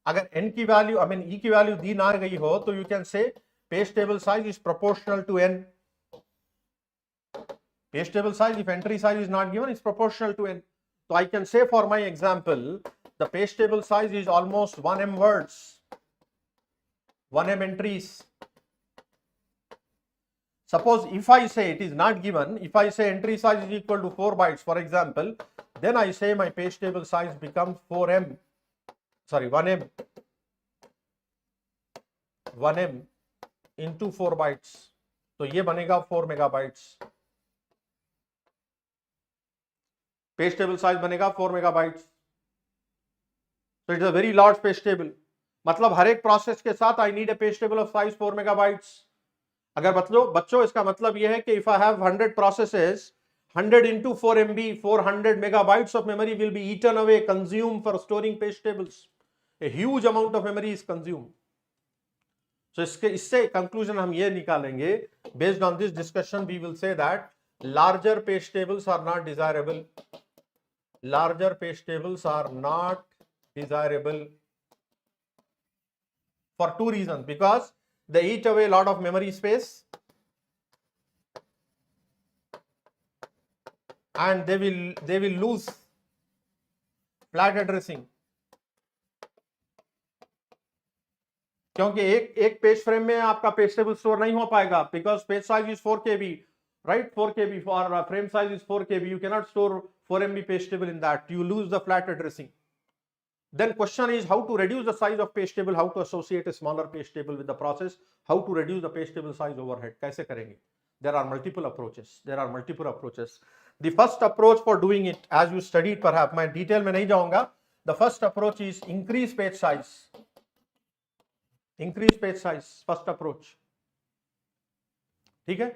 अगर n की value I mean e की value दी ना गई हो तो you can say page table size is proportional to n. Page table size if entry size is not given is proportional to n. So I can say for my example the page table size is almost 1M words, 1M entries. Suppose if I say it is not given, if I say entry size is equal to 4 bytes for example, then I say my page table size becomes 1M into 4 bytes. तो ये बनेगा 4 megabytes. Page table size बनेगा 4 megabytes. So it is a very large page table. मतलब हर एक process के साथ I need a page table of size 4 megabytes. अगर बच्चों इसका मतलब यह है कि if I have 100 processes, 100 into 4 MB, 400 megabytes of memory will be eaten away, consumed for storing page tables. A huge amount of memory is consumed. So इससे conclusion हम ये निकालेंगे, based on this discussion we will say that larger page tables are not desirable. Larger page tables are not desirable for two reasons. Because they eat away a lot of memory space and they will lose flat addressing. क्योंकि एक page frame में आपका page table store नहीं हो पाएगा, because page size is 4 KB, right? 4 KB for frame size is 4 KB. You cannot store 4 MB page table in that. You lose the flat addressing. Then question is how to reduce the size of page table, how to associate a smaller page table with the process, how to reduce the page table size overhead. कैसे करेंगे? There are multiple approaches. The first approach for doing it, as you studied perhaps, मैं detail में नहीं जाऊंगा. The first approach is increase page size. First approach. ठीक है?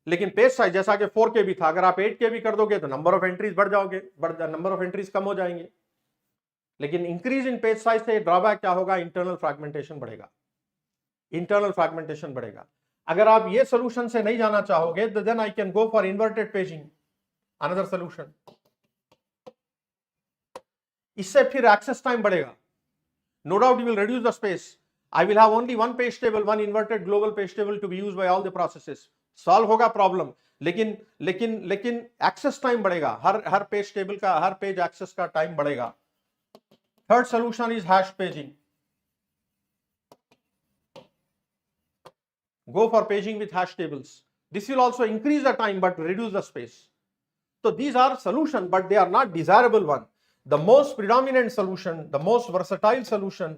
लेकिन page size जैसा कि 4 KB था, अगर आप 8 KB कर दोगे तो नंबर ऑफ एंट्रीज बढ़ जाओगे, नंबर ऑफ एंट्रीज कम हो जाएंगे। लेकिन इंक्रीज इन पेज साइज से ड्रॉबैक क्या होगा, इंटरनल फ्रैगमेंटेशन बढ़ेगा, इंटरनल फ्रैगमेंटेशन बढ़ेगा। अगर आप ये सोल्यूशन से नहीं जाना चाहोगे तो then I can go for inverted paging, another solution. इससे फिर एक्सेस टाइम बढ़ेगा, no doubt you will reduce the space. I will have only one page table, one inverted global page table to be used by all the processes. Solve होगा problem, लेकिन access time बढ़ेगा, हर page table का, हर page access का time बढ़ेगा। Third solution is hash paging. Go for paging with hash tables. This will also increase the time but reduce the space. So these are solutions, but they are not desirable one. The most predominant solution, the most versatile solution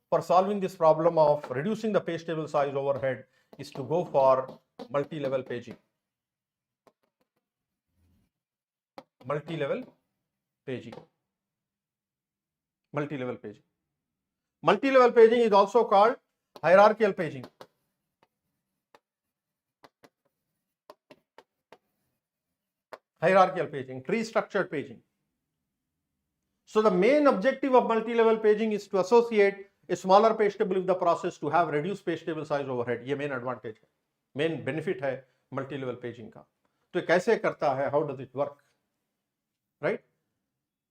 for solving this problem of reducing the page table size overhead is to go for multi-level paging. Multi-level paging. Multi-level paging. Multi-level paging is also called hierarchical paging. Hierarchical paging, tree structured paging. So the main objective of multi-level paging is to associate a smaller page table with the process to have reduced page table size overhead. ये main advantage है, main benefit है multi-level paging का। तो ये कैसे करता है, how does it work, right?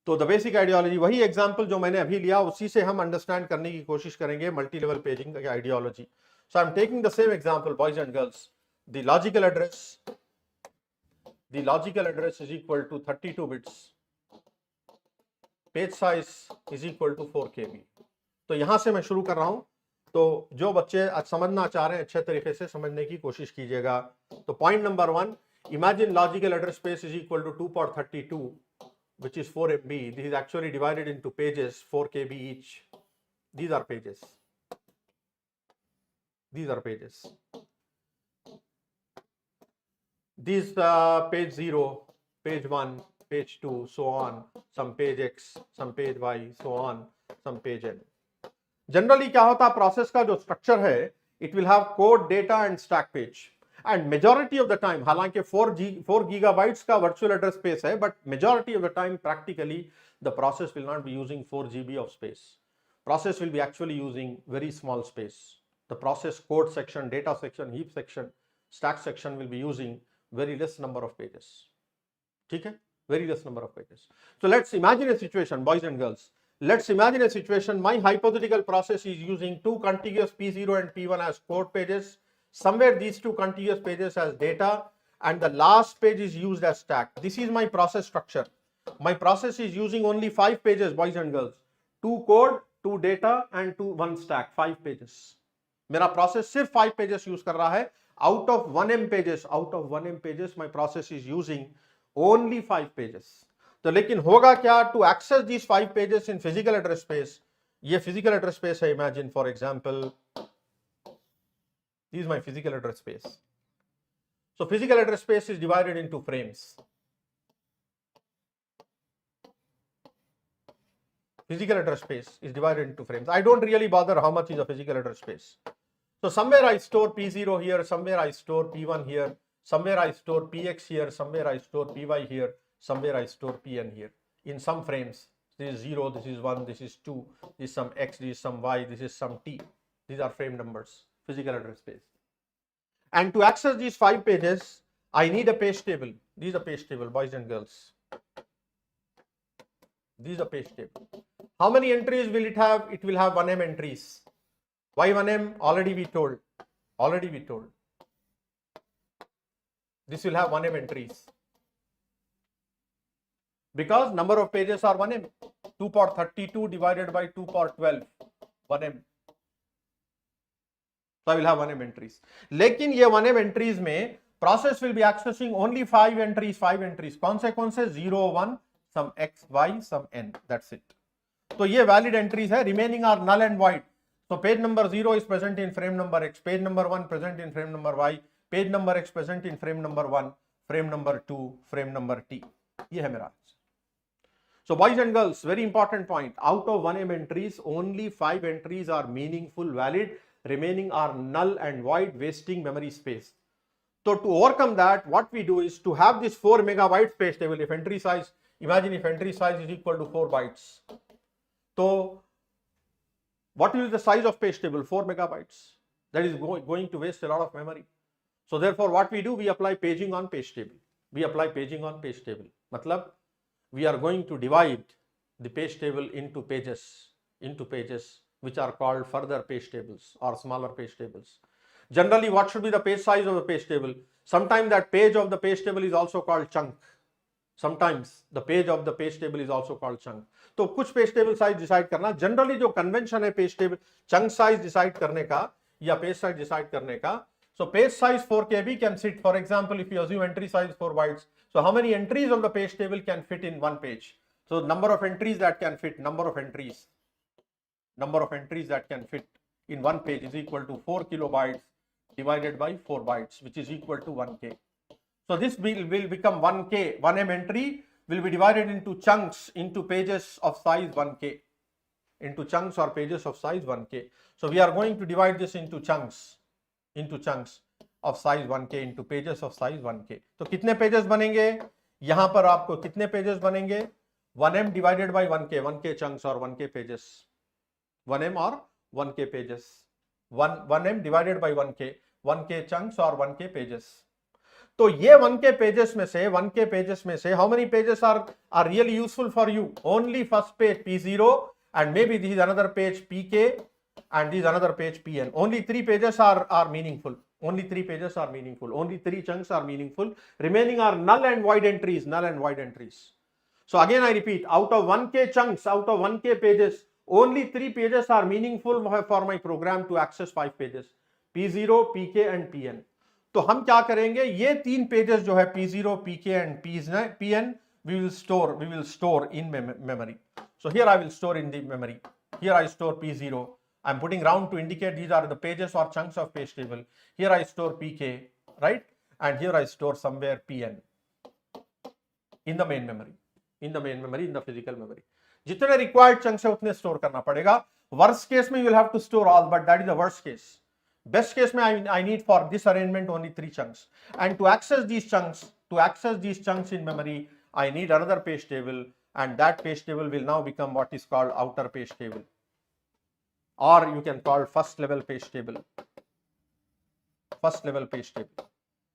तो the basic ideology, वही example जो मैंने अभी लिया उसी से हम understand करने की कोशिश करेंगे multi-level paging का ideology. So I'm taking the same example, boys and girls. The logical address is equal to 32 bits. Page size is equal to 4 KB. तो यहां से मैं शुरू कर रहा हूं, तो जो बच्चे आज समझना चाह रहे हैं अच्छे तरीके से समझने की कोशिश कीजिएगा। तो point number 1, imagine logical address space is equal to 2 power 32, which is 4 MB. This is actually divided into pages, 4 KB each. These are pages. These are pages. These page 0, page 1, page 2, so on, some page X, some page Y, so on, some page N. Generally क्या होता है, process का जो structure है, it will have code, data and stack page, and majority of the time, हालांकि 4 gigabytes का virtual address space है, but majority of the time practically the process will not be using 4 GB of space. Process will be actually using very small space. The process code section, data section, heap section, stack section will be using very less number of pages. ठीक है, very less number of pages. So let's imagine a situation, boys and girls. Let's imagine a situation. My hypothetical process is using two contiguous P0 and P1 as code pages. Somewhere these two contiguous pages as data, and the last page is used as stack. This is my process structure. My process is using only 5 pages, boys and girls. 2 code, 2 data and 1 stack. 5 pages. मेरा process सिर्फ 5 pages use कर रहा है. Out of 1M pages, my process is using only 5 pages. तो लेकिन होगा क्या, to access this 5 pages in physical address space, ये फिजिकल एड्रेस स्पेस है, imagine for example this is my physical address space. So physical address space is divided into frames. Physical address space is divided into frames. I don't really bother how much is a physical address space. So somewhere I store P0 here, somewhere I store P1 here, somewhere I store PX here, somewhere I store PY here, somewhere I store Pn here. In some frames, this is 0, this is 1, this is 2, this is some X, this is some Y, this is some T. These are frame numbers, physical address space. And to access these 5 pages, I need a page table. This is a page table, boys and girls. This is a page table. How many entries will it have? It will have 1M entries. Why 1M? Already we told. This will have 1M entries. Because number of pages are 1M. 2 power 32 divided by 2 power 12. 1M. So I will have 1M entries. लेकिन ये 1M entries में process will be accessing only 5 entries. कौन से 0, 1, some X, Y, some N. That's it. तो ये valid entries है, remaining are null and void. तो page number 0 is present in frame number X, page number 1 present in frame number Y, page number X present in frame number 1, frame number 2, frame number T. ये है मेरा. So boys and girls, very important point, out of 1M entries, only 5 entries are meaningful, valid, remaining are null and void, wasting memory space. So to overcome that, what we do is to have this 4 megabytes page table. If entry size, imagine if entry size is equal to 4 bytes. So what will be the size of page table? 4 megabytes. That is going to waste a lot of memory. So therefore what we do, we apply paging on page table. We apply paging on page table. Matlab, we are going to divide the page table into pages which are called further page tables or smaller page tables. Generally, what should be the page size of the page table? Sometimes that page of the page table is also called chunk. Sometimes the page of the page table is also called chunk. तो कुछ page table size decide करना, generally जो convention है page table chunk size decide करने का या page size decide करने का. So page size 4 KB can sit, for example, if you assume entry size 4 bytes. So how many entries of the page table can fit in one page? So number of entries that can fit, number of entries that can fit in one page is equal to 4 kilobytes divided by 4 bytes, which is equal to 1K. So this will become 1K, 1M entry will be divided into chunks, into pages of size 1K, into chunks or pages of size 1K. So we are going to divide this into chunks of size 1K into pages of size 1K. तो कितने pages बनेंगे? यहां पर आपको कितने pages बनेंगे? 1M divided by 1K, 1K chunks or 1K pages, 1M or 1K pages, 1M divided by 1K, 1K chunks or 1K pages. तो ये 1K pages में से how many pages are really useful for you? Only first page P0 and maybe this is another page PK and this is another page PN. Only 3 pages are meaningful. Only 3 pages are meaningful. Only 3 chunks are meaningful. Remaining are null and void entries. So again I repeat, out of 1K chunks, out of 1K pages, only 3 pages are meaningful for my program to access 5 pages, P0, PK and PN. तो हम क्या करेंगे, ये 3 pages जो है P0, PK and PN, we will store in memory. So here I will store in the memory. Here I store P0. I'm putting round to indicate these are the pages or chunks of page table. Here I store PK, right? And here I store somewhere PN in the main memory, in the physical memory. जितने required chunks है उतने store करना पड़ेगा. Worst case में you will have to store all, but that is the worst case. Best case में I need for this arrangement only 3 chunks. And to access these chunks in memory, I need another page table, and that page table will now become what is called outer page table, or you can call first level page table.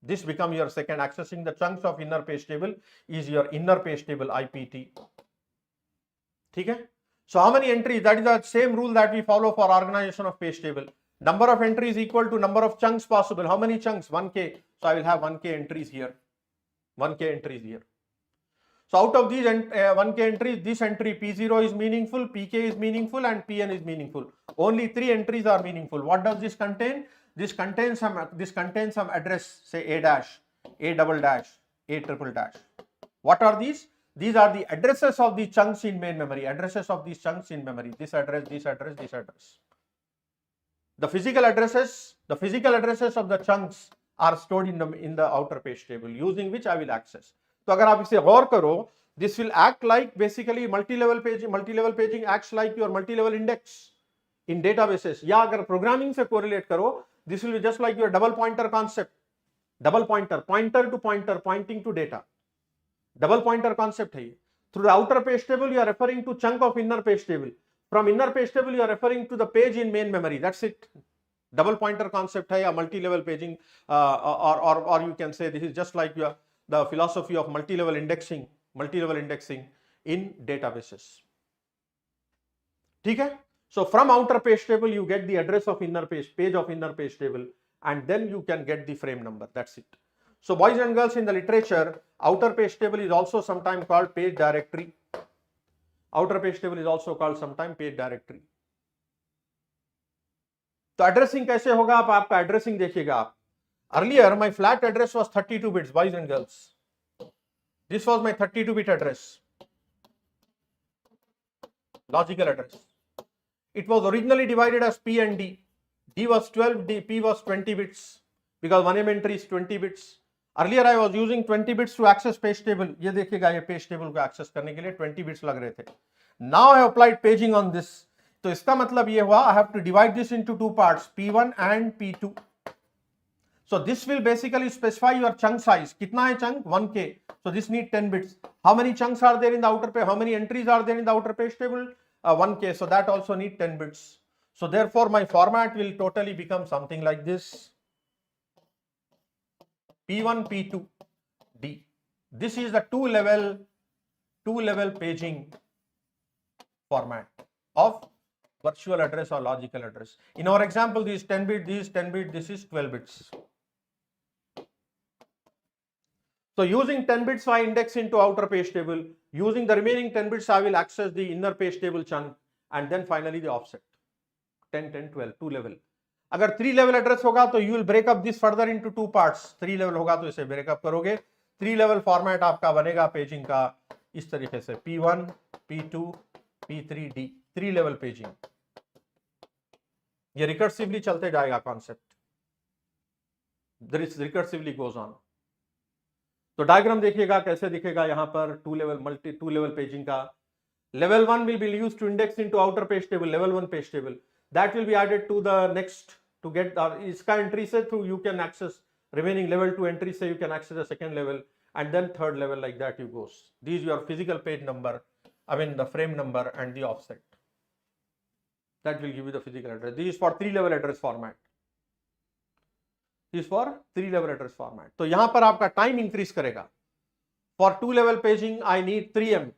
This become your second. Accessing the chunks of inner page table is your inner page table, IPT. ठीक है? So how many entries? That is the same rule that we follow for organization of page table. Number of entries equal to number of chunks possible. How many chunks? 1K. So I will have 1K entries here. 1K entries here. So out of these 1K entries, this entry P0 is meaningful, PK is meaningful, and PN is meaningful. Only 3 entries are meaningful. What does this contain? This contains some address, say A dash, A double dash, A triple dash. What are these? These are the addresses of the chunks in main memory. Addresses of these chunks in memory. This address, this address, this address. The physical addresses of the chunks are stored in the outer page table, using which I will access. तो अगर आप इसे गौर करो, this will act like basically multi-level paging acts like your multi-level index in databases. या अगर programming से correlate करो, this will be just like your double pointer concept. Double pointer, pointer to pointer, pointing to data. Double pointer concept है. Through the outer page table, you are referring to chunk of inner page table. From inner page table, you are referring to the page in main memory. That's it. Double pointer concept है या multi-level paging, or you can say this is just like the philosophy of multi-level indexing in databases. ठीक है? So from outer page table, you get the address of inner page of inner page table, and then you can get the frame number. That's it. So boys and girls, in the literature, outer page table is also sometimes called page directory. Outer page table is also called sometimes page directory. तो addressing कैसे होगा? आप आपका addressing देखिएगा आप. Earlier, my flat address was 32 bits, boys and girls. This was my 32-bit address, logical address. It was originally divided as P and D. D was 12, P was 20 bits, because 1M entry is 20 bits. Earlier, I was using 20 bits to access page table. ये देखिएगा, ये page table को access करने के लिए 20 bits लग रहे थे. Now I applied paging on this. तो इसका मतलब ये हुआ, I have to divide this into 2 parts, P1 and P2. So this will basically specify your chunk size. कितना है chunk? 1K. So this need 10 bits. How many chunks are there in the outer page? How many entries are there in the outer page table? 1K. So that also need 10 bits. So therefore my format will totally become something like this. P1, P2, D. This is the two-level paging format of virtual address or logical address. In our example, these 10 bit, these 10 bit, this is 12 bits. So using 10 bits I index into outer page table. Using the remaining 10 bits I will access the inner page table chunk and then finally the offset. 10, 10, 12, 2 level. अगर 3 level address होगा तो you will break up this further into 2 parts. 3 level होगा तो इसे break up करोगे. 3 level format आपका बनेगा paging का इस तरीके से P1, P2, P3, D. 3 level paging. ये रिकर्सिवली चलते जाएगा concept. This recursively goes on. तो डायग्राम देखिएगा कैसे दिखेगा यहाँ पर टू लेवल पेजिंग का. Level 1 will be used to index into outer page table, level 1 page table. That will be added to the next to get इसका entry से through you can access remaining level 2 entry से you can access the second level and then third level, like that you goes. These your physical page number, I mean the frame number and the offset. That will give you the physical address. This is for 3 level address format. Is for 3 level address format. तो यहां पर आपका time increase करेगा. For 2 level paging I need 3M.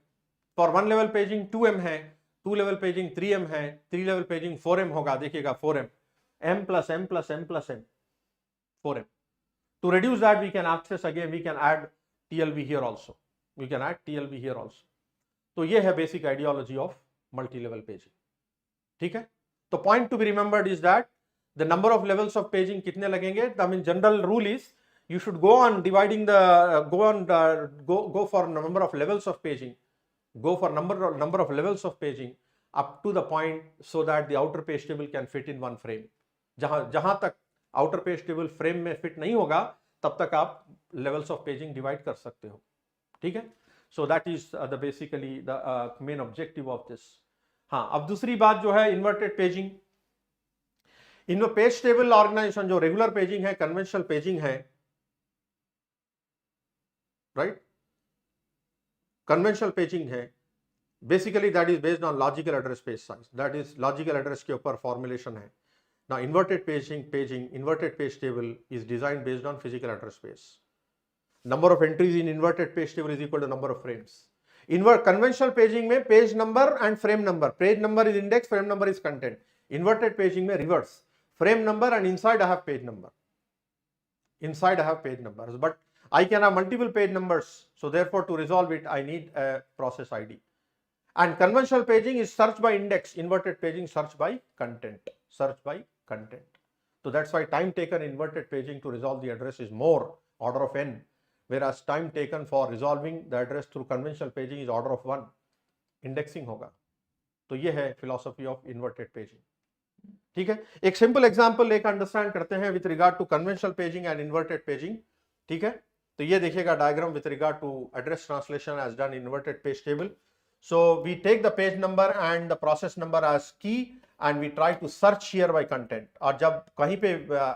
For 1 level paging 2M है, 2 level paging 3M है, 3 level paging 4M होगा. देखिएगा 4M, M plus M plus M plus M, 4M. To reduce that we can access again, we can add TLB here also. We can add TLB here also. तो ये है basic ideology of multi level paging. ठीक है. तो point to be remembered is that the number of levels of paging कितने लगेंगे. I mean general rule is you should go on dividing the go for number of levels of paging, go for number of levels of paging up to the point so that the outer page table can fit in one frame. जहां तक outer page table frame में fit नहीं होगा तब तक आप levels of paging divide कर सकते हो. ठीक है. So that is the basically the main objective of this. हाँ, अब दूसरी बात जो है inverted paging. In page table organization जो रेगुलर पेजिंग है, कन्वेंशनल पेजिंग है, राइट, कन्वेंशनल पेजिंग है, basically that is based on logical address space size. That is logical address के ऊपर फॉर्मुलेशन है. Now inverted paging inverted page table is design based on physical address space. Number of entries in inverted page table is equal to number of frames. Conventional paging में page number and frame number, page number is index, frame number is content. Inverted paging में reverse, frame number and inside I have page number. Inside I have page numbers, but I can have multiple page numbers. So therefore to resolve it, I need a process ID. And conventional paging is search by index. Inverted paging search by content. Search by content. So that's why time taken inverted paging to resolve the address is more, order of n. Whereas time taken for resolving the address through conventional paging is order of 1. Indexing होगा. तो ये है philosophy of inverted paging. ठीक है. एक simple example लेकर understand करते हैं with regard to conventional paging and inverted paging. ठीक है. तो ये देखिएगा diagram with regard to address translation as done inverted page table. So we take the page number and the process number as key and we try to search here by content. और जब कहीं पे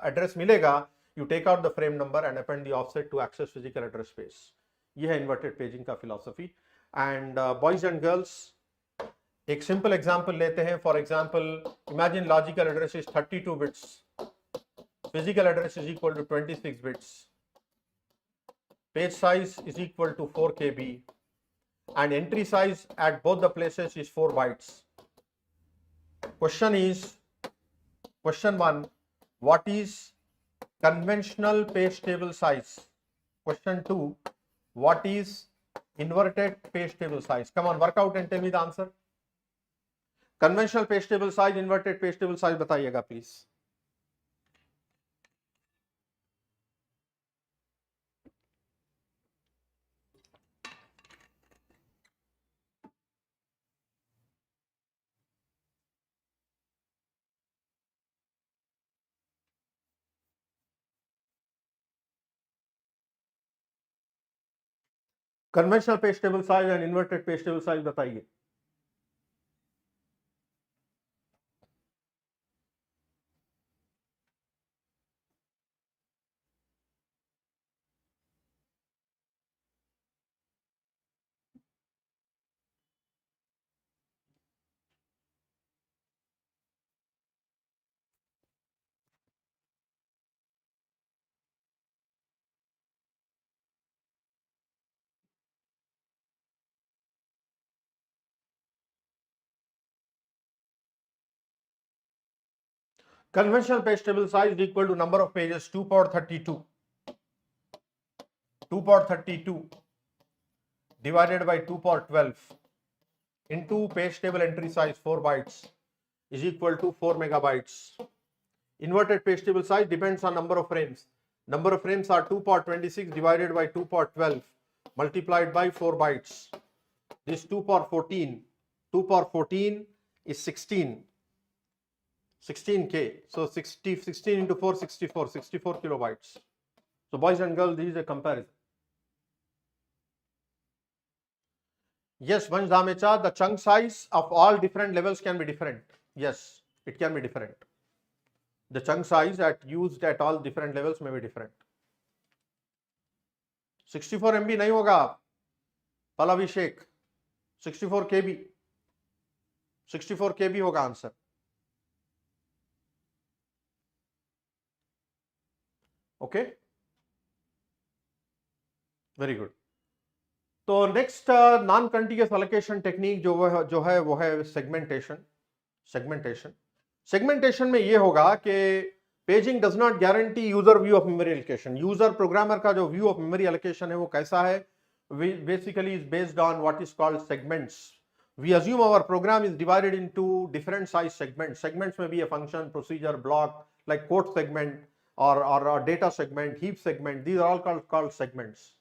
address मिलेगा you take out the frame number and append the offset to access physical address space. ये है inverted paging का philosophy. And boys and girls, एक simple example लेते हैं. For example imagine logical address is 32 bits, physical address is equal to 26 bits, page size is equal to 4 KB and entry size at both the places is 4 bytes. Question 1, what is conventional page table size? Question 2, what is inverted page table size? Come on, work out and tell me the answer. Conventional page table size, inverted page table size बताइएगा please. Conventional page table size and inverted page table size बताइए. Conventional page table size is equal to number of pages 2 power 32. 2 power 32 divided by 2 power 12 into page table entry size 4 bytes is equal to 4 megabytes. Inverted page table size depends on number of frames. Number of frames are 2 power 26 divided by 2 power 12 multiplied by 4 bytes. This 2 power 14. 2 power 14 is 16. 16K. So 16 into 4, 64 kilobytes. So boys and girls, this is a comparison. Yes, Vansh Dhamecha, the chunk size of all different levels can be different. Yes, it can be different. The chunk size used at all different levels may be different. 64 MB नहीं होगा, Palavishek. 64 KB. 64 KB होगा answer. Okay. Very good. तो next non continuous allocation technique जो है वो है segmentation में ये होगा कि paging does not guarantee user view of memory allocation. User programmer का जो व्यू ऑफ मेमोरी एलोकेशन है वो कैसा है, basically is based on what is called segments. We assume our program is divided into different size segments में भी a function, procedure, block, like quote segment or data segment, heap segment. These are all called segments.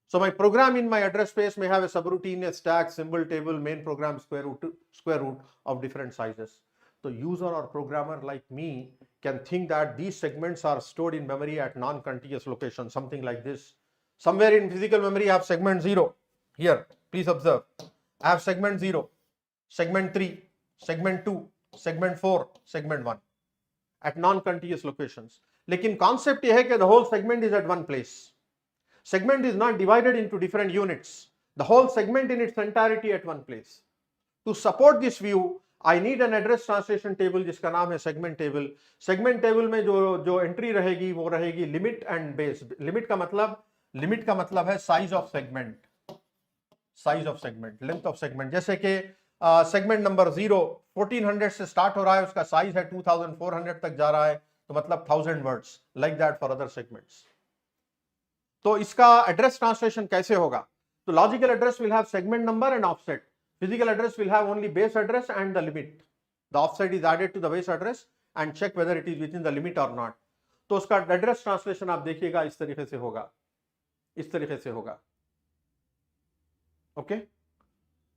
So my program in my address space may have a subroutine, a stack, symbol table, main program, square root of different sizes. So user or programmer like me can think that these segments are stored in memory at non-contiguous location, something like this. Somewhere in physical memory I have segment 0. Here, please observe. I have segment 0, segment 3, segment 2, segment 4, segment 1 at non-contiguous locations. Lekin concept ye hai कि the whole segment is at one place. Segment is not divided into different units. The whole segment in its entirety at one place. To support this view, I need an address translation table जिसका नाम है segment table. Segment table में जो entry रहेगी वो रहेगी limit and base. Limit का मतलब है size of segment, length of segment. जैसे कि segment number 0 1400 से start हो रहा है, उसका size है 2400 तक जा रहा है, तो मतलब 1000 words. Like that for other segments. तो इसका एड्रेस ट्रांसलेशन कैसे होगा? तो logical address will have segment number and offset. Physical address will have only base address and the limit. The offset is added to the base address and check whether it is within the limit और not. तो उसका address translation आप देखिएगा इस तरीके से होगा. Okay,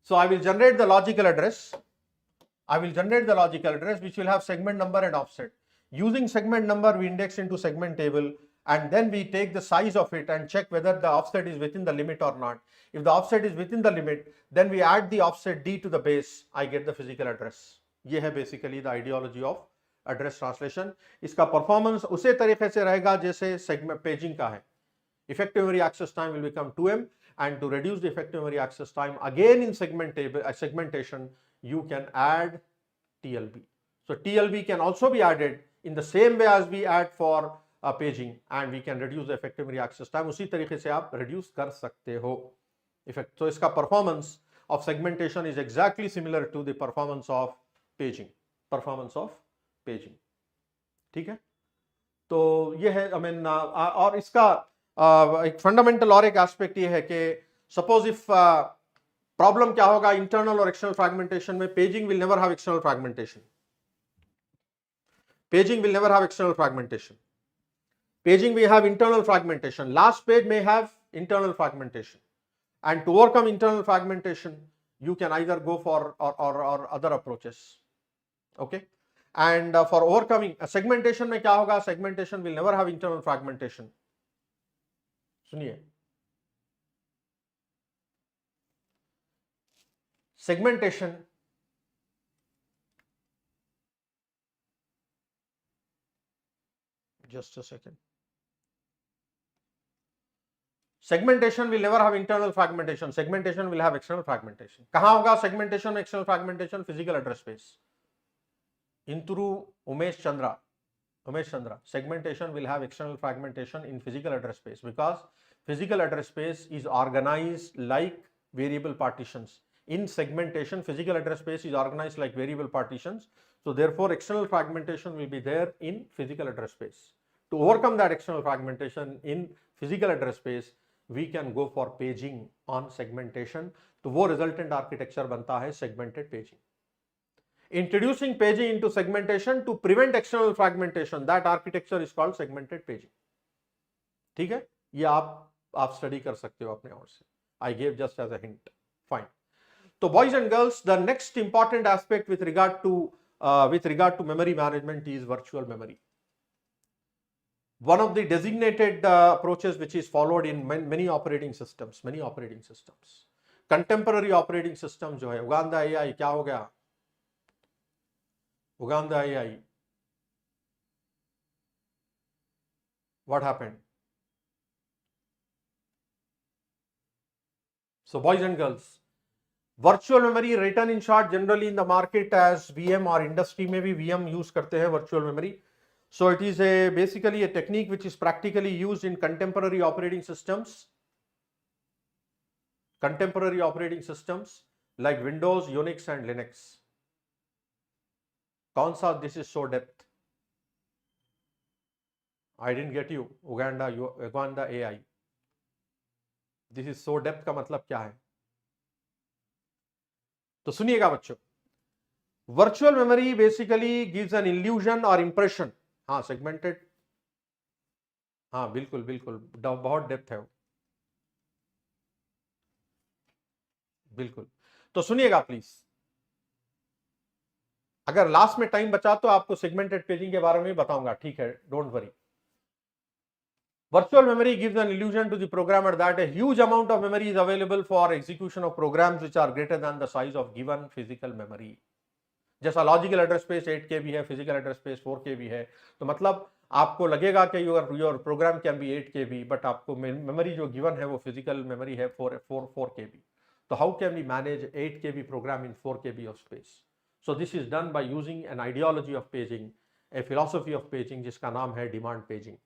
so I will generate the logical address. Which will have segment number and offset. Using segment number we index into segment table, and then we take the size of it and check whether the offset is within the limit or not. If the offset is within the limit, then we add the offset D to the base. I get the physical address. ये है basically the ideology of address translation. इसका performance उसे तरीके से रहेगा जैसे segment paging का है. Effective memory access time will become 2M, and to reduce the effective memory access time, again in segmentation, you can add TLB. So TLB can also be added in the same way as we add for paging, and we can reduce the effective memory access time. उसी तरीके से आप reduce कर सकते हो effect. So इसका performance of segmentation is exactly similar to the performance of paging. ठीक है, तो ये है और इसका एक फंडामेंटल और एक एस्पेक्ट ये है कि सपोज इफ प्रॉब्लम क्या होगा इंटरनल और एक्सटर्नल फ्रैगमेंटेशन में. Paging will never have external fragmentation. Paging will never have external fragmentation. Paging we have internal fragmentation. Last page may have internal fragmentation, and to overcome internal fragmentation you can either go for or other approaches. Okay, and for overcoming segmentation में क्या होगा? Segmentation will never have internal fragmentation. सुनिए, segmentation just a second. Segmentation will never have internal fragmentation. Segmentation will have external fragmentation. कहाँ होगा segmentation में external fragmentation? Physical address space. Inturu Umesh Chandra. Segmentation will have external fragmentation in physical address space because physical address space is organized like variable partitions. In segmentation, physical address space is organized like variable partitions. So therefore external fragmentation will be there in physical address space. To overcome that external fragmentation in physical address space, we can go for paging on segmentation. तो वो resultant architecture बनता है segmented paging. Introducing paging into segmentation to prevent external fragmentation, that architecture is called segmented paging. ठीक है, ये आप study कर सकते हो अपने ओर से. I gave just as a hint. Fine. So boys and girls, the next important aspect with regard to memory management is virtual memory. One of the designated approaches which is followed in many operating systems. Contemporary operating systems जो है, Uganda AI क्या हो गया? Uganda AI, what happened? So boys and girls, virtual memory written in short generally in the market as VM or industry में भी VM use करते हैं virtual memory. So it is basically a technique which is practically used in contemporary operating systems like Windows, Unix and Linux. कौन सा? This is so depth. I didn't get you. Uganda AI. This is so depth का मतलब क्या है? तो सुनिएगा बच्चों, virtual memory basically gives an illusion और इंप्रेशन. हाँ सेगमेंटेड, हाँ बिल्कुल बहुत डेप्थ है वो, बिल्कुल. तो सुनिएगा प्लीज, अगर लास्ट में टाइम बचा तो आपको सेगमेंटेड पेजिंग के बारे में बताऊंगा, ठीक है, don't worry. Virtual memory gives an illusion to the programmer that a huge amount of memory is available for execution of programs which are greater than the size of given physical memory. जैसा logical address space 8 KB है, physical address space 4 KB है, तो मतलब आपको लगेगा कि your program can be 8 KB, but आपको मेमोरी जो गिवन है वो फिजिकल मेमोरी है 4 KB. तो how can we manage 8 KB program in 4 KB of space? So this is done by using an ideology of paging, a philosophy of paging जिसका नाम है demand paging.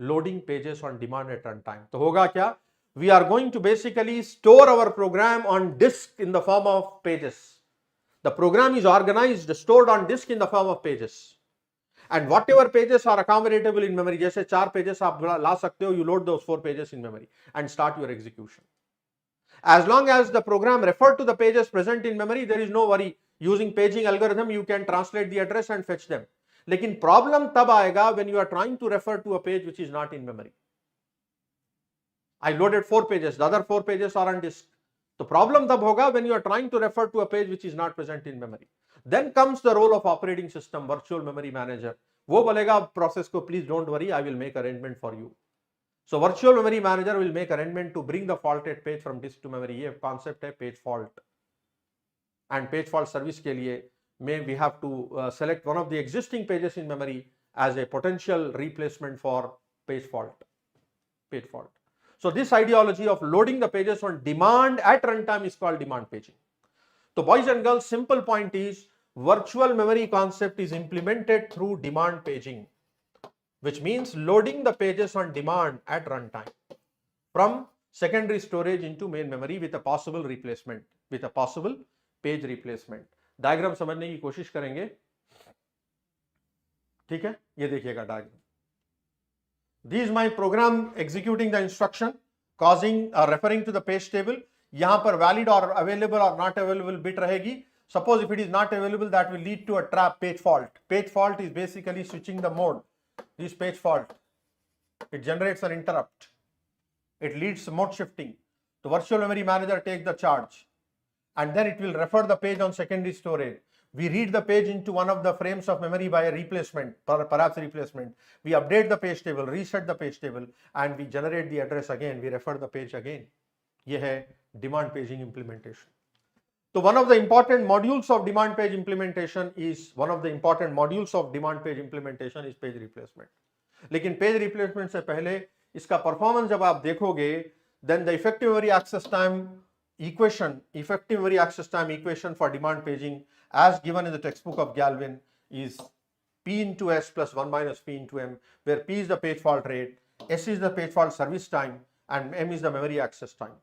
Loading pages on demand at run time. तो होगा क्या? We are going to basically store our program on disk in the form of pages. The program is organized, stored on disk in the form of pages, and whatever pages are accommodatable in memory. जैसे 4 pages आप ला सकते हो, you load those 4 pages in memory and start your execution. As long as the program referred to the pages present in memory, there is no worry. Using paging algorithm, you can translate the address and fetch them. लेकिन problem तब आएगा when you are trying to refer to a page which is not in memory. I loaded 4 pages, the other 4 pages are on disk. तो problem तब होगा when you are trying to refer to a page which is not present in memory. Then comes the role of operating system, virtual memory manager. वो बोलेगा process को, please don't worry, I will make arrangement for you. So virtual memory manager will make arrangement to bring the faulted page from disk to memory. ये concept है page fault. And page fault service के लिए we have to select one of the existing pages in memory as a potential replacement for page fault. So this ideology of loading the pages on demand at runtime is called demand paging. So boys and girls, simple point is virtual memory concept is implemented through demand paging, which means loading the pages on demand at runtime from secondary storage into main memory with a possible replacement, with a possible page replacement. Diagram समझने की कोशिश करेंगे, ठीक है, ये देखिएगा diagram. This my program executing the instruction causing referring to the page table. यहां पर valid or available or not available bit रहेगी. Suppose if it is not available, that will lead to a trap, page fault. Page fault is basically switching the mode. This page fault, it generates an interrupt, it leads to mode shifting. The virtual memory manager takes the charge and then it will refer the page on secondary storage. We read the page into one of the frames of memory by a replacement, perhaps replacement. We update the page table, reset the page table, and we generate the address again. We refer the page again. ये है demand paging implementation. So one of the important modules of demand page implementation is page replacement. लेकिन page replacement से पहले इसका performance जब आप देखोगे, then the effective memory access time equation for demand paging as given in the textbook of Galvin is P into S plus 1 minus P into M, where P is the page fault rate, S is the page fault service time, and M is the memory access time.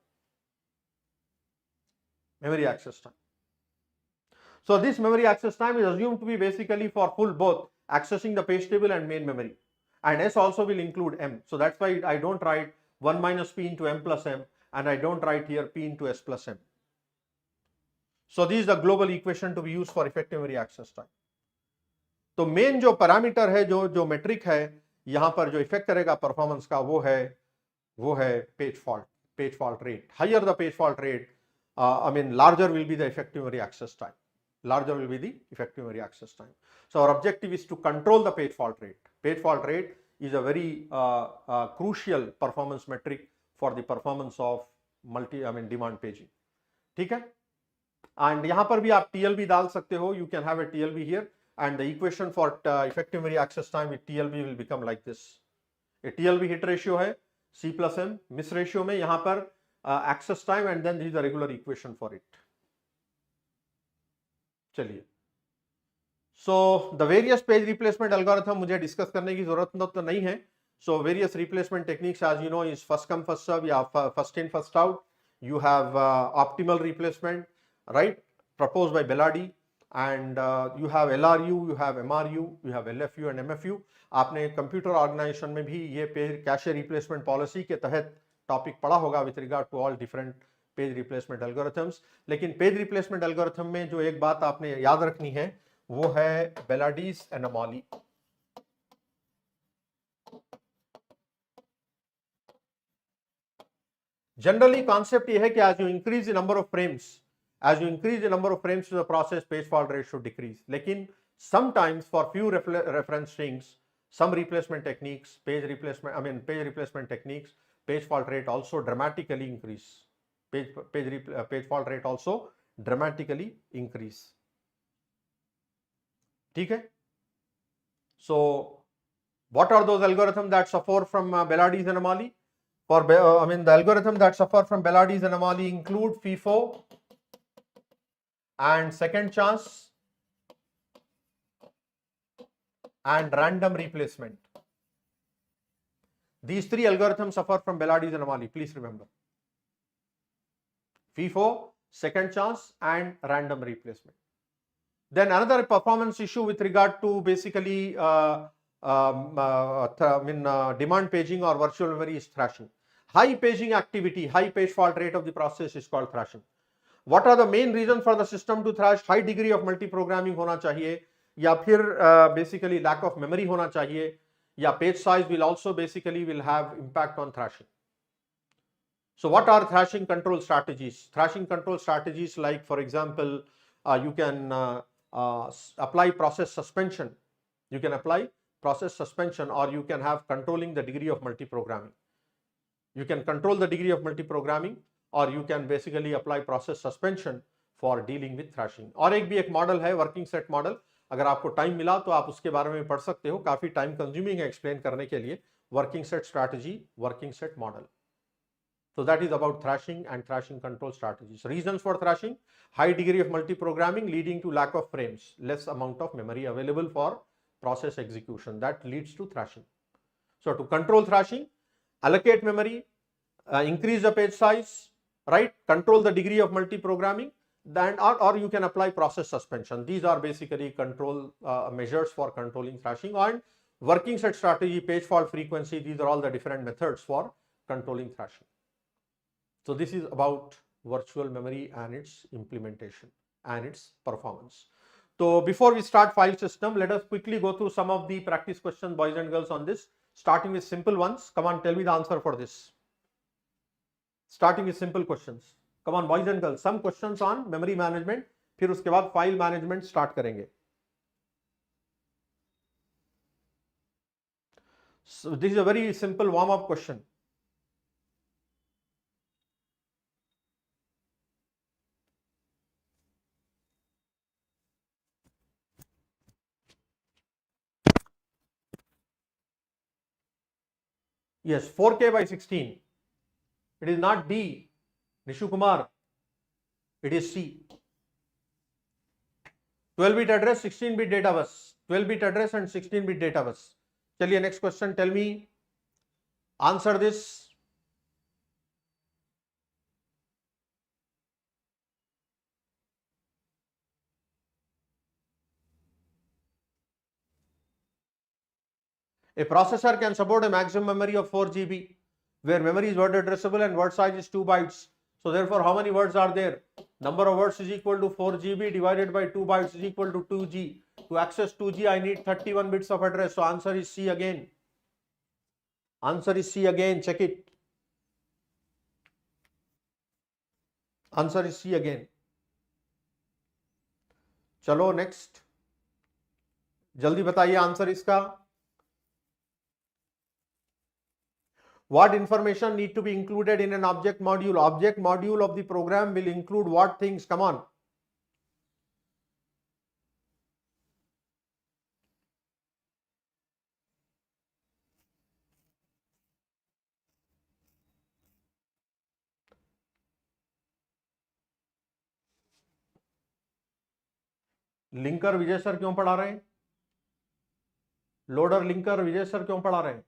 So this memory access time is assumed to be basically for full both accessing the page table and main memory, and S also will include M. So that's why I don't write 1 minus P into M plus M, and I don't write here P into S plus M. So this is the global equation to be used for effective memory access time. तो main जो parameter है, जो metric है यहां पर जो effect करेगा performance का, वो है page fault rate. Higher the page fault rate, I mean larger will be the effective memory access time. Larger will be the effective memory access time. So our objective is to control the page fault rate. Page fault rate is a very crucial performance metric for the performance of demand paging. ठीक है? And यहाँ पर भी आप TLB डाल सकते हो. You can have a TLB here, and the equation for effective memory access time with TLB will become like this. A TLB hit ratio है C plus M, miss ratio में यहाँ पर access time, and then this is the regular equation for it. चलिए, so the various page replacement algorithm मुझे discuss करने की जरूरत तो नहीं है. So various replacement techniques, as you know, is first come first serve या first in first out. You have optimal replacement, right, proposed by Bellardi, and you have LRU, you have MRU, you have LFU and MFU. आपने computer organisation में भी ये page cache replacement policy के तहत topic पढ़ा होगा with regard to all different page replacement algorithms. लेकिन page replacement algorithm में जो एक बात आपने याद रखनी है वो है बेलाडीज एनोमली. जनरली कॉन्सेप्ट ये है कि as you increase the number of frames to the process, page fault rate should decrease. लेकिन sometimes for few reference strings, some replacement techniques, page replacement techniques, page fault rate also dramatically increase. Page fault rate also dramatically increase. ठीक है? So what are those algorithms that suffer from Bellardi's anomaly? The algorithm that suffer from Bellardi's anomaly include FIFO and second chance and random replacement. These three algorithms suffer from Bellardi's anomaly. Please remember: FIFO, second chance, and random replacement. Then another performance issue with regard to basically demand paging or virtual memory is thrashing. High paging activity, high page fault rate of the process is called thrashing. What are the main reasons for the system to thrash? High degree of multi-programming होना चाहिए, या फिर basically lack of memory होना चाहिए, या page size will also basically will have impact on thrashing. So what are thrashing control strategies? Thrashing control strategies like, for example, you can apply process suspension. You can apply process suspension, or you can have controlling the degree of multi-programming. You can control the degree of multi-programming, or you can basically apply process suspension for dealing with thrashing. और एक भी एक model है working set model. अगर आपको time मिला तो आप उसके बारे में पढ़ सकते हो. काफी टाइम कंज्यूमिंग है एक्सप्लेन करने के लिए. Working set strategy, working set model. So that is about thrashing and thrashing control strategies. Reasons for thrashing: high degree of multi-programming leading to lack of frames, less amount of memory available for process execution. That leads to thrashing. So to control thrashing, allocate memory, increase the page size, right? Control the degree of multi-programming. Then or you can apply process suspension. These are basically control measures for controlling thrashing. And working set strategy, page fault frequency, these are all the different methods for controlling thrashing. So this is about virtual memory and its implementation and its performance. So before we start file system, let us quickly go through some of the practice questions, boys and girls, on this, starting with simple ones. Come on, tell me the answer for this. Starting with simple questions. Come on, boys and girls, some questions on memory management, फिर उसके बाद file management start करेंगे. So this is a very simple warm-up question. Yes, 4K by 16. It is not D, Nishu Kumar. It is C. 12-bit address, 16-bit data bus. 12-bit address and 16-bit data bus. चलिए next question. Tell me, answer this. A processor can support a maximum memory of 4 GB, where memory is word addressable and word size is 2 bytes. So therefore, how many words are there? Number of words is equal to 4 GB divided by 2 bytes is equal to 2G. To access 2G, I need 31 bits of address. So answer is C again. Answer is C again. Check it. Answer is C again. चलो next, जल्दी बताइए answer इसका. What information need to be included in an object module? Object module of the program will include what things? Come on. Linker Vijay sir क्यों पढ़ा रहे हैं? Loader linker विजय sir क्यों पढ़ा रहे हैं?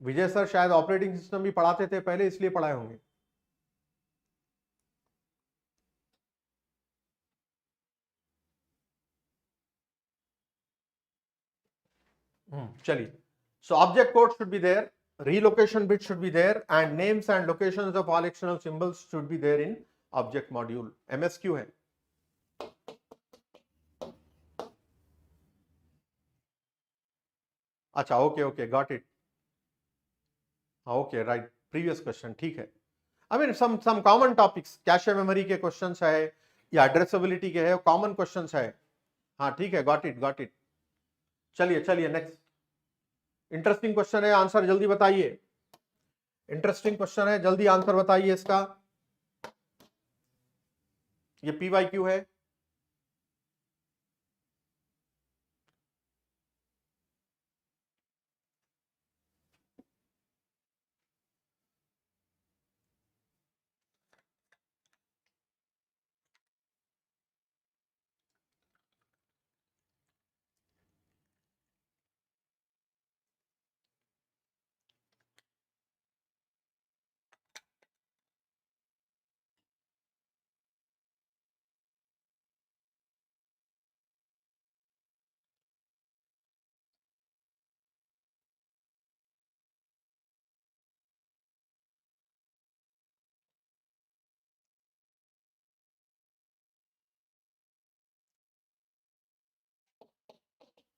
विजय सर शायद ऑपरेटिंग सिस्टम भी पढ़ाते थे पहले, इसलिए पढ़ाए होंगे. चलिए. So object code should be there, relocation bit should be there, and names and locations of all external symbols should be there in object module. MSQ है. अच्छा, okay, got it. Okay, right, previous question, ठीक है. I mean some common topics, cache memory के questions है या एड्रेसेबिलिटी के है, common questions है. हाँ ठीक है, गॉट इट. चलिए नेक्स्ट. इंटरेस्टिंग क्वेश्चन है, आंसर जल्दी बताइए. इंटरेस्टिंग क्वेश्चन है, जल्दी आंसर बताइए इसका. ये PYQ है.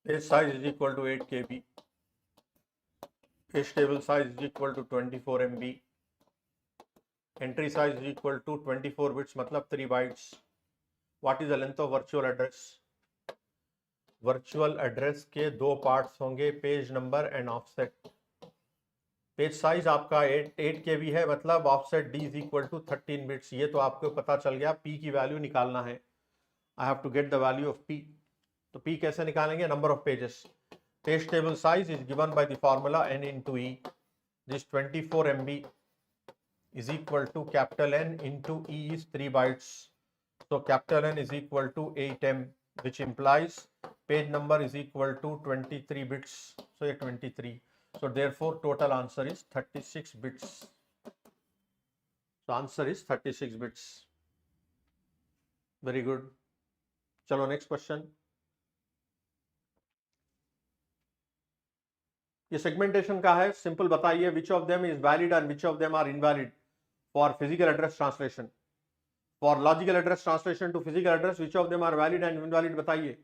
Page size is equal to 8 KB. Page table size is equal to 24 MB. Entry size is equal to 24 bits, मतलब 3 bytes. What is the length of virtual address? Virtual address के दो parts होंगे, page number and offset. Page size आपका 8 KB है, मतलब offset D is equal to 13 bits. ये तो आपको पता चल गया. P की वैल्यू निकालना है. I have to get the value of P. तो P कैसे निकालेंगे? Number of pages. Page table size is given by the formula N into E. This 24 MB is equal to capital N into E is 3 bytes. So capital N is equal to 8M, which implies page number is equal to 23 bits. So ये 23. So therefore total answer is 36 bits. So answer is 36 bits. Very good. चलो next question. ये segmentation का है. Simple बताइए, which of them is valid and which of them are invalid for physical address translation. For logical address translation to physical address, which of them are valid and invalid बताइए.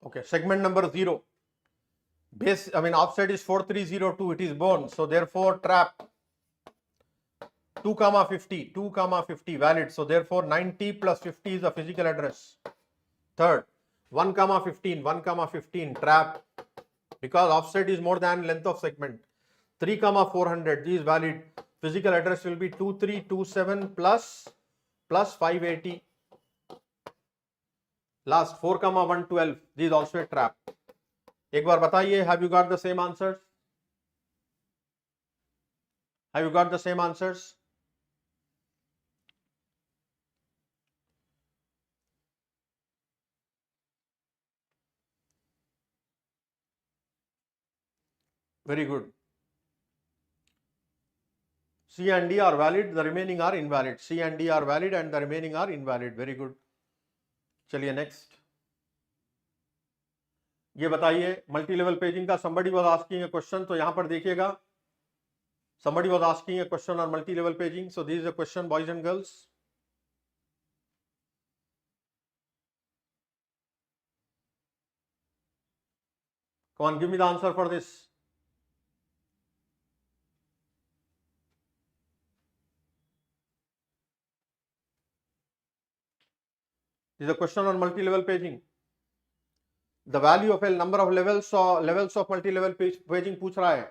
Okay, segment number 0. Base, I mean offset is 4302. It is born. So therefore trap 2, 50, 2, 50 valid. So therefore 90 plus 50 is a physical address. Third, 1, 15, 1, 15 trap, because offset is more than length of segment. 3, 400, this is valid. Physical address will be 2327 plus plus 580. Last 4,112. This is also a trap. एक बार बताइए, have you got the same answers? Have you got the same answers? Very good. C and D are valid, the remaining are invalid. C and D are valid and the remaining are invalid. Very good. चलिए next. ये बताइए multi level paging का somebody was asking a question, तो यहां पर देखिएगा somebody was asking a question on multi level paging. So this is a question, boys and girls. Come on, give me the answer for this. This is a question on multi level paging. The value of a number of levels of multi level paging पूछ रहा है.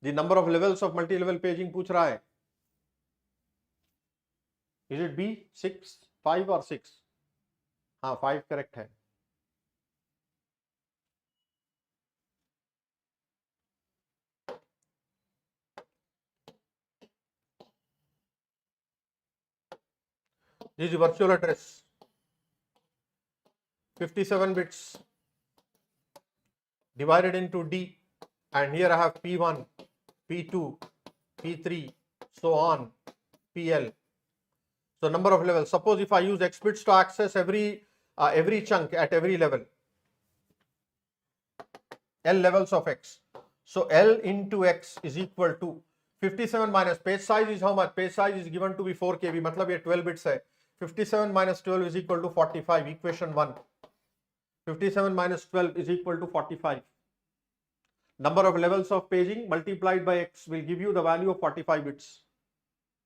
The number of levels of multi level paging पूछ रहा है. Is it B 6, 5 or 6? हाँ 5 correct है. This is virtual address. 57 bits divided into D, and here I have P1, P2, P3, so on, PL. So number of levels. Suppose if I use X bits to access every chunk at every level, L levels of X. So L into X is equal to 57 minus page size is how much? Page size is given to be 4 KB. मतलब ये 12 bits है. 57 minus 12 is equal to 45. Equation 1. 57 minus 12 is equal to 45. Number of levels of paging multiplied by X will give you the value of 45 bits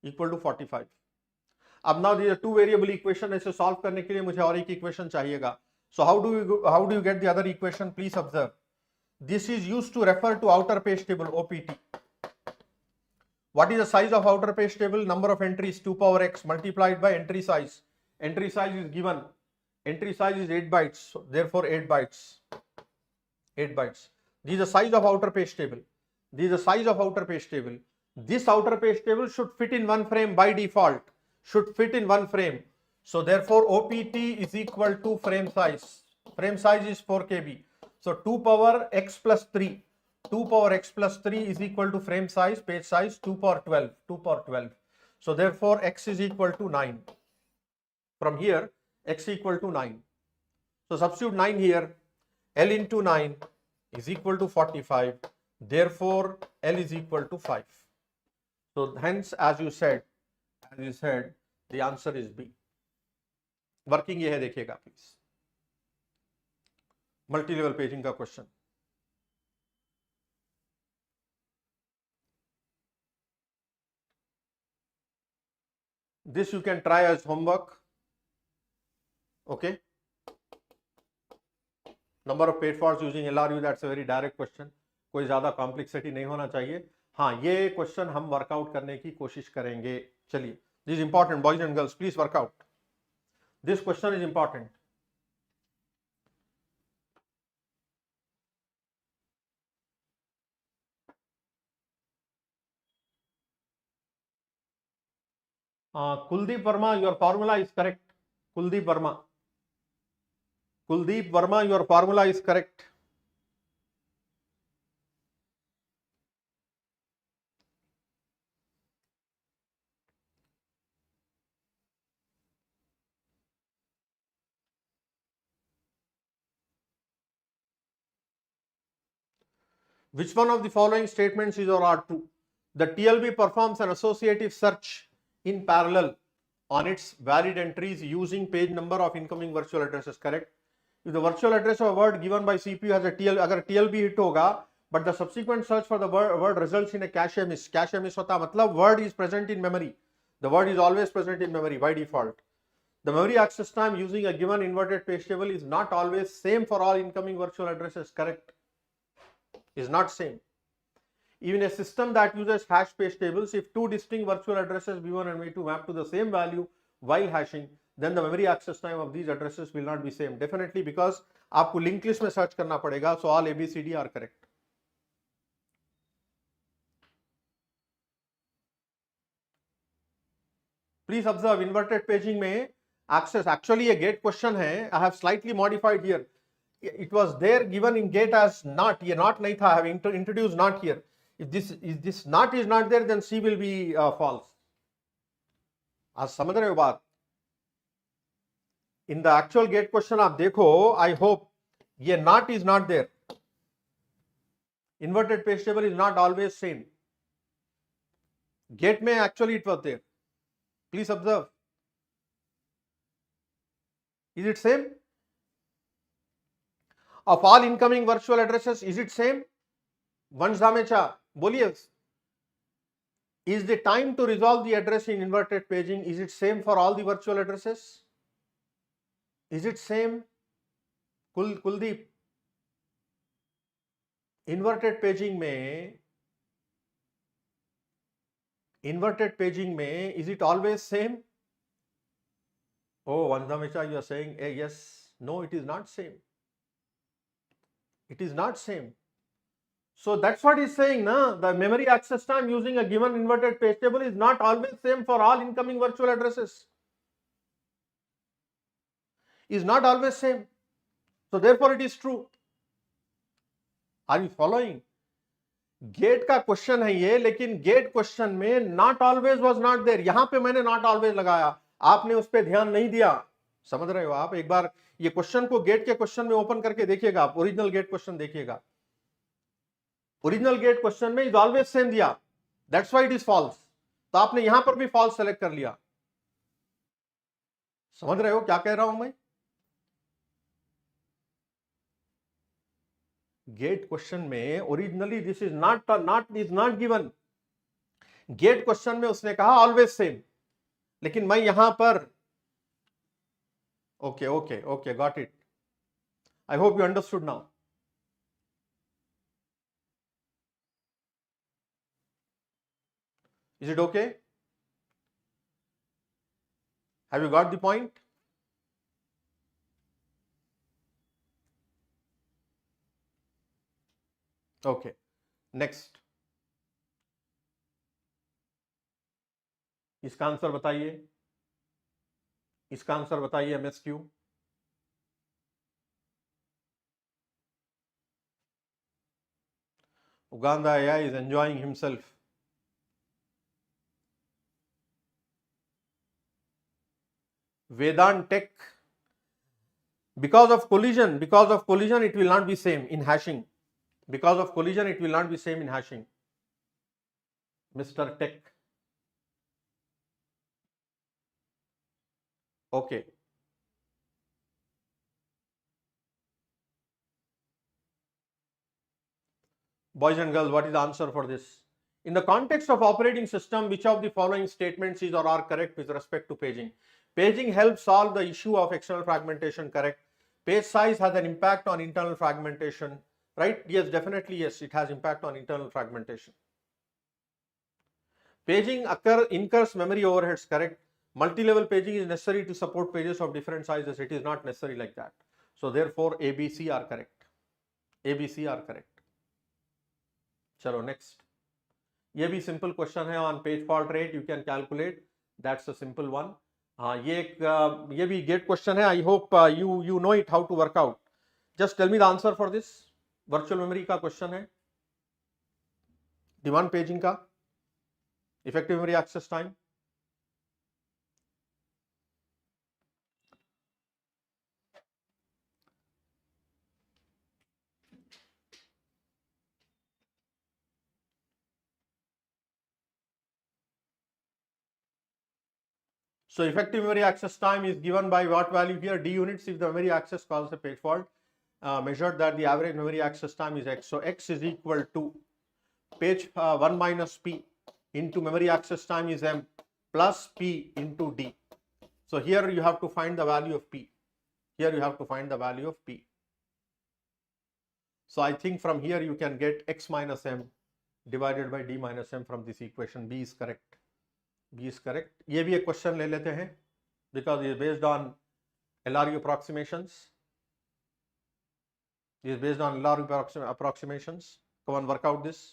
equal to 45. अब now these are two variable equation. इसे solve करने के लिए मुझे और एक equation चाहिएगा. So how do you get the other equation? Please observe. This is used to refer to outer page table, OPT. What is the size of outer page table? Number of entries 2 power X multiplied by entry size. Entry size is given. Entry size is 8 bytes. So therefore 8 bytes. 8 bytes. This is the size of outer page table. This is the size of outer page table. This outer page table should fit in one frame by default. Should fit in one frame. So therefore OPT is equal to frame size. Frame size is 4 KB. So 2 power X plus 3. 2 power X plus 3 is equal to frame size, page size 2 power 12. 2 power 12. So therefore X is equal to 9. From here X equal to 9. So substitute 9 here. L into 9 is equal to 45. Therefore L is equal to 5. So hence as you said, the answer is B. Working ये है देखिएगा please. Multi level paging का question. This you can try as homework. Okay. Number of page faults using LRU, that's a very direct question. कोई ज्यादा complexity नहीं होना चाहिए. हाँ ये क्वेश्चन हम वर्कआउट करने की कोशिश करेंगे. चलिए, this is important boys and girls, please workout. This question is important. Kuldeep Verma, your formula is correct. Kuldeep Verma, your formula is correct. Which one of the following statements is or are true? The TLB performs an associative search in parallel on its valid entries using page number of incoming virtual addresses. Correct. If the virtual address of a word given by CPU has a TL, अगर TLB hit होगा, but the subsequent search for the word results in a cache miss. Cache miss होता मतलब word is present in memory. The word is always present in memory by default. The memory access time using a given inverted page table is not always same for all incoming virtual addresses. Correct. Is not same. Even a system that uses hash page tables, if two distinct virtual addresses V1 and V2 map to the same value, while hashing, then the memory access time of these addresses will not be same. Definitely, because आपको linked list में search करना पड़ेगा. So all ABCD are correct. Please observe inverted paging में access actually a gate question है. I have slightly modified here. It was there given in gate as not. ये not नहीं था. I have introduced not here. If this not is not there, then C will be false. आज समझ रहे हो बात? In the actual gate question आप देखो, I hope ये not is not there. Inverted page table is not always same. Gate में actually it was there. Please observe. Is it same? Of all incoming virtual addresses, is it same? Once Dhamecha, बोलिए. Is the time to resolve the address in inverted paging, is it same for all the virtual addresses? Is it same? Kuldeep. Inverted paging में, is it always same? Oh, Vandhamecha, you are saying, yes. No, it is not same. It is not same. So that's what he's saying, na? The memory access time using a given inverted page table is not always same for all incoming virtual addresses. Is not always same. So therefore it is true. Are you following? GATE का question है ये, लेकिन GATE question में not always was not there. यहां पे मैंने not always लगाया, आपने उस पर ध्यान नहीं दिया. समझ रहे हो आप? एक बार ये क्वेश्चन को गेट के क्वेश्चन में ओपन करके देखिएगा आप. ओरिजिनल गेट क्वेश्चन देखिएगा. ओरिजिनल गेट क्वेश्चन में इज ऑलवेज सेम दिया. That's why it is false. तो आपने यहां पर भी फॉल्स सेलेक्ट कर लिया. समझ रहे हो क्या कह रहा हूं मैं? गेट क्वेश्चन में originally this is not given. GATE question में उसने कहा ऑलवेज सेम, लेकिन मैं यहां पर okay got it. I hope you understood now. Is it okay? Have you got the point? Okay, next. इसका आंसर बताइए. इसका आंसर बताइए. MSQ. Uganda AI is enjoying himself. Vedant Tech, because of collision it will not be same in hashing. Because of collision it will not be same in hashing. Mr. Tech. Okay. Boys and girls, what is the answer for this? In the context of operating system, which of the following statements is or are correct with respect to paging? Paging helps solve the issue of external fragmentation, correct. Page size has an impact on internal fragmentation, right? Yes, definitely yes, it has impact on internal fragmentation. Paging incurs memory overheads, correct. Multi-level paging is necessary to support pages of different sizes. It is not necessary like that. So therefore ABC are correct. ABC are correct. चलो next. ये भी simple question है. On page fault rate you can calculate. That's a simple one. हाँ, ये भी gate question है. I hope you know it how to work out. Just tell me the answer for this. Virtual memory का question है. Demand paging का. Effective memory access time. So effective memory access time is given by what value here? D units if the memory access causes a page fault. Measured that the average memory access time is X. So X is equal to page 1 minus P into memory access time is M plus P into D. So here you have to find the value of P. Here you have to find the value of P. So I think from here you can get X minus M divided by D minus M from this equation. B is correct. B is correct. ये भी एक question ले लेते हैं. because it is based on LRU approximations. It is based on LRU approximations. Come on, work out this.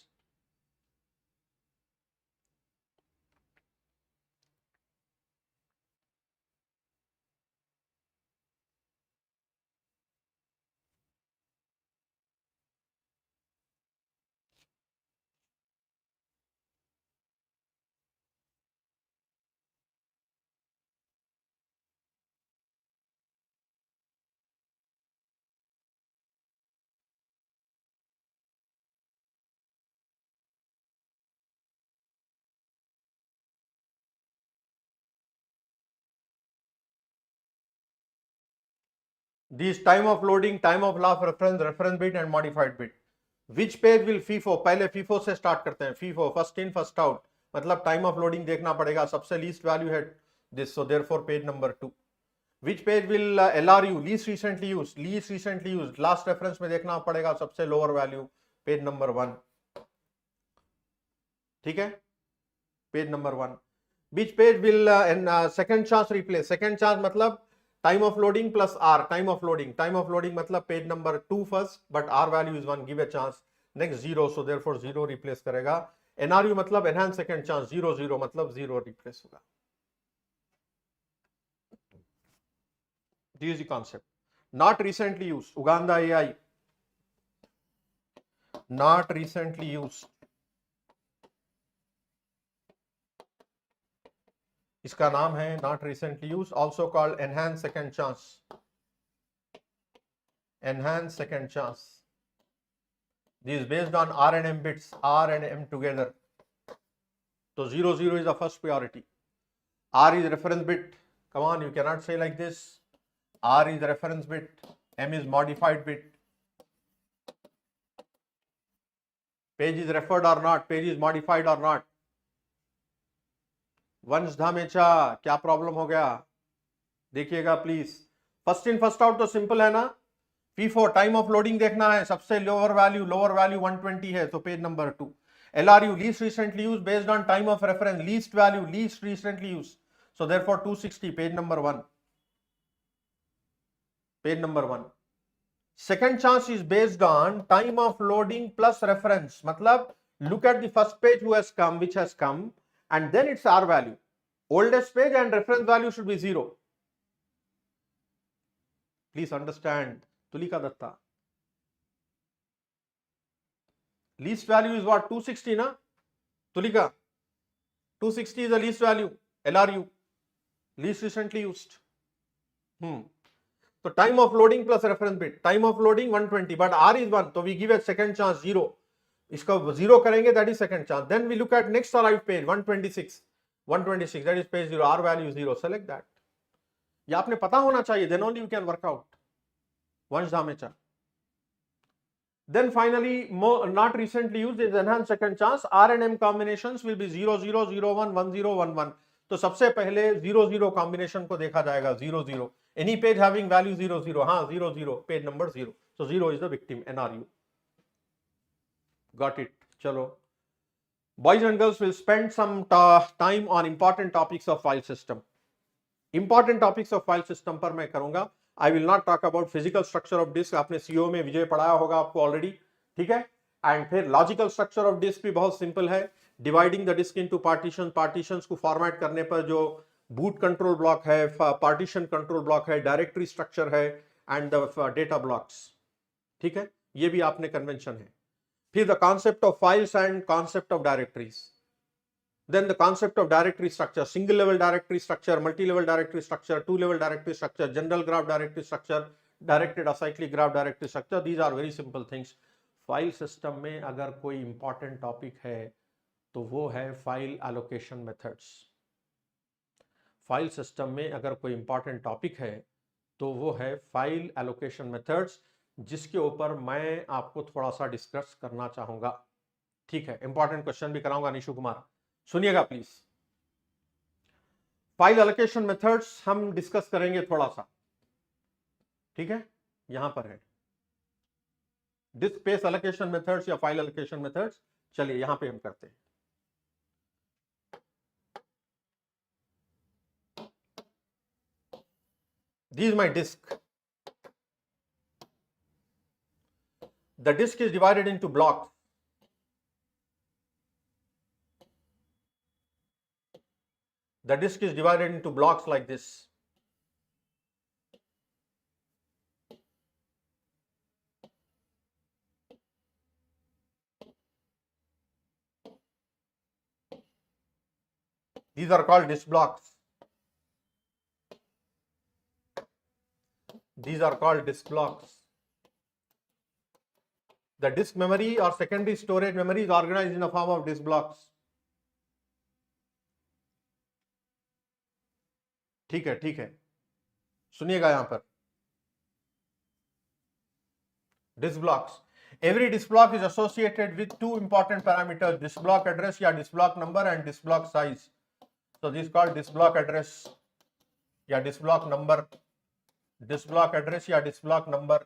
These time of loading, time of last reference, reference bit and modified bit. Which page will FIFO? पहले FIFO से start करते हैं. FIFO, first in first out. मतलब time of loading देखना पड़ेगा. सबसे least value है this, so therefore page number 2. Which page will LRU, least recently used? Least recently used. Last reference में देखना पड़ेगा सबसे lower value, page number 1. ठीक है? Page number 1. Which page will second chance replace? Second chance मतलब time of loading plus R, time of loading मतलब page number 2 first, but R value is 1, give a chance, next 0, so therefore 0 replace करेगा. NRU मतलब enhance second chance, 0 0 मतलब 0 replace होगा. This is the concept. Not recently used, Uganda AI, not recently used. इसका नाम है not recently used, also called enhance second chance. Enhance second chance. This is based on R and M bits, R and M together. So 0 0 is the first priority. R is reference bit. Come on, you cannot say like this. R is reference bit, M is modified bit. Page is referred or not, page is modified or not. वंश धामेचा, क्या problem हो गया? देखिएगा please. First in first out तो simple है ना. FIFO time of loading देखना है. सबसे लोअर वैल्यू 120 है, तो page number 2. LRU least recently use based on time of reference, least value least recently use, so therefore 260, page number 1. Page number 1. Second chance is based on time of loading plus reference, मतलब look at the first page who has come, which has come, and then its R value. Oldest page and reference value should be 0. Please understand, Tulika Datta. Least value is what? 260, na? Tulika, 260 is the least value, LRU, least recently used. So time of loading plus reference bit, time of loading 120, but R is 1, so we give a second chance 0. इसका 0 करेंगे, that is second chance. Then we look at next arrived page 126, that is page 0, R value 0, select that. ये आपने पता होना चाहिए, then only you can work out. वंश Dhamecha. Then finally, not recently used is enhanced second chance. R and M combinations will be 0 0 0 1 1 0 1 1. तो सबसे पहले 0 0 combination को देखा जाएगा. 0 0. Any page having value 0 0. हाँ 0 0. Page number 0. So 0 is the victim. NRU. Got it. Chalo. Boys and girls will spend some time on important topics of file system. Important topics of file system पर मैं करूंगा. I will not talk about physical structure of disk. आपने CO में विजय पढ़ाया होगा आपको already, ठीक है. एंड फिर लॉजिकल स्ट्रक्चर ऑफ डिस्क भी बहुत सिंपल है. Dividing the disk into partition, partitions को फॉर्मेट करने पर जो बूट कंट्रोल ब्लॉक है, पार्टीशन कंट्रोल ब्लॉक है, डायरेक्टरी स्ट्रक्चर है एंड द डेटा ब्लॉक्स, ठीक है. ये भी आपने कन्वेंशन है. फिर the concept of files and concept of directories. Then the concept of directory structure, single level directory structure, multi-level directory structure, two-level directory structure, general graph directory structure, directed acyclic graph directory structure. These are very simple things. File system में अगर कोई important topic है तो वो है file allocation methods. File system में अगर कोई इंपॉर्टेंट टॉपिक है तो वो है फाइल एलोकेशन मेथड्स, जिसके ऊपर मैं आपको थोड़ा सा डिस्कस करना चाहूंगा. ठीक है, इंपॉर्टेंट क्वेश्चन भी कराऊंगा निशु कुमार, सुनिएगा प्लीज. फाइल एलोकेशन मेथड्स हम डिस्कस करेंगे थोड़ा सा, ठीक है. यहां पर है डिस्क स्पेस एलोकेशन मेथड्स या फाइल एलोकेशन मेथड्स. चलिए यहां पे हम करते हैं. This is my disk. The disk is divided into blocks. The disk is divided into blocks like this. These are called disk blocks. These are called disk blocks. The disk memory or secondary storage memory is organized in the form of disk blocks. ठीक है सुनिएगा यहां पर disk blocks. Every disk block is associated with two important parameters, disk block address या disk block number and disk block size. So this is called disk block address या disk block number. Disk block address या disk block number.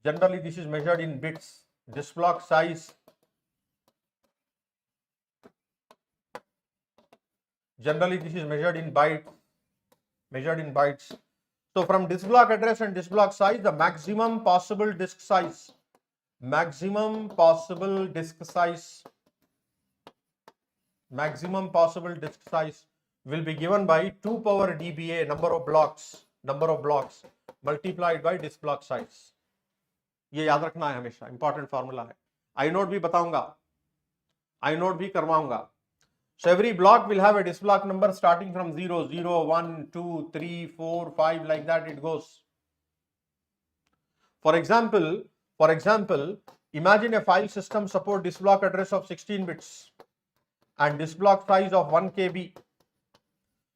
Generally this is measured in bits. Disk block size. Generally this is measured in bytes. So from disk block address and disk block size, the maximum possible disk size will be given by 2 power dBA number of blocks multiplied by disk block size. ये याद रखना है हमेशा, important formula है. आई note भी बताऊंगा, आई note भी करवाऊंगा. So every block will have a disk block number starting from 0, 0, 1, 2, 3, 4, 5, like that it goes. For example, imagine a file system support disk block address of 16 bits and disk block size of 1 KB.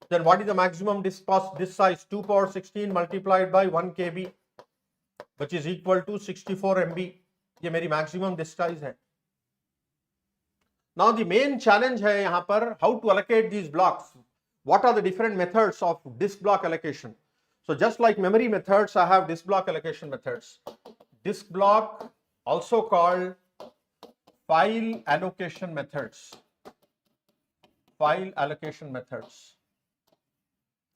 Then what is the maximum disk size? 2 power 16 multiplied by 1 KB, which is equal to 64 MB. ये मेरी maximum disk size है. Now the main challenge है यहाँ पर how to allocate these blocks. What are the different methods of disk block allocation? So just like memory methods, I have disk block allocation methods. Disk block, also called file allocation methods.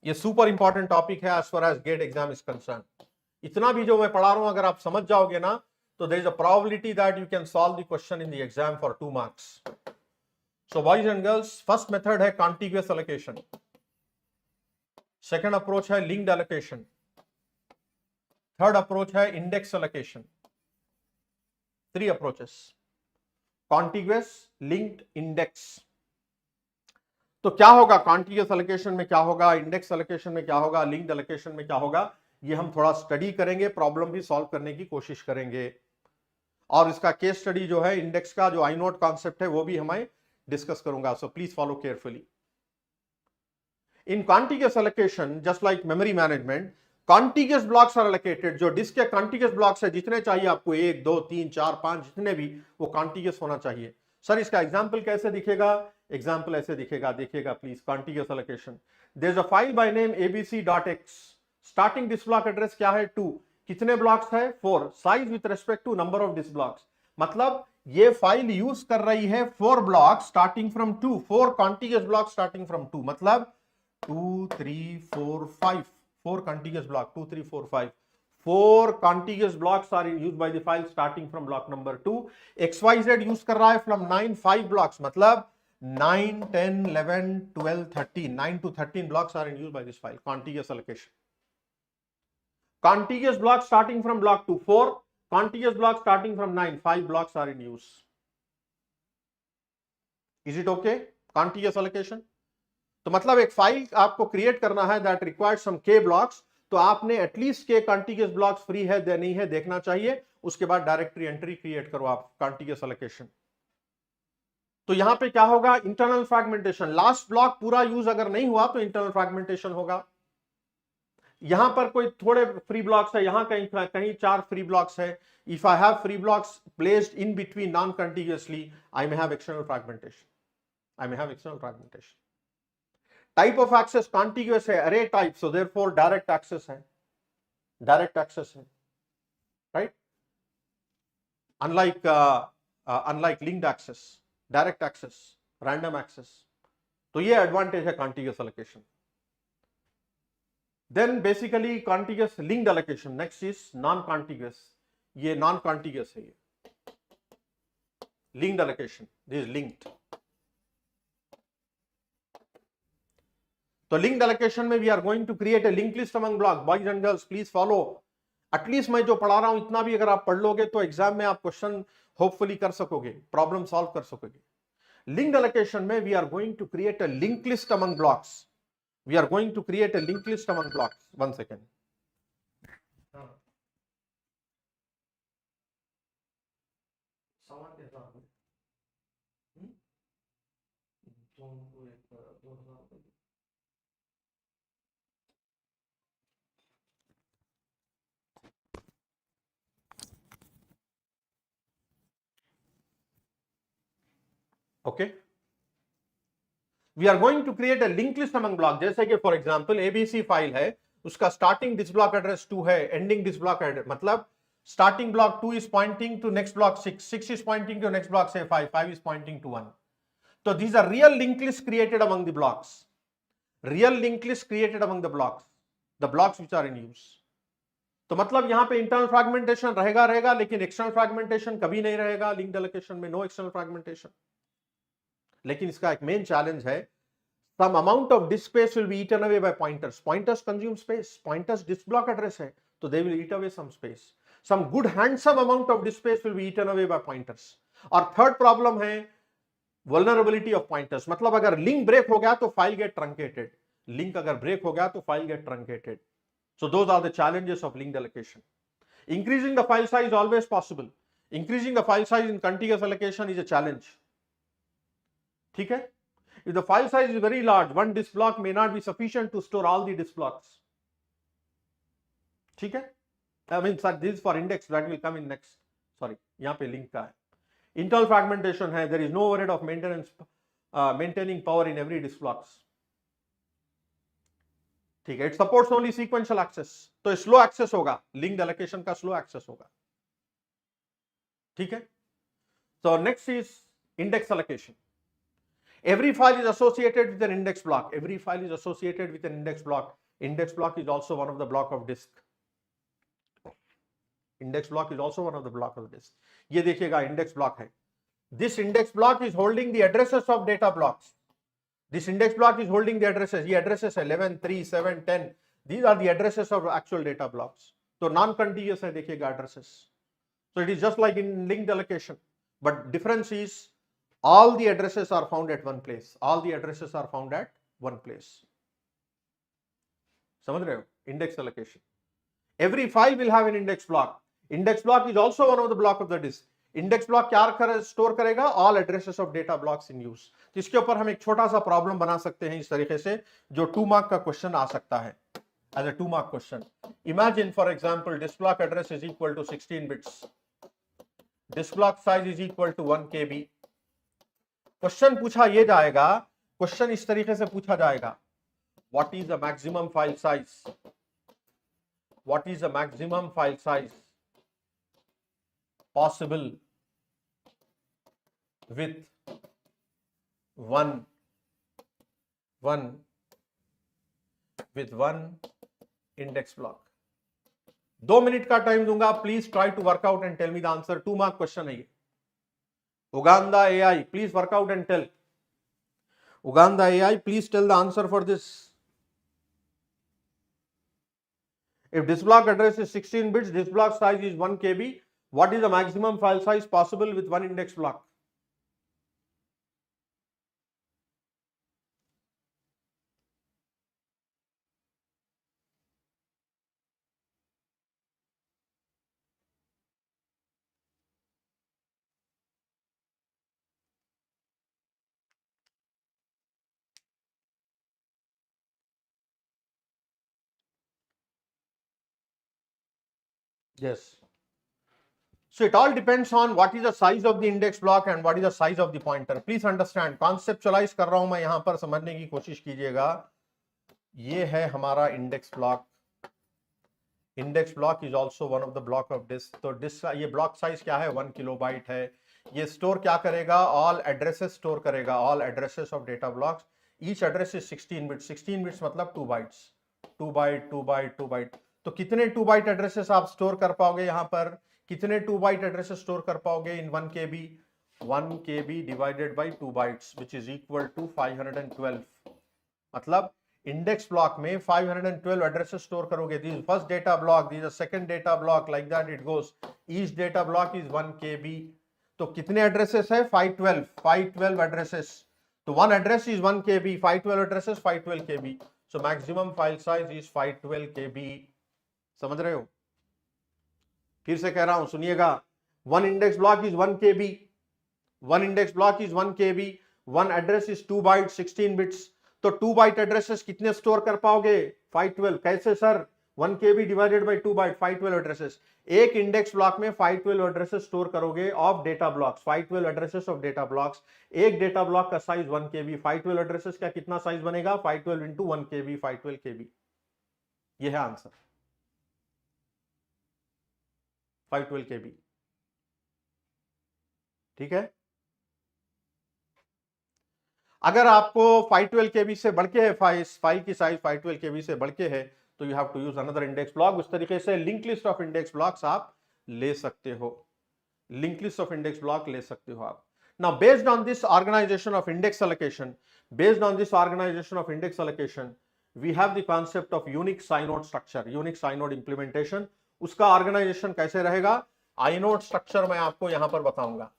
ये super important topic है as far as GATE exam is concerned. इतना भी जो मैं पढ़ा रहा हूं अगर आप समझ जाओगे ना, तो there is a probability that you can solve the question in the exam for 2 marks. So boys and girls, first method है contiguous allocation. Second approach है linked allocation. Third approach है index allocation. 3 approaches: contiguous, linked, index. तो क्या होगा contiguous allocation में, क्या होगा index allocation में, क्या होगा linked allocation में, क्या होगा, ये हम थोड़ा स्टडी करेंगे, प्रॉब्लम भी सॉल्व करने की कोशिश करेंगे. और इसका केस स्टडी जो है इंडेक्स का जो आई नोट कॉन्सेप्ट है वो भी हमें डिस्कस करूंगा. So please follow carefully. In contiguous allocation just like memory management, contiguous blocks are allocated. जो डिस्क के कॉन्टिग्यूअस ब्लॉक्स है, जितने चाहिए आपको, 1, 2, 3, 4, 5, जितने भी, वो कॉन्टिग्यूअस होना चाहिए. सर इसका एग्जाम्पल कैसे दिखेगा? एग्जाम्पल ऐसे दिखेगा, देखिएगा please. Contiguous allocation, there is a file by name abc.x. Starting disk block address क्या है? 2. कितने ब्लॉक्स है? 4. Size with respect to number of disk blocks. मतलब ये फाइल यूज कर रही है 4 block starting from 2, 4 contiguous block starting from 2. मतलब 2, 3, 4, 5, 4 contiguous block, 2, 3, 4, 5. 4 contiguous blocks are used by the file starting from block number 2. XYZ use कर रहा है from 9, 5 blocks. मतलब 9, 10, 11, 12, 13. 9 to 13 blocks are in use by this file. Contiguous allocation. Contiguous block starting from block 2, 4. Contiguous block starting from 9, 5 blocks are in use. Is it okay? Contiguous allocation. तो मतलब एक file आपको create करना है that requires some k blocks, तो आपने at least के contiguous blocks free है या नहीं है देखना चाहिए. उसके बाद डायरेक्टरी एंट्री क्रिएट करो आप, contiguous allocation. तो यहां पे क्या होगा? Internal fragmentation. लास्ट ब्लॉक पूरा यूज अगर नहीं हुआ तो इंटरनल फ्रैगमेंटेशन होगा. यहां पर कोई थोड़े फ्री ब्लॉक्स है, यहां कहीं 4 फ्री ब्लॉक्स है. If I have free blocks placed in between non continuously, I may have external fragmentation. Type of access contiguous है, array type, so therefore direct access है. Right? Unlike linked access, direct access, random access. तो ये advantage है contiguous allocation. Then basically contiguous linked allocation, next is non contiguous, ये non contiguous है, ये linked allocation, this is linked. तो linked allocation में we are going to create a link list among block. Boys and girls please follow, at least मैं जो पढ़ा रहा हूं इतना भी अगर आप पढ़ लोगे तो एग्जाम में आप क्वेश्चन होपफुली कर सकोगे, प्रॉब्लम सॉल्व कर सकोगे। लिंक्ड एलोकेशन में we are going to create a link list among blocks, we are going to create a link list among blocks. One second, okay, we are going to create a link list among block. जैसे कि for example ABC file है, उसका starting dish block address 2 है, ending this block address, मतलब starting block 2 is pointing to next block 6, 6 is pointing to next block से 5, 5 is pointing to 1। So these are real linked lists created among the blocks. Real linked lists created among the blocks which are in use. तो मतलब यहां पे internal fragmentation रहेगा, लेकिन external fragmentation कभी नहीं रहेगा। लिंक्ड एलोकेशन में नो एक्सटर्नल फ्रैगमेंटेशन। लेकिन इसका एक मेन चैलेंज है, some amount of disk space will be eaten away by pointers. Pointers consume space. Pointers disk block address है, तो they will eat away some space. Some good handsome amount of disk space will be eaten away by pointers. और third problem है vulnerability of pointers, मतलब अगर link break हो गया तो file get truncated, link अगर ब्रेक हो गया तो file get truncated. So those are the challenges of linked allocation. Increasing the file size is always possible. Increasing the file size in contiguous allocation is a challenge. ठीक है? If the file size is very large, one disk block may not be sufficient to store all the disk blocks. ठीक है? I mean, this is for index that will come in next. Sorry, यहाँ पे link का है। Internal fragmentation है, there is no overhead of maintaining power in every disk blocks. ठीक है, it supports only sequential access, तो slow access होगा, linked allocation का स्लो एक्सेस होगा। ठीक है, so next is index allocation. Every file is associated with an index block. Every file is associated with an index block. Index block is also one of the block of disk. Index block is also one of the block of disk. ये देखिएगा index block है. This index block is holding the addresses of data blocks. This index block is holding the addresses. ये addresses है 11, 3, 7, 10. These are the addresses of actual data blocks. तो non-contiguous है, देखिएगा addresses. So it is just like in linked allocation, but difference is all the addresses are found at one place. All the addresses are found at one place. समझ रहे हो? Index allocation. Every file will have an index block. Index block is also one of the block of the disk. Index block क्या store करेगा? All addresses of data blocks in use. तो इसके ऊपर हम एक छोटा सा प्रॉब्लम बना सकते हैं इस तरीके से, जो 2 मार्क का क्वेश्चन आ सकता है as a 2 mark question. Imagine for example disk block address is equal to 16 bits. Disk block size is equal to 1 KB. Question पूछा ये जाएगा, क्वेश्चन इस तरीके से पूछा जाएगा, what is the maximum file size? What is the maximum file size possible with one index block? 2 minute का time दूंगा, please try to work out and tell me the answer. 2 mark question है ये। Uganda AI, please work out and tell. Uganda AI, please tell the answer for this. If disk block address is 16 bits, disk block size is 1 KB, what is the maximum file size possible with one index block? Yes. So it all depends on what is the size of the index block and what is the size of the pointer. Please understand, conceptualize कर रहा हूं मैं, यहां पर समझने की कोशिश कीजिएगा। ये है हमारा index block. Index block is also one of the block of disk. तो डिस्क का ये ब्लॉक साइज क्या है? 1 किलोबाइट है। ये स्टोर क्या करेगा? ऑल एड्रेसेस स्टोर करेगा, all addresses of data blocks. Each address is 16 bits. 16 bits मतलब 2 बाइट्स। 2 bite 2 bite 2 bite. तो कितने 2 बाइट एड्रेसेस आप स्टोर कर पाओगे यहां पर, कितने 2 बाइट एड्रेसेस स्टोर कर पाओगे in 1 KB? 1 KB divided by 2 bytes which is equal to 512। मतलब इंडेक्स ब्लॉक में 512 एड्रेसेस स्टोर करोगे। This first data block, this second data block, like that it goes. Each data block is 1 KB। तो कितने addresses है? 512 addresses. तो one address is 1 KB, 512 addresses 512 KB। So maximum file size is 512 KB। समझ रहे हो? फिर से कह रहा हूं, सुनिएगा। One index block is 1 KB, one index block is 1 KB, one address is 2 byte 16 bits. तो 2 बाइट एड्रेसेस कितने स्टोर कर पाओगे? 512। कैसे sir? 1 KB divided by 2 byte, 512 addresses. एक इंडेक्स ब्लॉक में 512 एड्रेसेस स्टोर करोगे of data blocks, 512 addresses of data blocks. एक data block का साइज 1 KB, 512 एड्रेसेस का कितना साइज बनेगा? 512 इंटू 1 KB, 512 KB। यह है आंसर, 512 KB। ठीक है। अगर आपको 512 KB से बढ़ के है फाइल की साइज 512 KB से बढ़ के है, तो you have to use another index block. उस तरीके से link list of index blocks आप ले सकते हो, link list of index block ले सकते हो आप। Now based on this organization of index allocation, based on this organization of index allocation, we have the concept of Unix inode structure, Unix inode implementation. उसका organization कैसे रहेगा? Inode structure मैं आपको यहां पर बताऊंगा।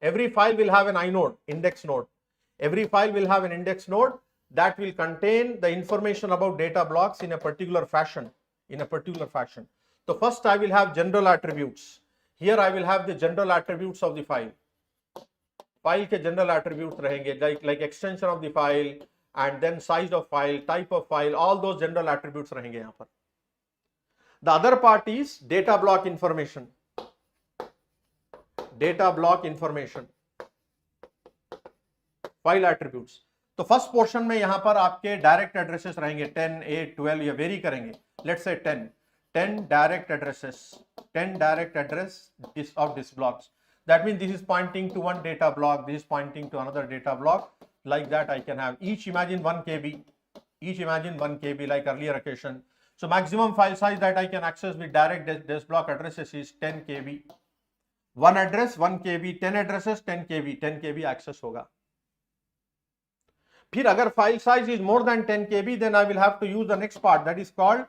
Every file will have an inode, index node. Every file will have an index node that will contain the information about data blocks in a particular fashion, in a particular fashion. So first I will have general attributes. Here I will have the general attributes of the file. File के general attributes रहेंगे, like extension of the file and then size of file, type of file, all those general attributes रहेंगे यहाँ पर. The other part is data block information. Data block information, file attributes. तो first portion में यहां पर आपके direct addresses रहेंगे 10, 8, 12, ये वेरी करेंगे। Let's say 10 direct addresses, 10 direct address of this blocks. That means this is pointing to one data block, this is pointing to another data block, like that I can have each imagine 1 KB, each imagine 1 KB like earlier occasion. So maximum file size that I can access with direct this block addresses is 10 KB. One address 1 KB, 10 addresses 10 KB, 10 KB access होगा। फिर अगर file size is more than 10 KB, then I will have to use the next part that is called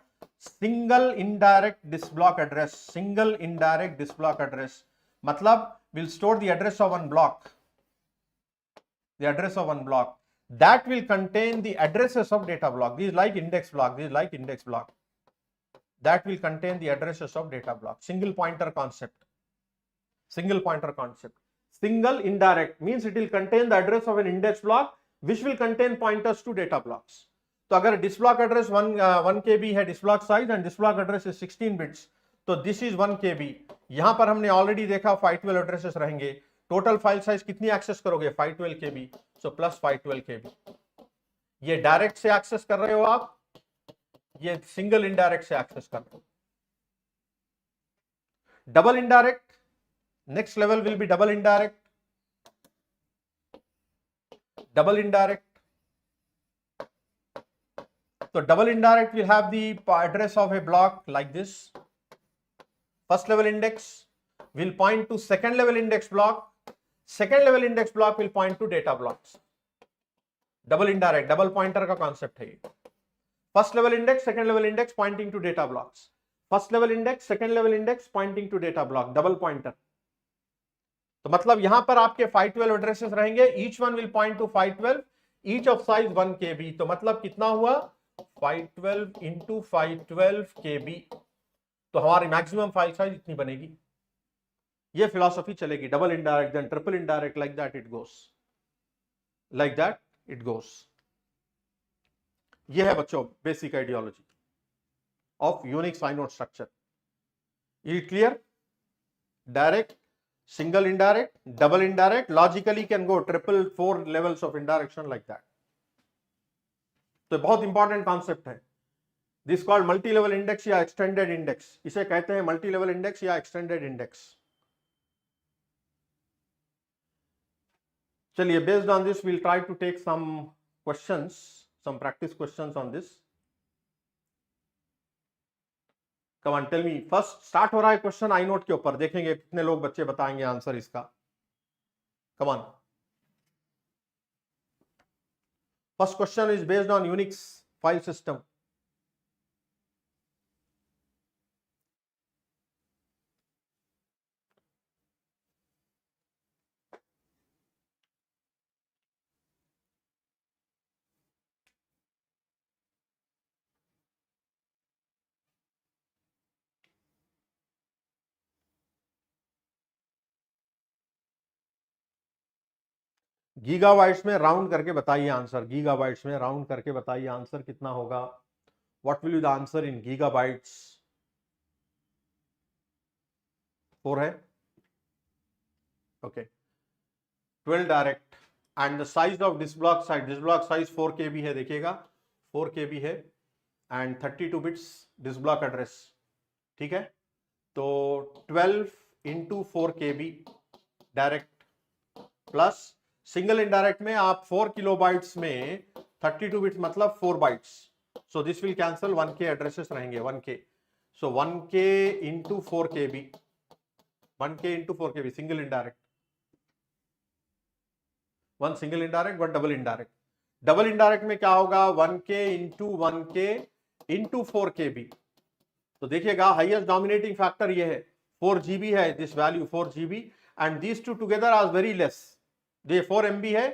single indirect disk block address. Single indirect disk block address मतलब will store the address of one block, the address of one block that will contain the addresses of data block. This is like index block, this is like index block that will contain the addresses of data block. Single pointer concept. Single pointer concept. Single indirect means it will contain the address of an index block which will contain pointers to data blocks. तो अगर disk block address 1 KB है disk block size and disk block address is 16 bits, तो this is 1 KB. यहां पर हमने already देखा 512 addresses रहेंगे। Total file size कितनी एक्सेस करोगे? 512 KB. So plus 512 KB। ये डायरेक्ट से एक्सेस कर रहे हो आप, ये सिंगल इनडायरेक्ट से एक्सेस कर रहे हो। Double indirect, next level will be double indirect. Double indirect. So double indirect will have the address of a block like this. First level index will point to second level index block. Second level index block will point to data blocks. Double indirect, double pointer का concept है ये। First level index, second level index pointing to data blocks. First level index, second level index pointing to data block. Double pointer. तो मतलब यहां पर आपके 512 addresses रहेंगे, each one will point two 512, each of size 1 KB। तो मतलब कितना हुआ? 512 इंटू 512 KB। तो हमारी मैक्सिमम फाइल साइज इतनी बनेगी। ये फिलॉसफी चलेगी, double indirect then triple indirect, like that it goes, like that it goes. ये है बच्चों basic ideology of Unix inode structure. ये clear? Direct, single indirect, double indirect, logically can go triple, 4 levels of indirection like that. तो बहुत important concept है। This called multi level index या extended index, इसे कहते हैं मल्टी लेवल इंडेक्स या extended index. चलिए based on this we'll try to take some questions, some practice questions on this. Come on, tell me. First start हो रहा है question I note के ऊपर, देखेंगे कितने लोग बच्चे बताएंगे आंसर इसका. Come on. First question is based on Unix file system. Gigabytes में राउंड करके बताइए आंसर. गीगाबाइट्स में राउंड करके बताइए आंसर कितना होगा. What will be the answer in gigabytes? 4 है. Okay. 12 direct and the size of disk block size 4 KB है. देखिएगा 4 KB है and 32 bits disc block address. ठीक है. तो 12 into 4 KB direct plus single indirect में आप 4 किलोबाइट्स में 32 बिट्स मतलब 4 bytes. So this will cancel. 1K addresses रहेंगे. 1K. सो 1K into 4 KB. 1K into 4 KB single indirect. 1 single indirect 1 double indirect. Double indirect में क्या होगा? 1K into 1K into 4 KB. तो देखिएगा हाईएस्ट डोमिनेटिंग फैक्टर ये है. 4 GB है this value 4 GB and these two together are very less. ये 4 MB है,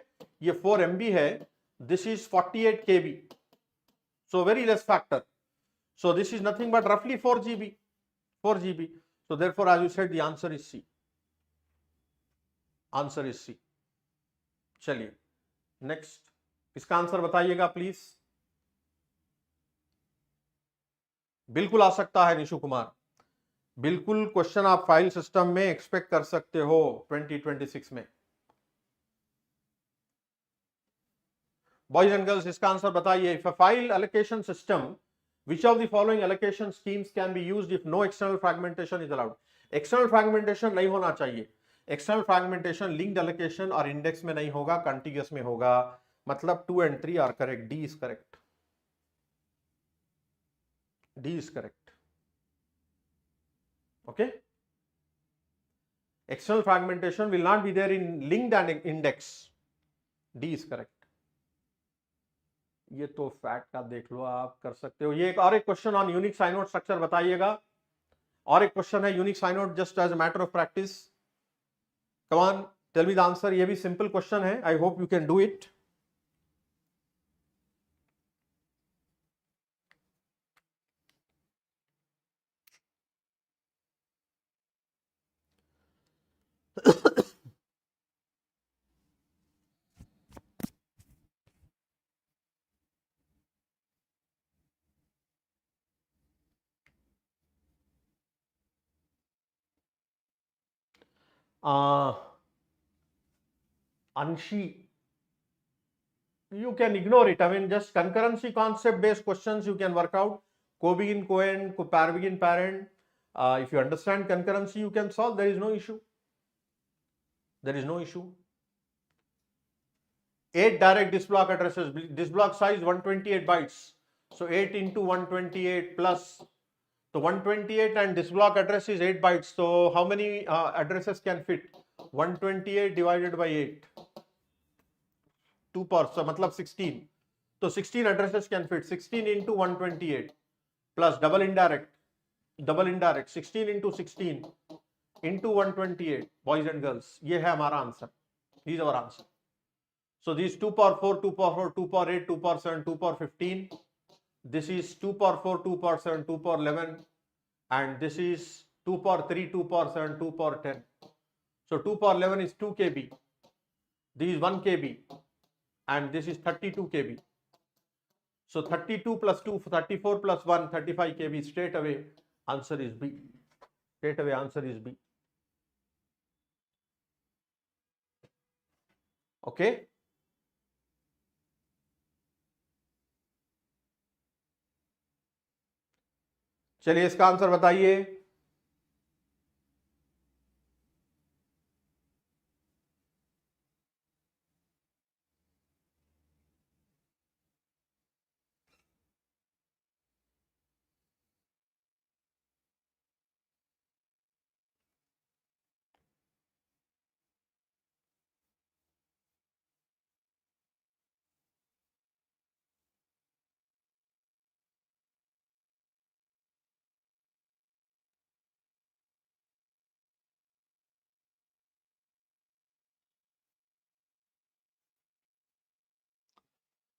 ये 4 MB है. This is 48 KB. So very less factor. So this is nothing but रफली 4 GB. 4 GB. So therefore, as you said, the answer is C. Answer is C. चलिए next. इसका answer बताइएगा please. बिल्कुल आ सकता है निशु कुमार. बिल्कुल क्वेश्चन आप फाइल सिस्टम में एक्सपेक्ट कर सकते हो 2026 में. बॉयज एंड गर्ल्स इसका आंसर बताइए. If a file allocation system, which of the following allocation schemes can be used if no external fragmentation is allowed? External fragmentation नहीं होना चाहिए. एक्सटर्नल फ्रैगमेंटेशन लिंक्ड एलोकेशन और इंडेक्स में नहीं होगा, कंटिग्यूअस में होगा. मतलब 2 and 3 are correct. D is correct. D is correct. Okay. External fragmentation will not be there in linked and index. D is correct. ये तो फैक्ट का देख लो, आप कर सकते हो. ये एक और एक question on Unix inode structure बताइएगा. और एक क्वेश्चन है Unix inode just as a matter of practice. Come on tell me the answer. ये भी सिंपल क्वेश्चन है. I hope you can do it. Anshi, you can ignore it. I mean, just concurrency concept based questions you can work out. Co-begin, co-end, co-pair-begin, parent. If you understand concurrency, you can solve. There is no issue. There is no issue. 8 direct disk block addresses. Disk block size 128 bytes. So 8 into 128 plus. So 128 and disk block address is 8 bytes. So how many addresses can fit? 128 divided by 8. 2 per, so matlab 16. So 16 addresses can fit. 16 into 128 plus double indirect. 16 into 16 into 128. Boys and girls, ये है हमारा answer. This is our answer. So these 2 power 4, 2 power 4, 2 power 8, 2 power 7, 2 power 15. This is 2 power 4, 2 power 7, 2 power 11. And this is 2 power 3, 2 power 7, 2 power 10. So 2 power 11 is 2 KB. This is 1 KB. And this is 32 KB. So 32 plus 2, 34 plus 1, 35 KB. Straight away, answer is B. Straight away, answer is B. Okay. चलिए इसका answer बताइए.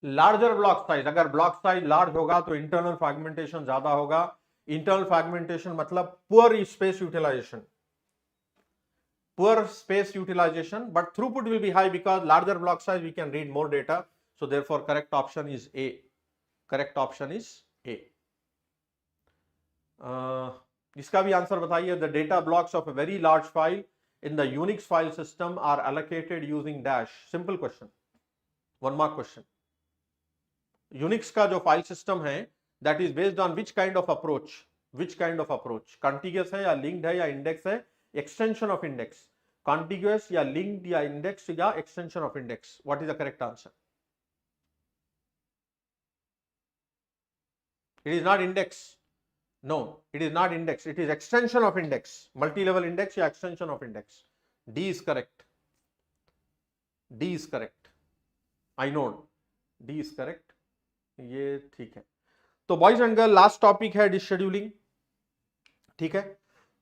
Larger block size, अगर block size large होगा तो internal fragmentation ज्यादा होगा. Internal fragmentation मतलब poor space utilization, poor space utilization, but throughput will be high because larger block size we can read more data. So therefore correct option is A. Correct option is A. इसका भी answer बताइए. The data blocks of a very large file in the Unix file system are allocated using dash. Simple question. One mark question. Unix का जो file system है that is based on which kind of approach? Which kind of approach? Contiguous है या linked है या index है? Extension of index. Contiguous या linked या index या extension of index. What is the correct answer? It is not index. No, it is not index. It is extension of index. Multi-level index या extension of index. D is correct. D is correct. I know. D is correct. ये ठीक है. तो boys and girl last topic है डिशेड्यूलिंग. ठीक है,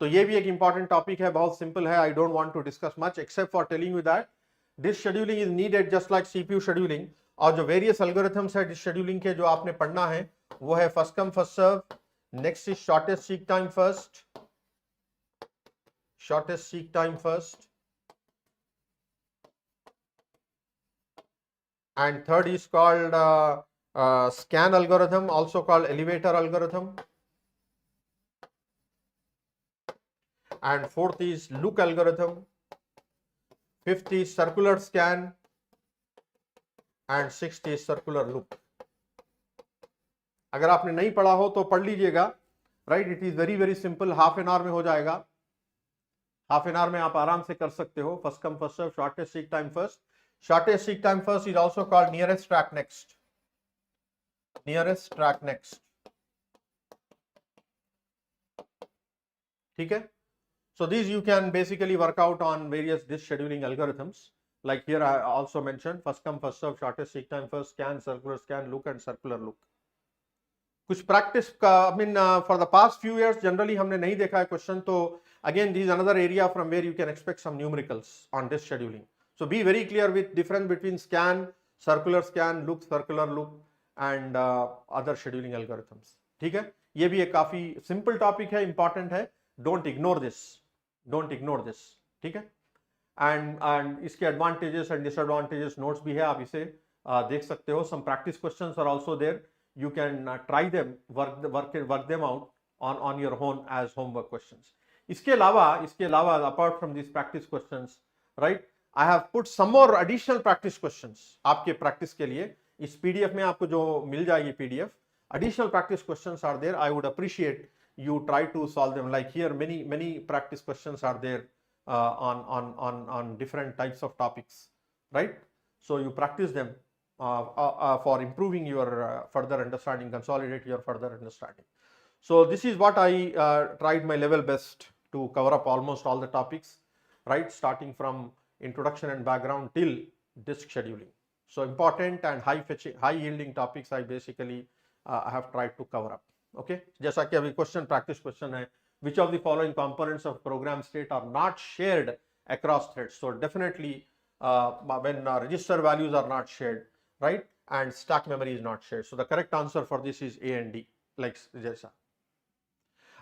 तो ये भी एक इंपॉर्टेंट टॉपिक है, बहुत सिंपल है. I don't want to discuss much except for telling you that this scheduling is needed just like CPU scheduling. और जो वेरियस एल्गोरिथम्स है शेड्यूलिंग के जो आपने पढ़ना है वो है first come first serve, next is shortest seek time first, shortest seek time first, and third is called scan algorithm, also called elevator algorithm, and fourth is look algorithm, fifth is circular scan, and sixth is circular loop. अगर आपने नहीं पढ़ा हो तो पढ़ लीजिएगा. Right, it is very very simple. Half an hour में हो जाएगा. हाफ एन आवर में आप आराम से कर सकते हो. First come first serve, shortest seek time first. Shortest seek time first is also called nearest track next. Nearest track next. ठीक है. So these you can basically work out on various disk scheduling algorithms. Like here I also mentioned first come first serve, shortest seek time first, scan, circular scan, look and circular look. कुछ practice का I mean for the past few years generally हमने नहीं देखा है question. तो again this is another area from where you can expect some numericals on disk scheduling. So be very clear with difference between scan, circular scan, loop, circular loop and other scheduling algorithms. ठीक है, ये भी एक काफी simple topic है, important है. Don't ignore this, don't ignore this. ठीक है, एंड इसके एडवांटेजेस एंड डिसएडवांटेजेस नोट्स भी है, आप इसे देख सकते हो. Some practice questions are also there. You can try them, work them out on your own as homework questions. इसके अलावा apart from this practice questions, right, I have put some more additional practice questions आपके practice के लिए. इस PDF में आपको जो मिल जाएगी PDF, additional practice questions are there. I would appreciate you try to solve them. Like here many practice questions are there on different types of topics, right? So you practice them for improving your further understanding, consolidate your further understanding. So this is what I tried my level best to cover up almost all the topics, right, starting from introduction and background till disk scheduling. So important and high yielding topics I basically I have tried to cover up. Okay, जैसा कि अभी question practice question है, which of the following components of program state are not shared across threads? So definitely when register values are not shared, right, and stack memory is not shared. So the correct answer for this is A and D, like जैसा.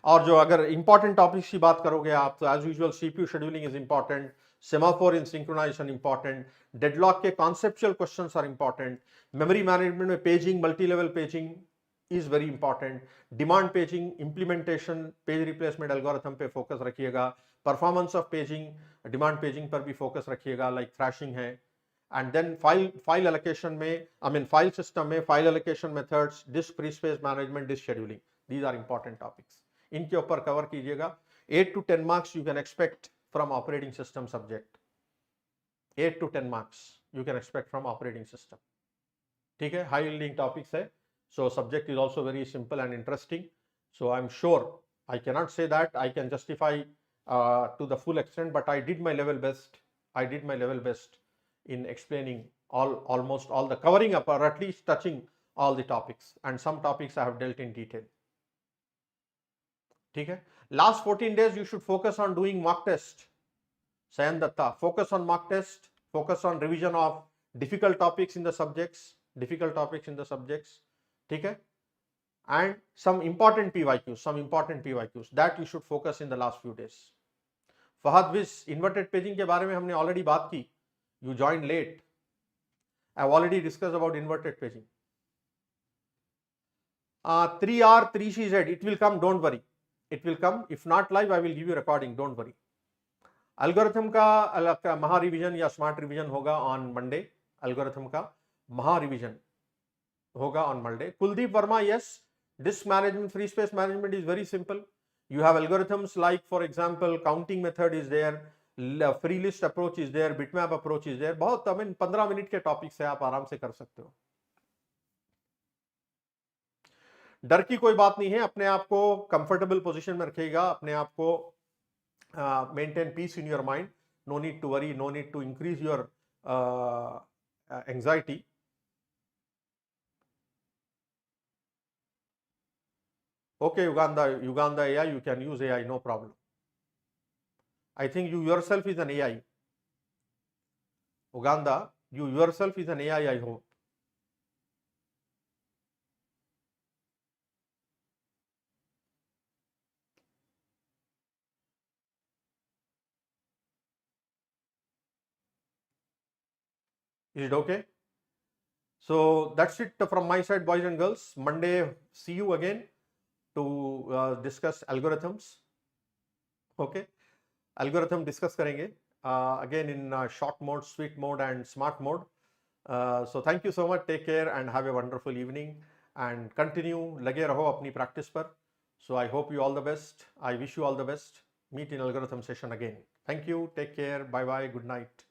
और जो अगर important topics की बात करोगे आप तो as usual CPU scheduling is important, semaphore in synchronization important, deadlock के conceptual questions are important, memory management में paging, multi level paging is very important, demand paging, implementation, page replacement algorithm पे focus रखिएगा, performance of paging, demand paging पर भी focus रखिएगा, like thrashing है. And then file allocation में, I mean file system में file allocation methods, disk free space management, disk scheduling, these are important topics. इनके ऊपर कवर कीजिएगा. 8 to 10 marks you can expect from operating system subject. 8 to 10 marks you can expect from operating system. ठीक है, high yielding topics है. So subject is also very simple and interesting. So I'm sure I cannot say that I can justify to the full extent, but I did my level best. I did my level best in explaining almost all the covering up or at least touching all the topics, and some topics I have dealt in detail. ठीक है, last 14 days you should focus on doing mock test. Sayan Datta, focus on mock test, focus on revision of difficult topics in the subjects, difficult topics in the subjects, ठीक है, and some important PYQs that you should focus in the last few days. फहद with inverted paging के बारे में हमने already बात की, you joined late. I've already discussed about inverted paging. 3R 3CZ, it will come, don't worry, it will come. If not live, I will give you recording, don't worry. Algorithm का महा revision या smart revision होगा on Monday. Algorithm का महा revision होगा on Monday. Kuldeep Verma, yes, disc management, free space management is very simple. You have algorithms like, for example, counting method is there, free list approach is there, bitmap approach is there. बहुत 15 minute के topic से आप आराम से कर सकते हो. डर की कोई बात नहीं है, अपने आप को कंफर्टेबल पोजीशन में रखिएगा, अपने आप को maintain peace in your mind. No need to worry, no need to increase your anxiety. Okay, Uganda AI, you can use AI, no problem. I think you yourself is an AI. Uganda, you yourself is an AI, I hope. Is it okay? So that's it from my side, boys and girls. Monday, see you again to discuss algorithms. Okay, algorithm discuss करेंगे again in short mode, sweet mode and smart mode. So thank you so much. Take care and have a wonderful evening and continue. लगे रहो अपनी practice पर. So I hope you all the best. I wish you all the best. Meet in algorithm session again. Thank you. Take care. Bye bye. Good night.